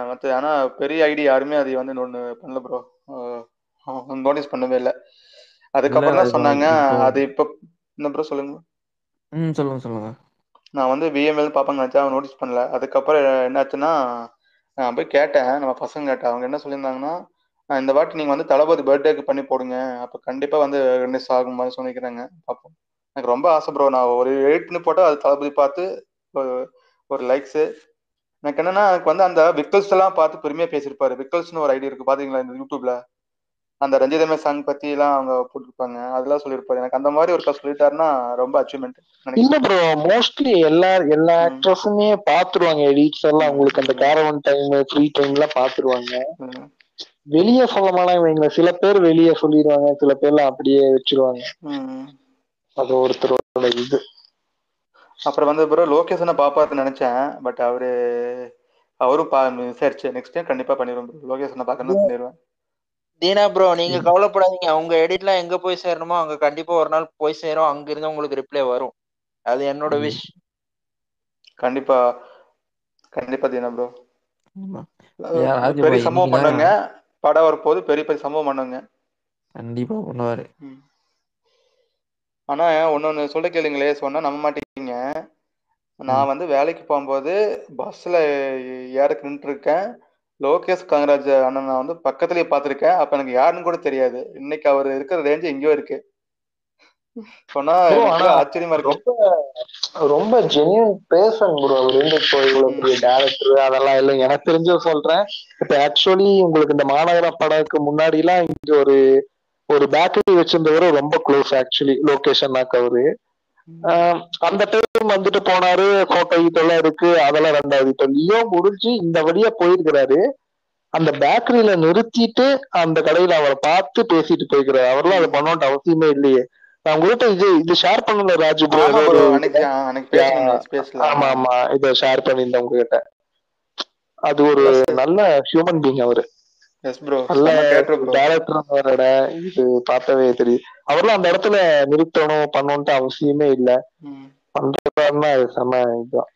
மற்ற ஆனால் பெரிய ஐடி யாருமே அதை வந்து ஒன்று பண்ணல ப்ரோ, நோட்டீஸ் பண்ணவே இல்லை. அதுக்கப்புறம் தான் சொன்னாங்க அது இப்போ என்ன ப்ரோ சொல்லுங்க. சொல்லுங்க. நான் வந்து விஎம்எல் பார்ப்பாங்க நினச்சா அவன் நோட்டீஸ் பண்ணல. அதுக்கப்புறம் என்னாச்சுன்னா நான் போய் கேட்டேன், நம்ம பசங்க கேட்டேன். அவங்க என்ன சொல்லியிருந்தாங்கன்னா இந்த வாட்டி நீங்கள் வந்து தளபதி பர்த்டேக்கு பண்ணி போடுங்க, அப்போ கண்டிப்பாக வந்து ரிலீஸ் ஆகும் மாதிரி சொல்லிக்கிறாங்க. பார்ப்போம். எனக்கு ரொம்ப ஆசை ப்ரோ, நான் ஒரு எடிட் பண்ணி போட்டால் அது தளபதி பார்த்து ஒரு லைக்ஸு. எனக்கு என்னன்னா எனக்கு வந்து அந்த விக்கல்ஸ் எல்லாம் பார்த்து பெருமையாக பேசியிருப்பாரு. விக்கல்ஸ்னு ஒரு ஐடி இருக்கு பாத்தீங்களா இந்த யூடியூப்ல, அந்த ரஞ்சிதமே சாங் பத்தி எல்லாம் அவங்க போட்டிருப்பாங்க, அதெல்லாம் சொல்லியிருப்பாரு. எனக்கு அந்த மாதிரி ஒரு சொல்லிட்டாருன்னா ரொம்ப அச்சீவ்மெண்ட். இல்ல ப்ரோ, மோஸ்ட்லி எல்லா ஆக்ட்ரஸுமே பாத்துருவாங்க எடிட்ஸ் எல்லாம். உங்களுக்கு அந்த கேரவன் டைம் ஃப்ரீ டைம்ல பாத்துருவாங்க. வெளியே சொல்ல மாட்டாங்க. சில பேர் வெளியே சொல்லிடுவாங்க, சில பேர்லாம் அப்படியே வச்சிருவாங்க. அது ஒருத்தரோட இது. அப்புறம் வந்து ப்ரோ லோகேஷனை பாப்பாருன்னு நினைச்சேன். பட் அவரும் விசாரிச்சு நெக்ஸ்ட் டைம் கண்டிப்பா பண்ணிடுவோம் ப்ரோ. லோகேஷனை பார்க்கணும் பண்ணிடுவேன். தீனா ப்ரோ நீங்க கவலைப்படாதீங்க. உங்க எடிட்லாம் எங்க போய் சேரணுமோ அங்க கண்டிப்பா ஒரு நாள் போய் சேரும். அங்க இருந்து உங்களுக்கு ரிப்ளை வரும். அது என்னோட விஷ். கண்டிப்பா கண்டிப்பா தீனா ப்ரோ. ஆமா. பெரிய சம்பவம் பண்ணுங்க. படம் வரப்போது பெரிய பெரிய சம்பவம் பண்ணுங்க. கண்டிப்பா பண்ணுவாரு. ஆனா ஒன்னொன்னு சொல்ல கேளுங்களே, சொன்னா நம்ப மாட்டீங்க. நான் வந்து வேலைக்கு போகும்போது பஸ்ல ஏறக்கு நின்று இருக்கேன். லோகேஷ் கனகராஜ் அண்ணன் நான் வந்து பக்கத்துலயே பார்த்திருக்கேன். அப்ப எனக்கு யாருன்னு கூட தெரியாது. இன்னைக்கு அவர் இருக்கிற ரேஞ்ச் எங்கேயோ இருக்கு. சொன்னா எனக்கு ஆச்சரியமா இருக்கு. ரொம்ப ஜெனியூன் பேசன் ப்ரோ. அவர் வந்து இப்போ இவ்வளவு பெரிய டேரக்டர் அதெல்லாம் இல்லை. எனக்கு தெரிஞ்ச சொல்றேன். இப்ப ஆக்சுவலி உங்களுக்கு இந்த மாநகர படத்துக்கு முன்னாடி எல்லாம் இங்க ஒரு பேக்கரி வச்சிருந்தவரு ரொம்ப க்ளோஸ் ஆக்சுவலி லொகேஷன்னாக்கு அவரு. அந்த டைம் வந்துட்டு போனாரு. கோட்டை இதெல்லாம் இருக்கு, அதெல்லாம் ரெண்டாவது. இப்ப லியோ முடிஞ்சு இந்த வழியா போயிருக்கிறாரு. அந்த பேக்கரியில நிறுத்திட்டு அந்த கடையில அவரை பார்த்து பேசிட்டு போய்க்கிறாரு. அவரெல்லாம் அதை பண்ணோன்ற அவசியமே இல்லையே. நான் உங்ககிட்ட இது ஷேர் பண்ணல ராஜு ப்ரோ. ஆமா ஆமா இத ஷேர் பண்ணிருந்தேன் உங்ககிட்ட. அது ஒரு நல்ல ஹியூமன் பீங் அவரு. நல்ல டைரக்டர். இது பார்த்தவே தெரியும். அவரெல்லாம் அந்த இடத்துல நிறுத்தணும் பண்ணணும்ட்டு அவசியமே இல்லை. பண்றாருன்னா அது செம இதுதான்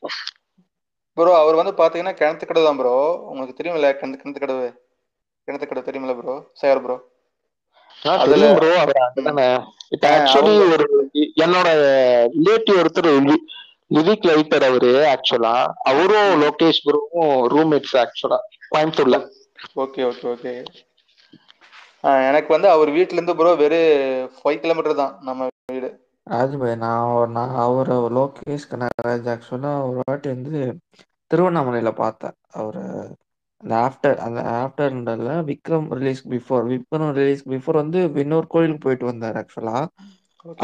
ப்ரோ. அவர் வந்து பாத்தீங்கன்னா கிணத்து கடை தான் ப்ரோ. உங்களுக்கு தெரியுமில்ல கிணத்து கடை தெரியுமில்ல ப்ரோ? சேகர் ப்ரோ. தெரியும் ப்ரோ. அவர் அங்கதானே. இப்ப ஆக்சுவலி ஒரு என்னோட ரிலேட்டிவ் ஒருத்தர் லிரிக் ரைட்டர் அவரு. ஆக்சுவலா அவரும் லோகேஷ் ப்ரோவும் ரூம்மேட்ஸ் ஆக்சுவலா கோயம்புத்தூர்ல. Okay okay okay. எனக்கு வந்து அவர் வீட்டுல இருந்து ப்ரோ வெறும் 5 கிலோமீட்டர் தான் நம்ம வீடு. ராஜுபாய் நான் அவரை லோகேஷ் கனகராஜ் ஆக்சுவலா ஒரு வாட்டி வந்து திருவண்ணாமலையில பார்த்தேன். அவரு அந்த ஆஃப்டர்ல விக்ரம் ரிலீஸ் பிஃபோர் வந்து இன்னொரு கோயிலுக்கு போயிட்டு வந்தார் ஆக்சுவலா.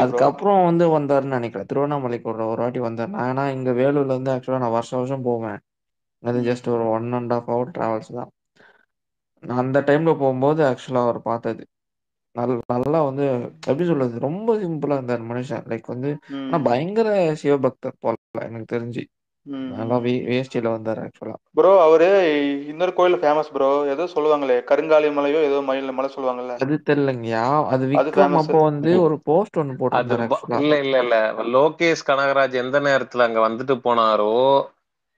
அதுக்கப்புறம் வந்து வந்தாருன்னு நினைக்கிறேன். திருவண்ணாமலைக்கு ஒரு வாட்டி வந்தார். ஆனா இங்க வேலூர்ல இருந்து ஆக்சுவலா நான் வருஷம் போவேன். அது ஜஸ்ட் ஒரு 1.5 hour டிராவல்ஸ் தான். நான் அந்த டைம்ல போகும்போது ஆக்சுவலா அவர் பார்த்தது நல்லா வந்து எப்படி சொல்றது, ரொம்ப சிம்பிளா இருந்தார் மனுஷன். லைக் வந்து ஆனா பயங்கர சிவபக்தர் போல எனக்கு தெரிஞ்சு. நல்லா வேஷ்டியில வந்தார் ஆக்சுவலா. ப்ரோ அவரு இன்னொரு கோயில் ஃபேமஸ் ப்ரோ. ஏதோ சொல்லுவாங்களே கருங்காலி மலையோ ஏதோ மலை சொல்லுவாங்கல்ல. அது தெரியலங்கயா. அது விக்ரம் அப்போ வந்து ஒரு போஸ்ட் ஒன்னு போட்டிருந்தாரு. இல்ல லோகேஷ் கனகராஜ் எந்த நேரத்துல அங்க வந்துட்டு போனாரோ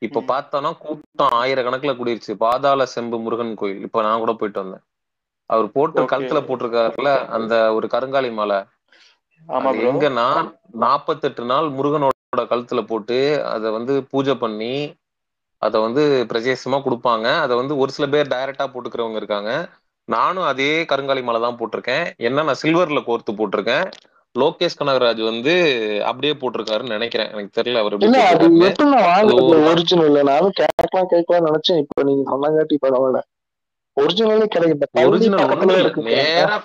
இப்ப பார்த்தோம்னா கூட்டம் 1000 கணக்குல கூடிருச்சு. பாதாள செம்பு முருகன் கோயில். இப்ப நான் கூட போயிட்டு வந்தேன். அவர் போட்டு கழுத்துல போட்டிருக்காருல அந்த ஒரு கருங்காலி மாலை. அது எங்கன்னா 48 நாள் முருகனோட கழுத்துல போட்டு அதை வந்து பூஜை பண்ணி அதை வந்து பிரசேசமா கொடுப்பாங்க. அதை வந்து ஒரு சில பேர் டைரக்டா போட்டுக்கிறவங்க இருக்காங்க. நானும் அதே கருங்காலி மாலை தான் போட்டிருக்கேன். என்ன நான் சில்வர்ல கோர்த்து போட்டிருக்கேன். லோகேஷ் கனகராஜ் வந்து அப்படியே போட்டிருக்காருன்னு நினைக்கிறேன். எனக்கு தெரியல அவர் எப்படி போட்டிருக்காரு. ஒரிஜினல் நானும் கேட்கலாம் நினைச்சேன். இப்ப நீங்க சொன்னாங்காட்டி பரவாயில்ல. ஒரிஜினலே கிடைக்கும். நேரா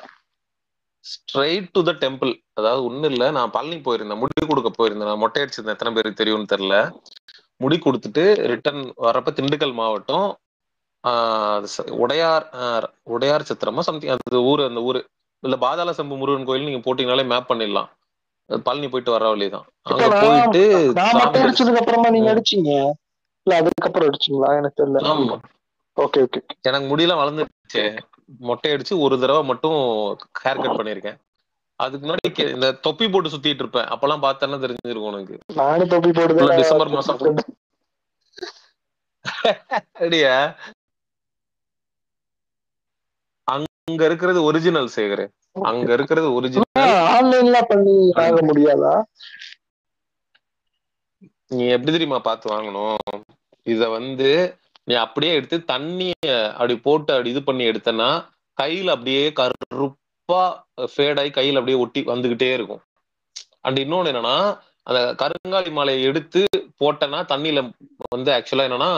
ஸ்ட்ரைட் டு த டெம்பிள். அதாவது ஒண்ணு இல்ல, நான் பழனி போயிருந்தேன். முடி கொடுக்க போயிருந்தேன். நான் மொட்டை அடிச்சிருந்தேன். எத்தனை பேருக்கு தெரியும்னு தெரியல. முடி கொடுத்துட்டு ரிட்டர்ன் வரப்ப திண்டுக்கல் மாவட்டம் உடையார் சத்திரமா சம்திங் அது ஊரு. அந்த ஊரு இல்ல பாதாள சம்பு முருகன் கோயில் நீங்க போட்டீங்கனாலே மேப் பண்ணிடலாம். பழனி போயிட்டு வர வழிதான். அங்க போயிட்டு அடிச்சதுக்கு அப்புறமா நீங்க அடிச்சீங்க இல்ல அதுக்கப்புறம் அடிச்சீங்களா எனக்கு தெரியல. Okay okay. எனக்கு முடியெல்லாம் வளர்ந்துருச்சு. மொட்டை அடிச்சு ஒரு தடவை மட்டும் ஹேர் கட் பண்ணிருக்கேன். அதுக்கு முன்னாடி இந்த தொப்பி போட்டு சுத்திட்டு இருப்பேன். அப்பெல்லாம் பார்த்தேன்னா தெரிஞ்சிருக்கும் உனக்கு. நானும் தொப்பி போட்டு டிசம்பர் மாசம் அடியா. அங்க இருக்கிறது ஒரிஜினல் சேகர். அங்க இருக்கிறது ஒரிஜினல். ஆன்லைன்ல பண்ணி வாங்க முடியாதா? நீ எப்படி தெரியுமா பார்த்து வாங்கணும்? இத வந்து நீ அப்படியே எடுத்து தண்ணிய அப்படி போட்டு அப்படி இது பண்ணி எடுத்தனா கையில அப்படியே கருப்பா ஃபேடாகி கையில அப்படியே ஒட்டி வந்துகிட்டே இருக்கும். அண்ட் இன்னொன்னு என்னன்னா அந்த கருங்காலி மாலையை எடுத்து போட்டனா தண்ணியில வந்து ஆக்சுவலா என்னன்னா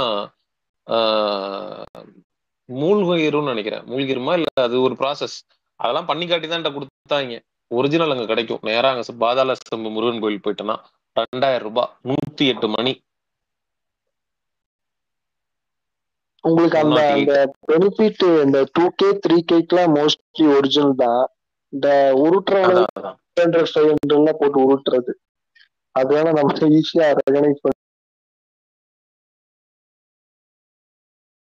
மூழ்கிரும்னு நினைக்கிறேன். மூழ்கிருமா இல்ல அது ஒரு ப்ராசஸ். அதெல்லாம் பண்ணி காட்டி தான் கொடுத்தாங்க. ஒரிஜினல் அங்க கிடைக்கும். நேரா அங்க பாதாள சம்பு முருகன் கோயில் போயிட்டோன்னா 2000 ரூபாய் 108 மணி. உங்களுக்கு அந்த பெனிஃபிட் இந்த 2K 3Kலாம் மோஸ்ட்லி ஒரிஜினல் தான். இந்த உருட்டுறவங்க 500 போட்டு உருட்டுறது அதனால நம்ம ஈஸியா ரெகனைஸ்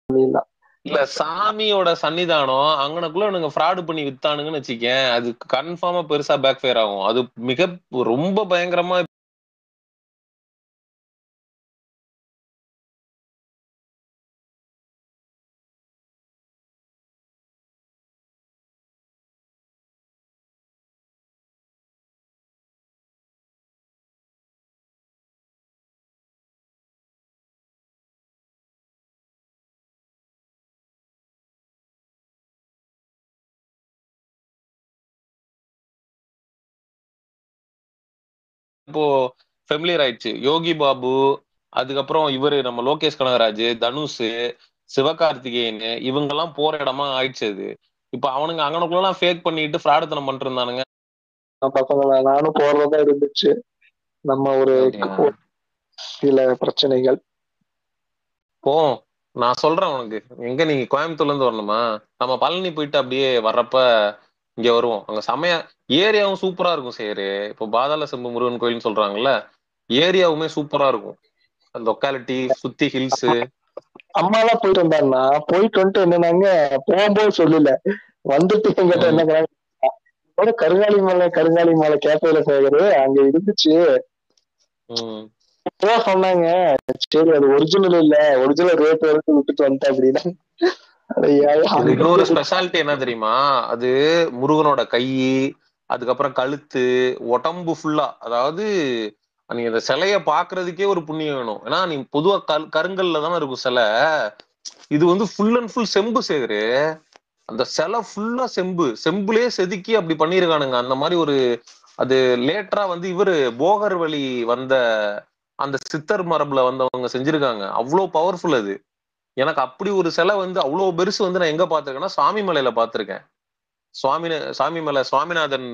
பண்ணிடலாம். இல்ல சாமியோட சன்னிதானம் அங்கனக்குள்ள இவனுங்க ஃப்ராடு பண்ணி வித்தானுங்கன்னு வச்சுக்கேன், அது கன்ஃபார்மா பெருசா பேக் ஃபயர் ஆகும். அது மிக ரொம்ப பயங்கரமா இப்போ ஃபெமிலியர் ஆயிடுச்சு. யோகி பாபு, அதுக்கப்புறம் இவரு நம்ம லோகேஷ் கனகராஜ், தனுஷ், சிவகார்த்திகேயன் இவங்கெல்லாம் போற இடமா ஆயிடுச்சு அது. இப்ப அவனுங்க அங்கனக்குள்ள ஃபேக் பண்ணிட்டு ஃப்ராடுத்தனம் பண்ணிட்டு இருந்தானுங்க. பசங்கள நானும் போறதா இருந்துச்சு. நம்ம ஒரு சில பிரச்சனைகள் போ நான் சொல்றேன் உனக்கு, எங்க நீங்க கோயம்புத்தூர்ல இருந்து வரணுமா? நம்ம பழனி போயிட்டு அப்படியே வர்றப்ப இங்க வருவோம். அங்க செமையா ஏரியாவும் சூப்பரா இருக்கும். சரி, இப்போ பாதாள செம்பு முருகன் கோயில்னு சொல்றாங்கல்ல, ஏரியாவுமே சூப்பரா இருக்கும். அந்த லொக்காலிட்டி சுத்தி ஹில்ஸ். அம்மாலாம் போயிட்டு வந்தாருன்னா போயிட்டு வந்துட்டு என்னன்னாங்க, போகும்போது சொல்லல, வந்துட்டு எங்கிட்ட என்ன கருங்காலி மலை கேப்பையில சேகரு அங்க இருந்துச்சு சொன்னாங்க. சரி அது ஒரிஜினல் இல்ல, ஒரிஜினல் ரேட் வரைக்கும் விட்டுட்டு வந்துட்டேன் அப்படின்னா. இன்னொரு ஸ்பெஷாலிட்டி என்ன தெரியுமா? அது முருகனோட கை, அதுக்கப்புறம் கழுத்து, உடம்பு ஃபுல்லா, அதாவது நீங்க இந்த சிலைய பாக்குறதுக்கே ஒரு புண்ணியம் வேணும். ஏன்னா நீ பொதுவா கருங்கல்ல தானே இருக்கும் சிலை, இது வந்து ஃபுல் அண்ட் ஃபுல் செம்பு சேகரு. அந்த சிலை ஃபுல்லா செம்புலயே செதுக்கி அப்படி பண்ணிருக்கானுங்க. அந்த மாதிரி ஒரு அது லேட்டரா வந்து இவரு போகர் வழி வந்த அந்த சித்தர் மரபுல வந்தவங்க செஞ்சிருக்காங்க. அவ்வளவு பவர்ஃபுல் அது. எனக்கு அப்படி ஒரு சிலை வந்து அவ்வளவு பெருசு வந்து நான் எங்க பாத்திருக்கேன்னா சுவாமி மலையில பாத்திருக்கேன். சாமி மலை சுவாமிநாதன்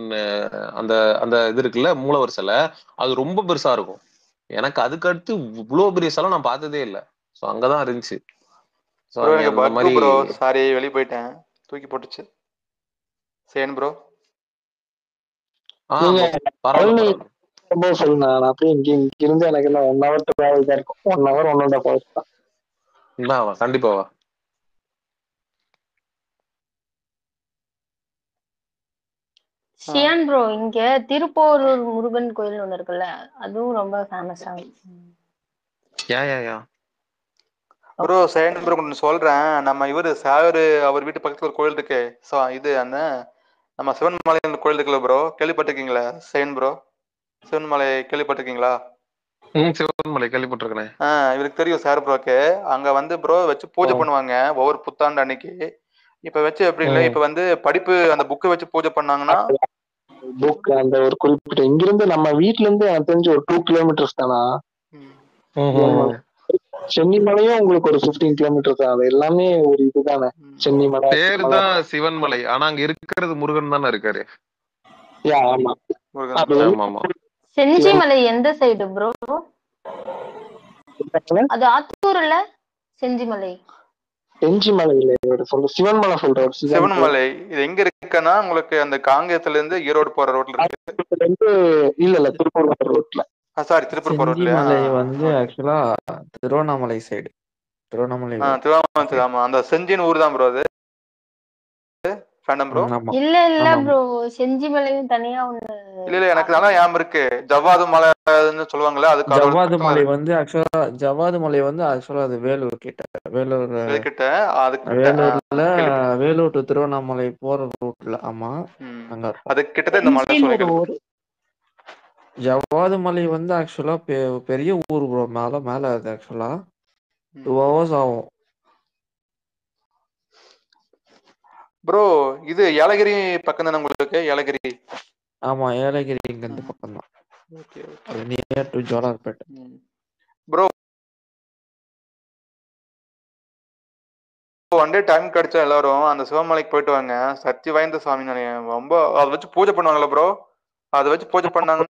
அந்த அந்த இது இருக்குல்ல மூலவர் சிலை, அது ரொம்ப பெருசா இருக்கும். எனக்கு அதுக்கு அடுத்து இவ்வளவு பெரிய சிலை நான் பார்த்ததே இல்லை. ஸோ அங்கதான் இருந்துச்சு. ப்ரோ சாரி வெளியே போயிட்டேன், தூக்கி போட்டுச்சு. சேன் ப்ரோ சொல்லுங்க. நான் அப்படியே இங்க இருந்து எனக்கு என்ன 1 hour டிராவல் தான் இருக்கும். 1 hour 1.5 hours தான். கண்டிப்பாவா? சியான் ப்ரோ, இங்க திருப்போரூர் முருகன் கோயில் ஒண்ணு இருக்குல்ல, அதுவும் ரொம்ப ஃபேமஸா. ப்ரோ சேன் ப்ரோ ஒன்று சொல்றேன். நம்ம இவரு சாகர் அவர் வீட்டு பக்கத்துல ஒரு கோயில் இருக்கு. இது அந்த நம்ம சிவன்மலை கோயில் இருக்குல்ல ப்ரோ, கேள்விப்பட்டிருக்கீங்களா? சேன் ப்ரோ சிவன்மலை கேள்விப்பட்டிருக்கீங்களா? சிவன்மலை கேள்விப்பட்டிருக்கேன். இவருக்கு தெரியும் சார் ப்ரோக்கு. அங்க வந்து ப்ரோ வச்சு பூஜை பண்ணுவாங்க ஒவ்வொரு புத்தாண்டு அன்னைக்கு. இப்ப வச்சு எப்படி இல்லை, இப்ப வந்து படிப்பு அந்த புக்கை வச்சு பூஜை பண்ணாங்கன்னா புக் அந்த ஒரு குறிப்பிட்ட இங்கிருந்து நம்ம வீட்டுல இருந்து எனக்கு தெரிஞ்சு ஒரு 2 kilometers தானா. சென்னிமலையும் உங்களுக்கு ஒரு 15 kilometers தான். அது எல்லாமே ஒரு இதுதானே. சென்னிமலை பேர் தான் சிவன்மலை, ஆனா அங்க இருக்கிறது முருகன் தானே இருக்காரு. ஆமா. செஞ்சிமலை எந்த சைடு ப்ரோ? அது ஆத்தூர்ல செஞ்சிமலை. செஞ்சிமலை இல்ல, சிவன்மலை சொல்றேன். சிவன்மலை இது எங்க இருக்குன்னா உங்களுக்கு அந்த காங்கேயத்துல இருந்து ஈரோடு போற ரோட்ல இருக்கு. இல்ல திருப்பூர் ரோட்ல. சாரி திருப்பூர் போற ரோட்ல. செஞ்சிமலை வந்து ஆக்சுவலா திருவண்ணாமலை சைடு. திருவண்ணாமலை. ஆமா அந்த செஞ்சின் ஊர் தான் ப்ரோ அது. ப்ரோ இல்ல ப்ரோ, செஞ்சிமலையும் தனியா ஒண்ணு. இல்ல எனக்கு நல்லா ஞாபகம் இருக்கு. ஜவ்வாது மலைன்னு சொல்லுவாங்கல்ல, அதுக்கு ஜவ்வாது மலை வந்து ஆக்சுவலா அது வேலூர் கிட்ட. வேலூர்ல வேலூர் டு திருவண்ணாமலை போற ரூட்ல. ஆமா, அங்க அது கிட்டத்தட்ட இந்த மலை சொல்லிக்கிறது. ஜவ்வாது மலை வந்து ஆக்சுவலா பெரிய ஊர் ப்ரோ. மேல அது ஆக்சுவலா 2 hours ஆகும் ப்ரோ. இது ஏலகிரி பக்கம் தானே உங்களுக்கு? ஏலகிரி. ஆமா, ஏலகிரி இங்க இந்த பக்கம் தான். அது near to Jolarpet. Bro one day time கிடைச்சா எல்லாரும் அந்த சிவமலைக்கு போயிட்டு வாங்க. சக்தி வாய்ந்த சாமி. ரொம்ப அதை வச்சு பூஜை பண்ணுவாங்கல்ல ப்ரோ, அதை வச்சு பூஜை பண்ணாங்க.